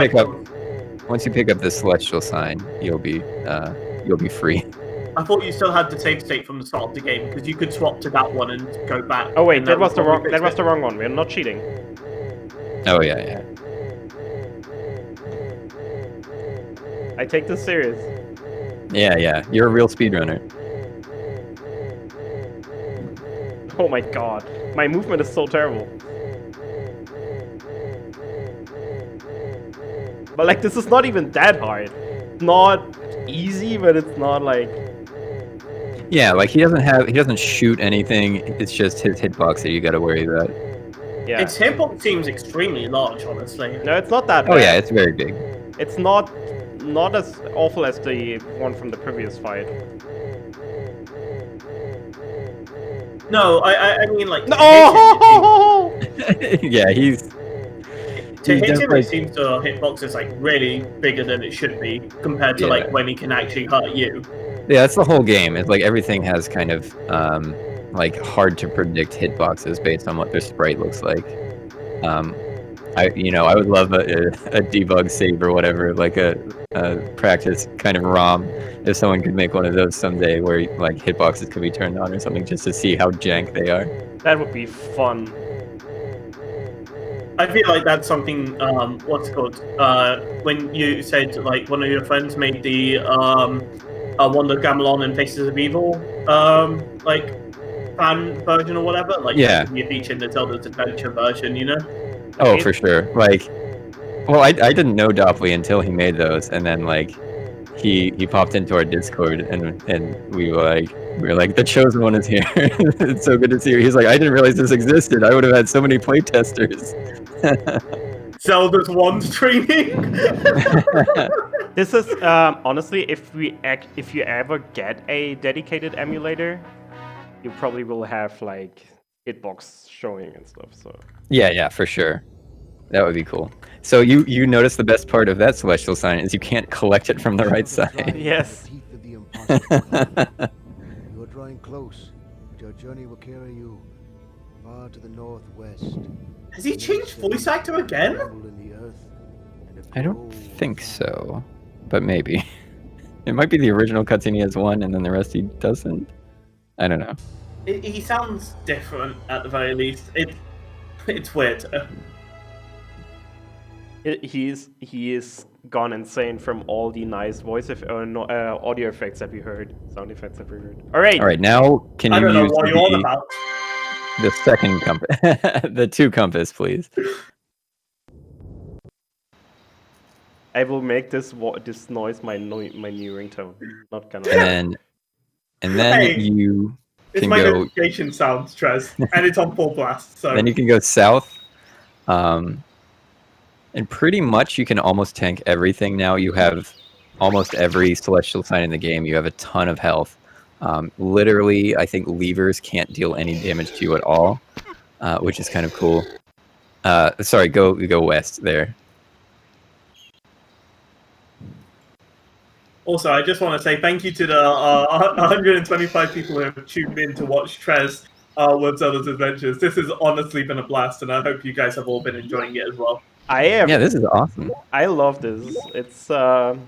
once you pick up the celestial sign, you'll be free. I thought you still had the save state from the start of the game because you could swap to that one and go back. Oh wait, that was the wrong one. We're not cheating. Oh yeah. I take this serious. Yeah. You're a real speedrunner. Oh my god. My movement is so terrible. But like, this is not even that hard. Not easy, but it's not like... Yeah, like he doesn't shoot anything. It's just his hitbox that you gotta worry about. Yeah. Its hitbox seems extremely large, honestly. No, it's not that bad. Oh yeah, it's very big. It's not as awful as the one from the previous fight. No, I mean like... No! Yeah, To hit him, it seems the hitbox is like really bigger than it should be compared to like when he can actually hurt you. Yeah, that's the whole game. It's like everything has kind of like hard to predict hitboxes based on what their sprite looks like. I would love a debug save or whatever, like a practice kind of ROM. If someone could make one of those someday, where like hitboxes could be turned on or something, just to see how jank they are. That would be fun. I feel like that's something. What's it called? When you said like one of your friends made the Wonder Gamelon and Faces of Evil, like fan version or whatever. Like, Yeah. you feature in the Zelda's Adventure version, you know? Oh, for sure. Like, well, I didn't know Dopply until he made those, and then like he popped into our Discord, and we were like, the chosen one is here. It's so good to see you. He's like, I didn't realize this existed. I would have had so many playtesters. Zelda's one streaming. This is honestly, if you ever get a dedicated emulator, you probably will have like hitbox showing and stuff. So Yeah, for sure. That would be cool. So you notice the best part of that celestial sign is you can't collect it from the right side. Yes. You are drawing close, but your journey will carry you far to the northwest. Has he changed voice actor again? I don't think so, but maybe. It might be the original cutscene he has one, and then the rest he doesn't. I don't know. He sounds different at the very least. It's weird. He is gone insane from all the nice audio effects that we heard, sound effects that we heard. All right. Now can you use what you're on about. the second compass, the 2 compass, please? I will make this noise my new ringtone. Not gonna. And then Hey, you It's can my go. notification sounds, TreZ, and it's on full blast. So Then you can go south. And pretty much you can almost tank everything now. You have almost every celestial sign in the game. You have a ton of health. Literally, I think levers can't deal any damage to you at all, which is kind of cool. Sorry, go west there. Also, I just want to say thank you to the 125 people who have tuned in to watch TreZ with Zelda's Adventures. This has honestly been a blast, and I hope you guys have all been enjoying it as well. I am. Yeah, this is awesome. I love this. It's so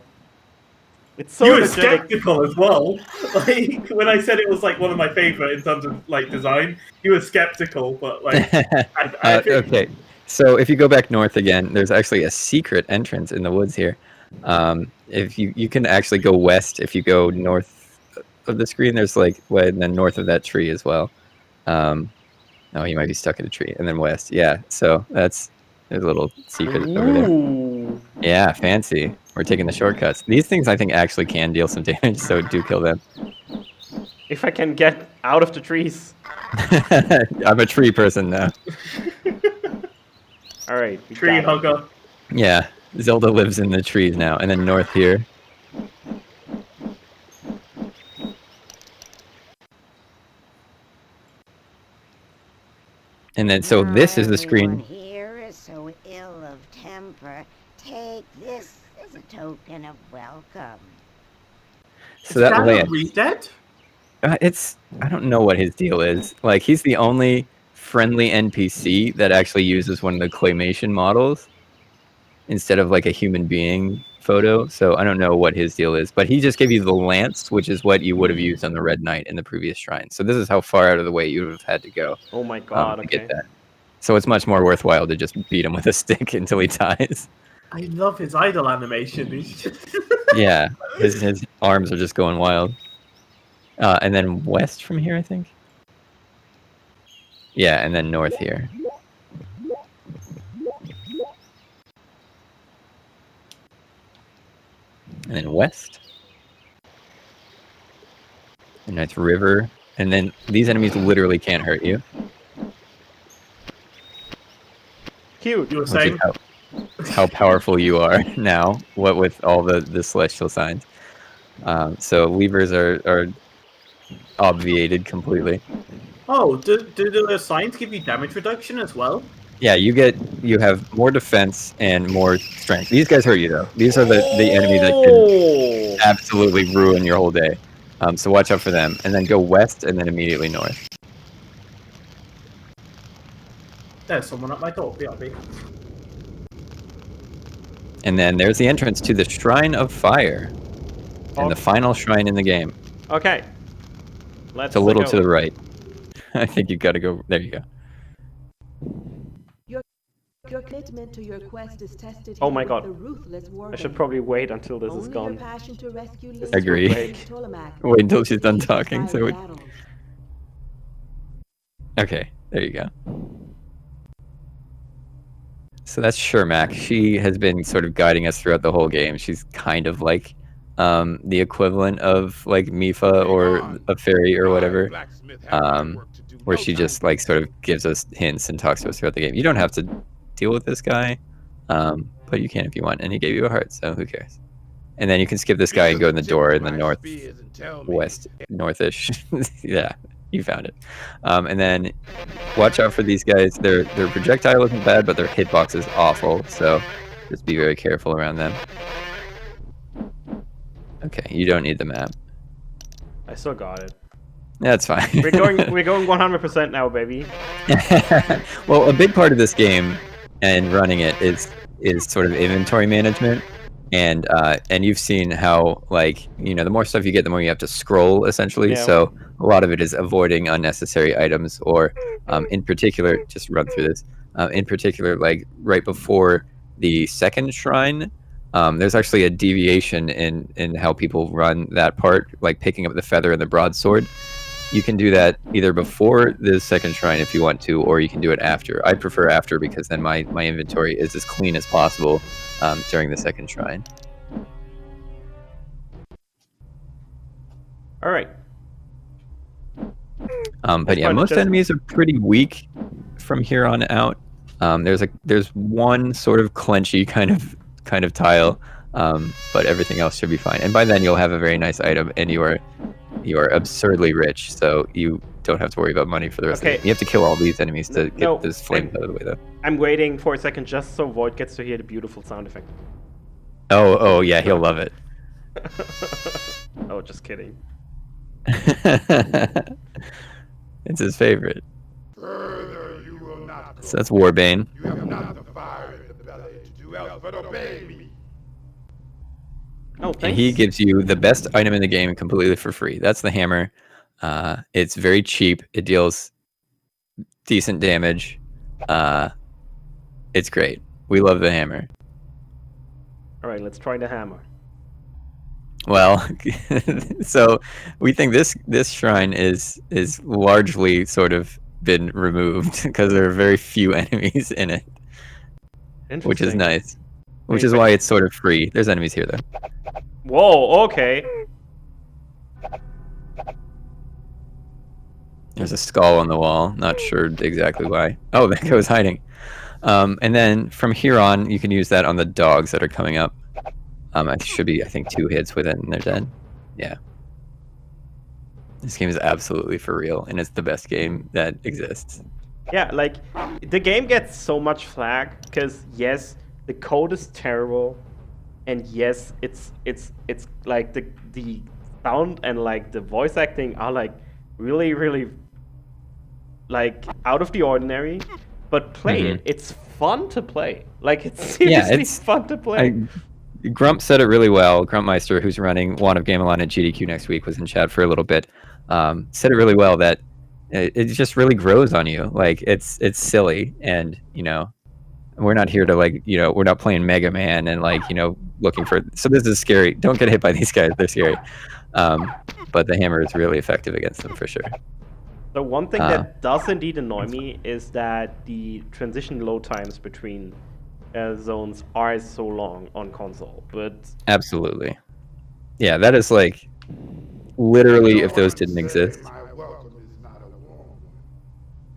You were energetic. skeptical as well. Like when I said it was like one of my favorite in terms of like design, you were skeptical, but like I think... Okay, so if you go back north again, there's actually a secret entrance in the woods here. If you can actually go west if you go north of the screen. There's like and then north of that tree as well. Oh, you might be stuck in a tree, and then west. Yeah, so there's a little secret over there. Yeah, fancy. We're taking the shortcuts. These things I think actually can deal some damage, so do kill them. If I can get out of the trees. I'm a tree person now. All right. Tree hugger. Yeah, Zelda lives in the trees now, and then north here. And then, so this is the screen. Here is so ill of temper. Take this as a token of welcome. So that land. Dead? I don't know what his deal is. Like, he's the only friendly NPC that actually uses one of the claymation models instead of like a human being photo. So I don't know what his deal is, but he just gave you the lance, which is what you would have used on the Red Knight in the previous shrine. So this is how far out of the way you would have had to go. Oh my god! To get that. So it's much more worthwhile to just beat him with a stick until he dies. I love his idle animation. He's just... Yeah, his arms are just going wild. And then west from here, I think. Yeah, and then north here. And then west. And it's river. And then these enemies literally can't hurt you. Cute. You were saying how powerful you are now. What with all the celestial signs. So levers are obviated completely. Oh, do the signs give you damage reduction as well? Yeah, you have more defense and more strength. These guys hurt you though. These are the enemy that can absolutely ruin your whole day. So watch out for them. And then go west and then immediately north. There's someone at my door, BRB. And then there's the entrance to the Shrine of Fire. And the final shrine in the game. Okay. It's a little to the right. I think you've got to go. There you go. Your commitment to your quest is tested Oh here my with god. the ruthless I should Warband. probably wait until this is Only your gone. passion to rescue This Agree. will break. Wait until she's done leads to talking. So fiery we... battles. Okay, there you go. So that's Shermac. She has been sort of guiding us throughout the whole game. She's kind of like the equivalent of like Mifa or a fairy or whatever, where she just like sort of gives us hints and talks to us throughout the game. You don't have to deal with this guy, but you can if you want. And he gave you a heart, so who cares? And then you can skip this guy and go in the door in the northwest, northish. Yeah, you found it. And then watch out for these guys. Their projectile isn't bad, but their hitbox is awful. So just be very careful around them. Okay, you don't need the map. I still got it. That's fine. We're going 100% now, baby. Well, a big part of this game and running it is sort of inventory management. And you've seen how, like, you know, the more stuff you get, the more you have to scroll, essentially. Yeah. So a lot of it is avoiding unnecessary items, or in particular, just run through this. In particular, like right before the second shrine, there's actually a deviation in how people run that part, like picking up the feather and the broadsword. You can do that either before the second shrine if you want to, or you can do it after. I prefer after because then my inventory is as clean as possible during the second shrine. All right. But yeah, most enemies are pretty weak from here on out. There's one sort of clenchy kind of tile, but everything else should be fine. And by then you'll have a very nice item, and you are absurdly rich, so you don't have to worry about money for the rest of the game. You have to kill all these enemies to get this flame out of the way, though. I'm waiting for a second just so Void gets to hear the beautiful sound effect. Oh yeah, he'll love it. Oh, just kidding. It's his favorite. Further you will not go. So that's Warbane. You have not the fire in the belly to do else but obey me. Oh, thanks. And he gives you the best item in the game completely for free. That's the hammer. It's very cheap. It deals decent damage. It's great. We love the hammer. All right, let's try the hammer. Well, so we think this shrine is largely sort of been removed because there are very few enemies in it, which is nice. Which is why it's sort of free. There's enemies here, though. Whoa, okay. There's a skull on the wall. Not sure exactly why. Oh, that guy was hiding. And then from here on, you can use that on the dogs that are coming up. It should be, I think, 2 hits with it and they're dead. Yeah. This game is absolutely for real, and it's the best game that exists. Yeah, like, the game gets so much flack because, yes, the code is terrible, and yes, it's like the sound and like the voice acting are like really like out of the ordinary. But play it; it's fun to play. Like, it's seriously fun to play. Grump said it really well. Grumpmeister, who's running Wand of Gamelon at GDQ next week, was in chat for a little bit. Said it really well that it just really grows on you. Like, it's silly, and you know, we're not here to, like, you know, we're not playing Mega Man and, like, you know, looking for. So this is scary. Don't get hit by these guys; they're scary. But the hammer is really effective against them for sure. The one thing that does indeed annoy me is that the transition load times between zones are so long on console. But absolutely, yeah, that is like literally if those didn't exist. My welcome is not a warm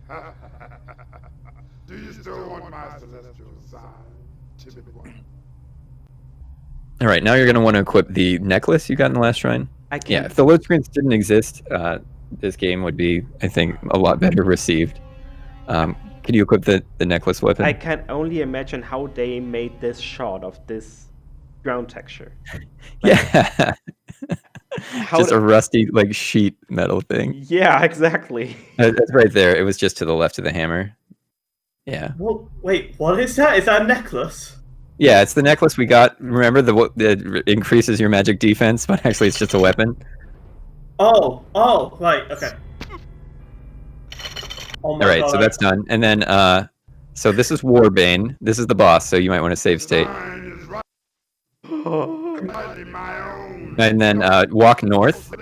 one. Do you still want my celestial sign, timid one? All right, now you're gonna want to equip the necklace you got in the last shrine. Yeah, if the load screens didn't exist, this game would be, I think, a lot better received. Can you equip the necklace weapon? I can only imagine how they made this shot of this ground texture. Yeah. Just a rusty, like, sheet metal thing. Yeah, exactly. That's right there. It was just to the left of the hammer. Yeah. Well, wait, what is that? Is that a necklace? Yeah, it's the necklace we got. Remember, that increases your magic defense, but actually it's just a weapon. Oh, right, okay. Oh my All right, God, so that's done. And then So this is Warbane. This is the boss, so you might want to save state. And then walk north.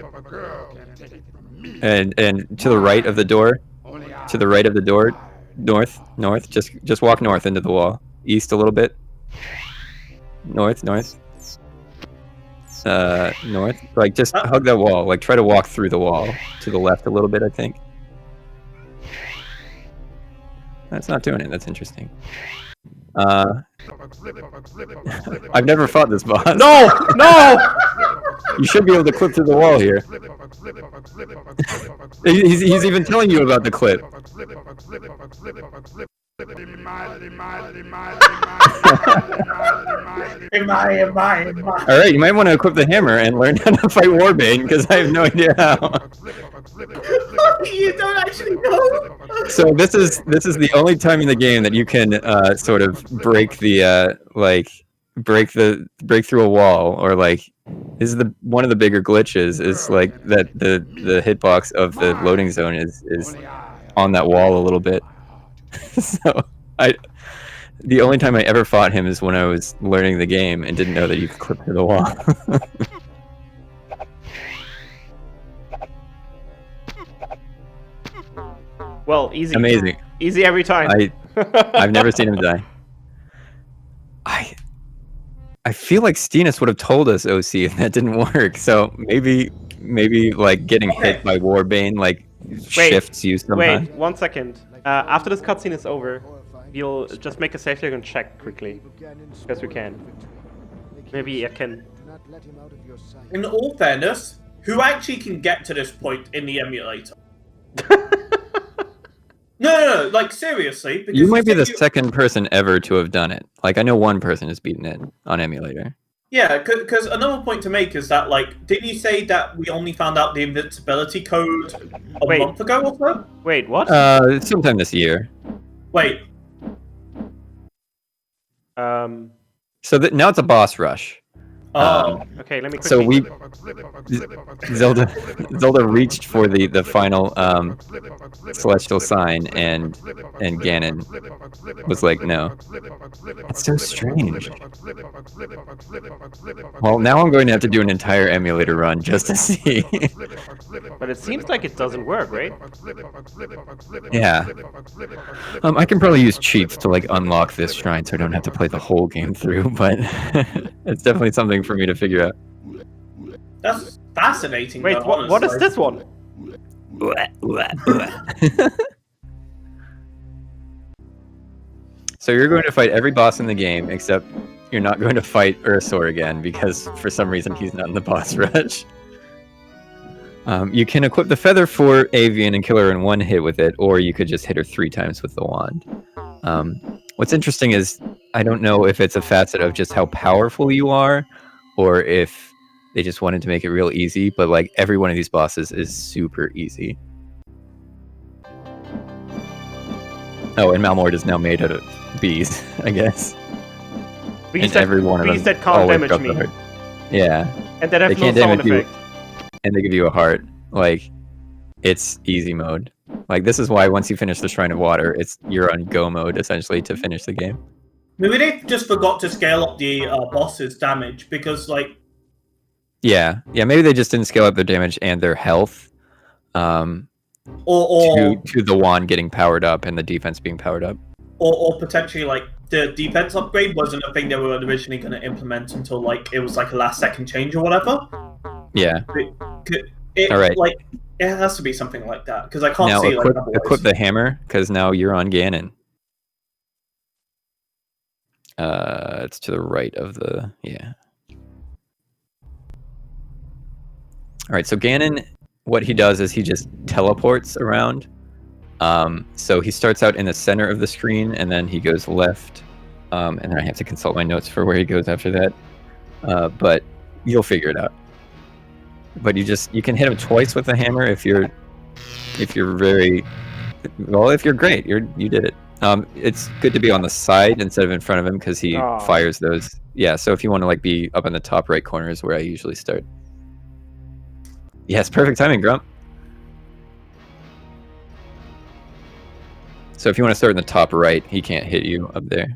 And to the right of the door. To the right of the door. North. Just walk north into the wall. East a little bit. North. North. Like just hug that wall. Like try to walk through the wall. To the left a little bit, I think. That's not doing it. That's interesting. I've never fought this boss. No! No! You should be able to clip through the wall here. He's even telling you about the clip. Alright, you might want to equip the hammer and learn how to fight Warbane, because I have no idea how. You don't actually know. So this is the only time in the game that you can sort of break the break through a wall, or like this is one of the bigger glitches is like that the hitbox of the loading zone is on that wall a little bit. So the only time I ever fought him is when I was learning the game and didn't know that you could clip through the wall. Well, easy. Amazing. Easy every time. I've never seen him die. I feel like Steenus would have told us OC and that didn't work. So maybe like getting hit by Warbane like shifts you somehow. Wait, 1 second. After this cutscene is over, we'll just make a safe log and check quickly. Because we can. Maybe I can. In all fairness, who actually can get to this point in the emulator? No, like seriously. Because You might be the second person ever to have done it. Like I know one person has beaten it on emulator. Yeah, because another point to make is that, like, didn't you say that we only found out the invincibility code a month ago or so? Wait, what? Sometime this year. Wait. So now it's a boss rush. Okay, let me quickly... So Zelda reached for the final celestial sign, and Ganon was like, no. It's so strange. Well, now I'm going to have to do an entire emulator run just to see. But it seems like it doesn't work, right? Yeah. I can probably use cheats to like unlock this shrine so I don't have to play the whole game through, but it's definitely something for me to figure out. That's fascinating. Wait, though, what is this one? So you're going to fight every boss in the game, except you're not going to fight Ursor again, because for some reason he's not in the boss rush. You can equip the feather for Avian and kill her in one hit with it, or you could just hit her 3 times with the wand. What's interesting is, I don't know if it's a facet of just how powerful you are, or if they just wanted to make it real easy, but like every one of these bosses is super easy. Oh, and Malmort is now made out of bees, I guess. Bees and every one of them that can't always damage drop me. the heart. Yeah. And that have They no can't sound damage you, effect. and they give you a heart. Like, it's easy mode. Like, this is why once you finish the Shrine of Water, you're on go mode, essentially, to finish the game. Maybe they just forgot to scale up the boss's damage, because, like... Yeah, maybe they just didn't scale up their damage and their health. To the wand getting powered up and the defense being powered up. Or potentially, like, the defense upgrade wasn't a thing they were originally going to implement until, like, it was, like, a last-second change or whatever. Yeah. All right. Like, it has to be something like that, because I can't now see, equip, like, equip the hammer, because now you're on Ganon. It's to the right of the... Yeah. Alright, so Ganon, what he does is he just teleports around. So he starts out in the center of the screen, and then he goes left. And then I have to consult my notes for where he goes after that. But you'll figure it out. But you can hit him twice with the hammer if you're very... Well, if you're great, you did it. It's good to be on the side instead of in front of him, because he fires those. Yeah, so if you want to like be up in the top right corner is where I usually start. Yes, perfect timing, Grump. So if you want to start in the top right, he can't hit you up there.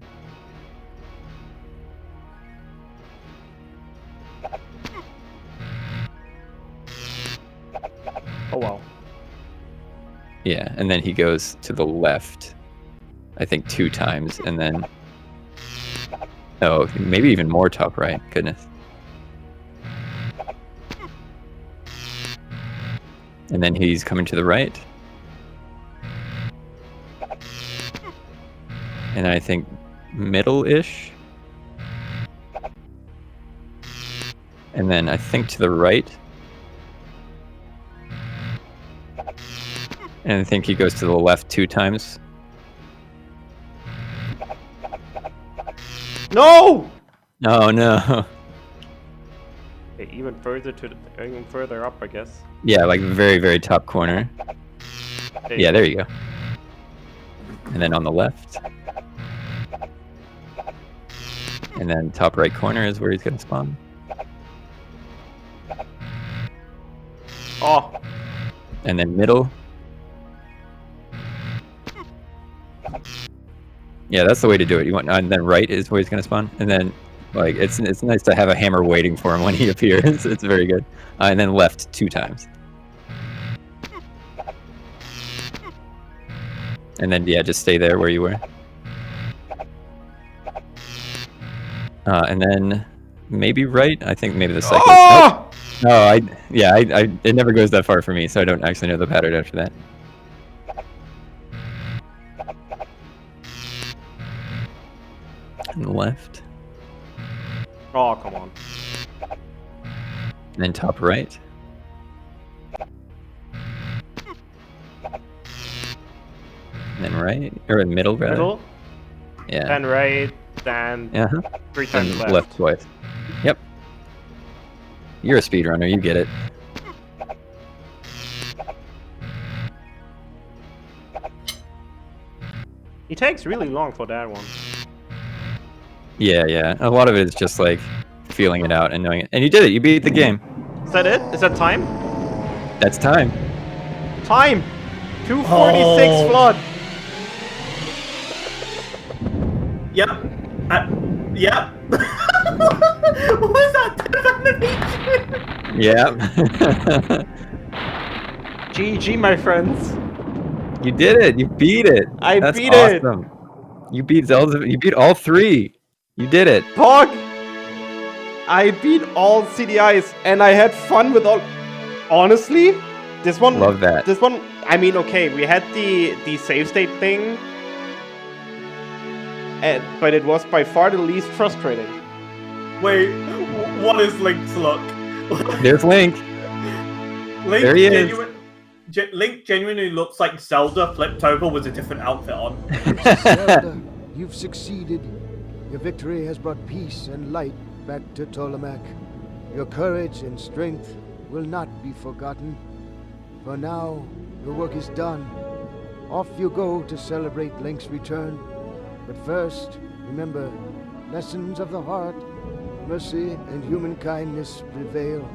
Oh wow. Yeah, and then he goes to the left, I think 2 times, and then... Oh, maybe even more top right. Goodness. And then he's coming to the right. And I think middle-ish. And then I think to the right. And I think he goes to the left 2 times. No! Oh no. Okay, even further up, I guess. Yeah, like very, very top corner. Yeah, there you go. And then on the left. And then top right corner is where he's gonna spawn. Oh. And then middle. Yeah, that's the way to do it. You want, and then right is where he's gonna spawn, and then like it's nice to have a hammer waiting for him when he appears. It's very good. And then left 2 times. And then yeah, just stay there where you were. And then maybe right. I think maybe the second. Oh! No, it never goes that far for me, so I don't actually know the pattern after that. And left. Oh, come on. And then top right. And then right, or middle rather. Middle. Yeah. Then right, then 3 times and left. left twice. Yep. You're a speedrunner, you get it. He takes really long for that one. Yeah, yeah. A lot of it is just like feeling it out and knowing it. And you did it. You beat the game. Is that it? Is that time? That's time. Time! 246 flood! Yep. Yep. What was that? Yeah. GG, my friends. You did it. You beat it. I That's beat awesome. It. You beat Zelda. You beat all 3. You did it. Pog! I beat all CDIs and I had fun with all... Honestly, this one... Love that. This one... I mean, okay, we had the save state thing. But it was by far the least frustrating. Wait, what is Link's look? There's Link. Link there he is. Link genuinely looks like Zelda flipped over with a different outfit on. Zelda, you've succeeded. Your victory has brought peace and light back to Tolamac. Your courage and strength will not be forgotten. For now, your work is done. Off you go to celebrate Link's return. But first, remember, lessons of the heart, mercy and human kindness prevail.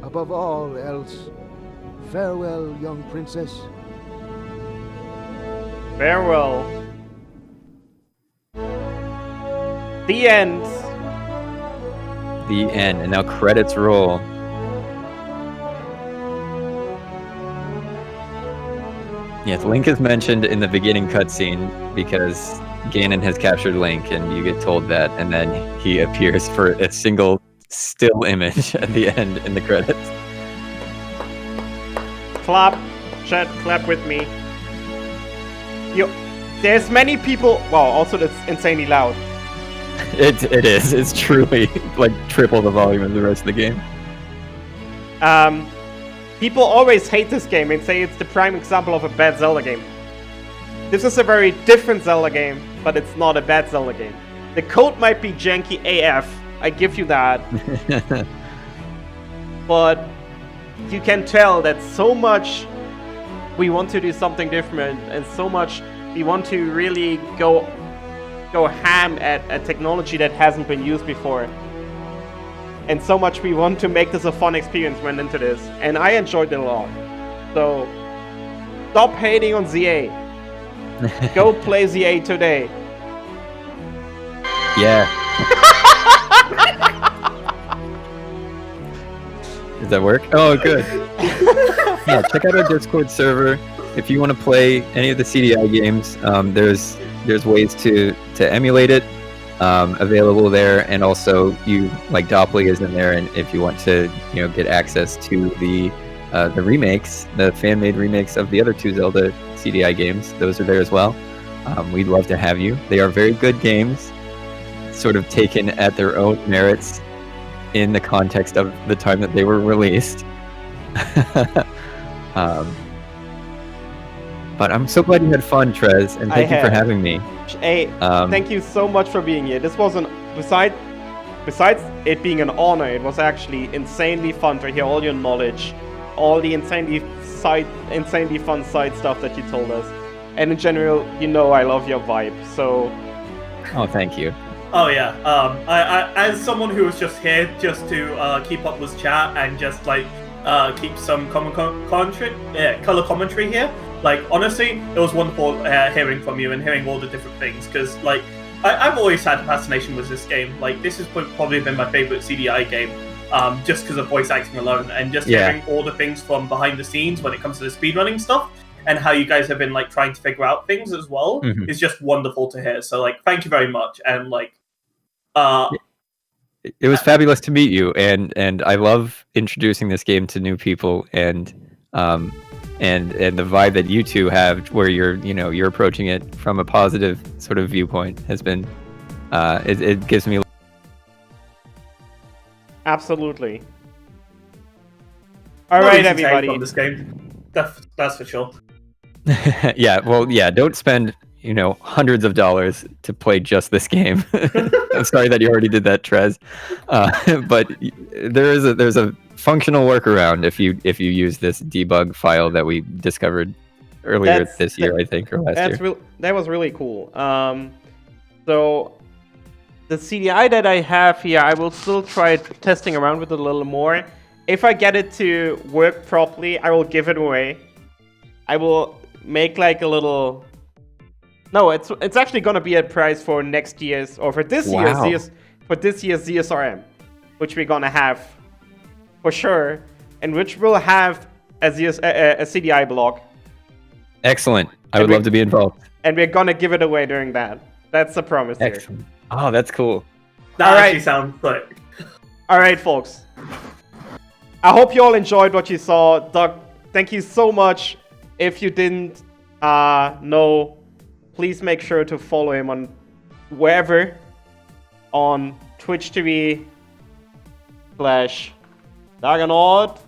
Above all else, farewell, young princess. Farewell. The end. The end. And now credits roll. Yes, Link is mentioned in the beginning cutscene because Ganon has captured Link, and you get told that, and then he appears for a single still image at the end in the credits. Clap. Chat, clap with me. There's many people... Wow, also that's insanely loud. It is. It's truly like triple the volume of the rest of the game. People always hate this game and say it's the prime example of a bad Zelda game. This is a very different Zelda game, but it's not a bad Zelda game. The code might be janky AF, I give you that. But you can tell that so much we want to do something different, and so much we want to really go ham at a technology that hasn't been used before. And so much we want to make this a fun experience went into this. And I enjoyed it a lot. So, stop hating on ZA. Go play ZA today. Yeah. Does that work? Oh, good. Yeah, check out our Discord server. If you want to play any of the CDI games, there's ways to emulate it available there, and also Dopply is in there, and if you want to get access to the remakes, the fan-made remakes of the other 2 Zelda CDI games, those are there as well. We'd love to have you. They are very good games, sort of taken at their own merits in the context of the time that they were released. But I'm so glad you had fun, TreZ, and thank you for having me. Hey, thank you so much for being here. This was besides it being an honor, it was actually insanely fun to hear all your knowledge, all the insanely fun side stuff that you told us. And in general, I love your vibe, so... Oh, thank you. Oh yeah, I as someone who was just here just to keep up with chat and just keep some color commentary here. Honestly, it was wonderful hearing from you and hearing all the different things, because I've always had a fascination with this game. This has probably been my favorite CDI game, just because of voice acting alone, and just hearing all the things from behind the scenes when it comes to the speedrunning stuff, and how you guys have been trying to figure out things as well, is just wonderful to hear. So thank you very much, and it was fabulous to meet you, and I love introducing this game to new people, and the vibe that you two have, where you're approaching it from a positive sort of viewpoint, has been it gives me. Absolutely. All right, everybody. From this game. That's for sure. Yeah, well, yeah. Don't spend hundreds of dollars to play just this game. I'm sorry that you already did that, TreZ. But there's a functional workaround if you use this debug file that we discovered earlier this year, I think, or last year. That was really cool. So the CDI that I have here, I will still try testing around with it a little more. If I get it to work properly, I will give it away. I will make a little... No, it's actually gonna be a prize for next year's, or for this year's ZSRM, which we're gonna have for sure, and which will have a CDI block. Excellent. I would love to be involved. And we're gonna give it away during that. That's the promise here. Excellent. Oh, that's cool. That actually sounds sick. All right, folks. I hope you all enjoyed what you saw. Doug, thank you so much. If you didn't know, please make sure to follow him on wherever, on Twitch TV/Dagonaut.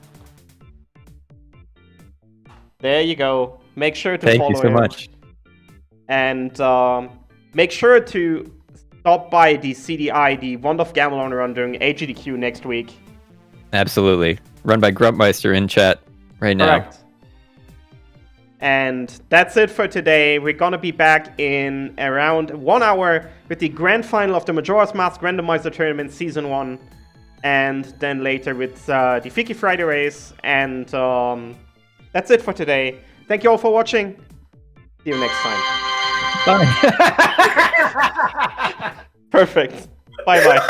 There you go. Make sure to follow him. Thank you so much. And make sure to stop by the CDI, the Wand of Gamelon run during AGDQ next week. Absolutely. Run by Grumpmeister in chat right now. Correct. And that's it for today. We're going to be back in around 1 hour with the grand final of the Majora's Mask Randomizer Tournament Season 1. And then later with the Fiki Friday race. And that's it for today. Thank you all for watching. See you next time. Bye. Perfect. Bye-bye.